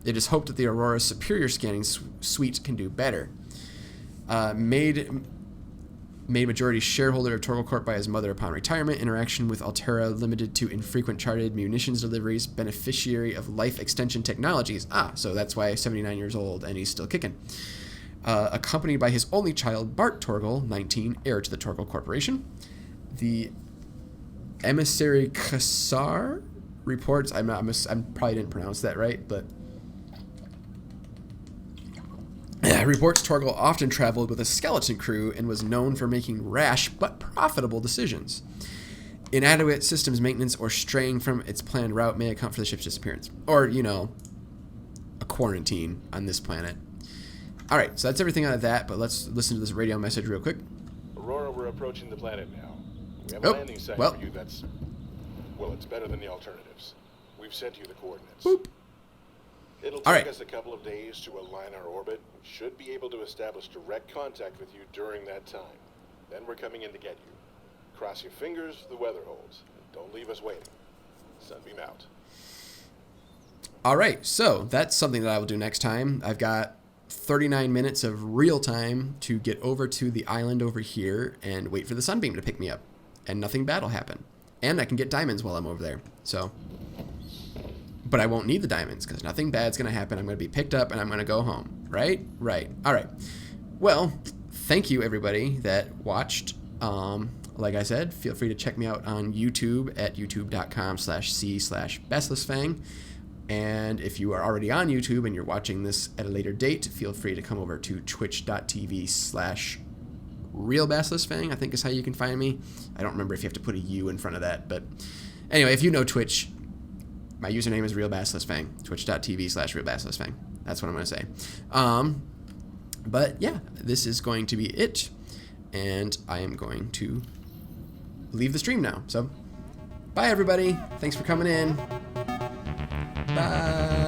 It is hoped that the Aurora's superior scanning suite can do better. Made majority shareholder of Torgal Corp by his mother upon retirement. Interaction with Altera limited to infrequent charted munitions deliveries. Beneficiary of life extension technologies. So that's why he's 79 years old and he's still kicking. Accompanied by his only child, Bart Torgal, 19, heir to the Torgal Corporation. The emissary Kassar reports, I probably didn't pronounce that right, but reports Torgal often traveled with a skeleton crew and was known for making rash but profitable decisions. Inadequate systems maintenance or straying from its planned route may account for the ship's disappearance. Or, a quarantine on this planet. Alright, so that's everything out of that, but let's listen to this radio message real quick. Aurora, we're approaching the planet now. We have a landing site for you that's... Well, it's better than the alternatives. We've sent you the coordinates. Boop. It'll take us a couple of days to align our orbit. We should be able to establish direct contact with you during that time. Then we're coming in to get you. Cross your fingers, the weather holds. Don't leave us waiting. Sunbeam out. Alright, so that's something that I will do next time. I've got 39 minutes of real time to get over to the island over here and wait for the Sunbeam to pick me up. And nothing bad will happen. And I can get diamonds while I'm over there. So... But I won't need the diamonds because nothing bad's going to happen. I'm going to be picked up and I'm going to go home. Right? Right. All right. Well, thank you, everybody that watched. Like I said, feel free to check me out on YouTube at youtube.com/c/basiliskfang. And if you are already on YouTube and you're watching this at a later date, feel free to come over to twitch.tv/realbasiliskfang, I think is how you can find me. I don't remember if you have to put a U in front of that. But anyway, if you know Twitch... My username is realbasiliskfang, twitch.tv/realbasiliskfang. That's what I'm going to say. But yeah, this is going to be it. And I am going to leave the stream now. So, bye everybody. Thanks for coming in. Bye.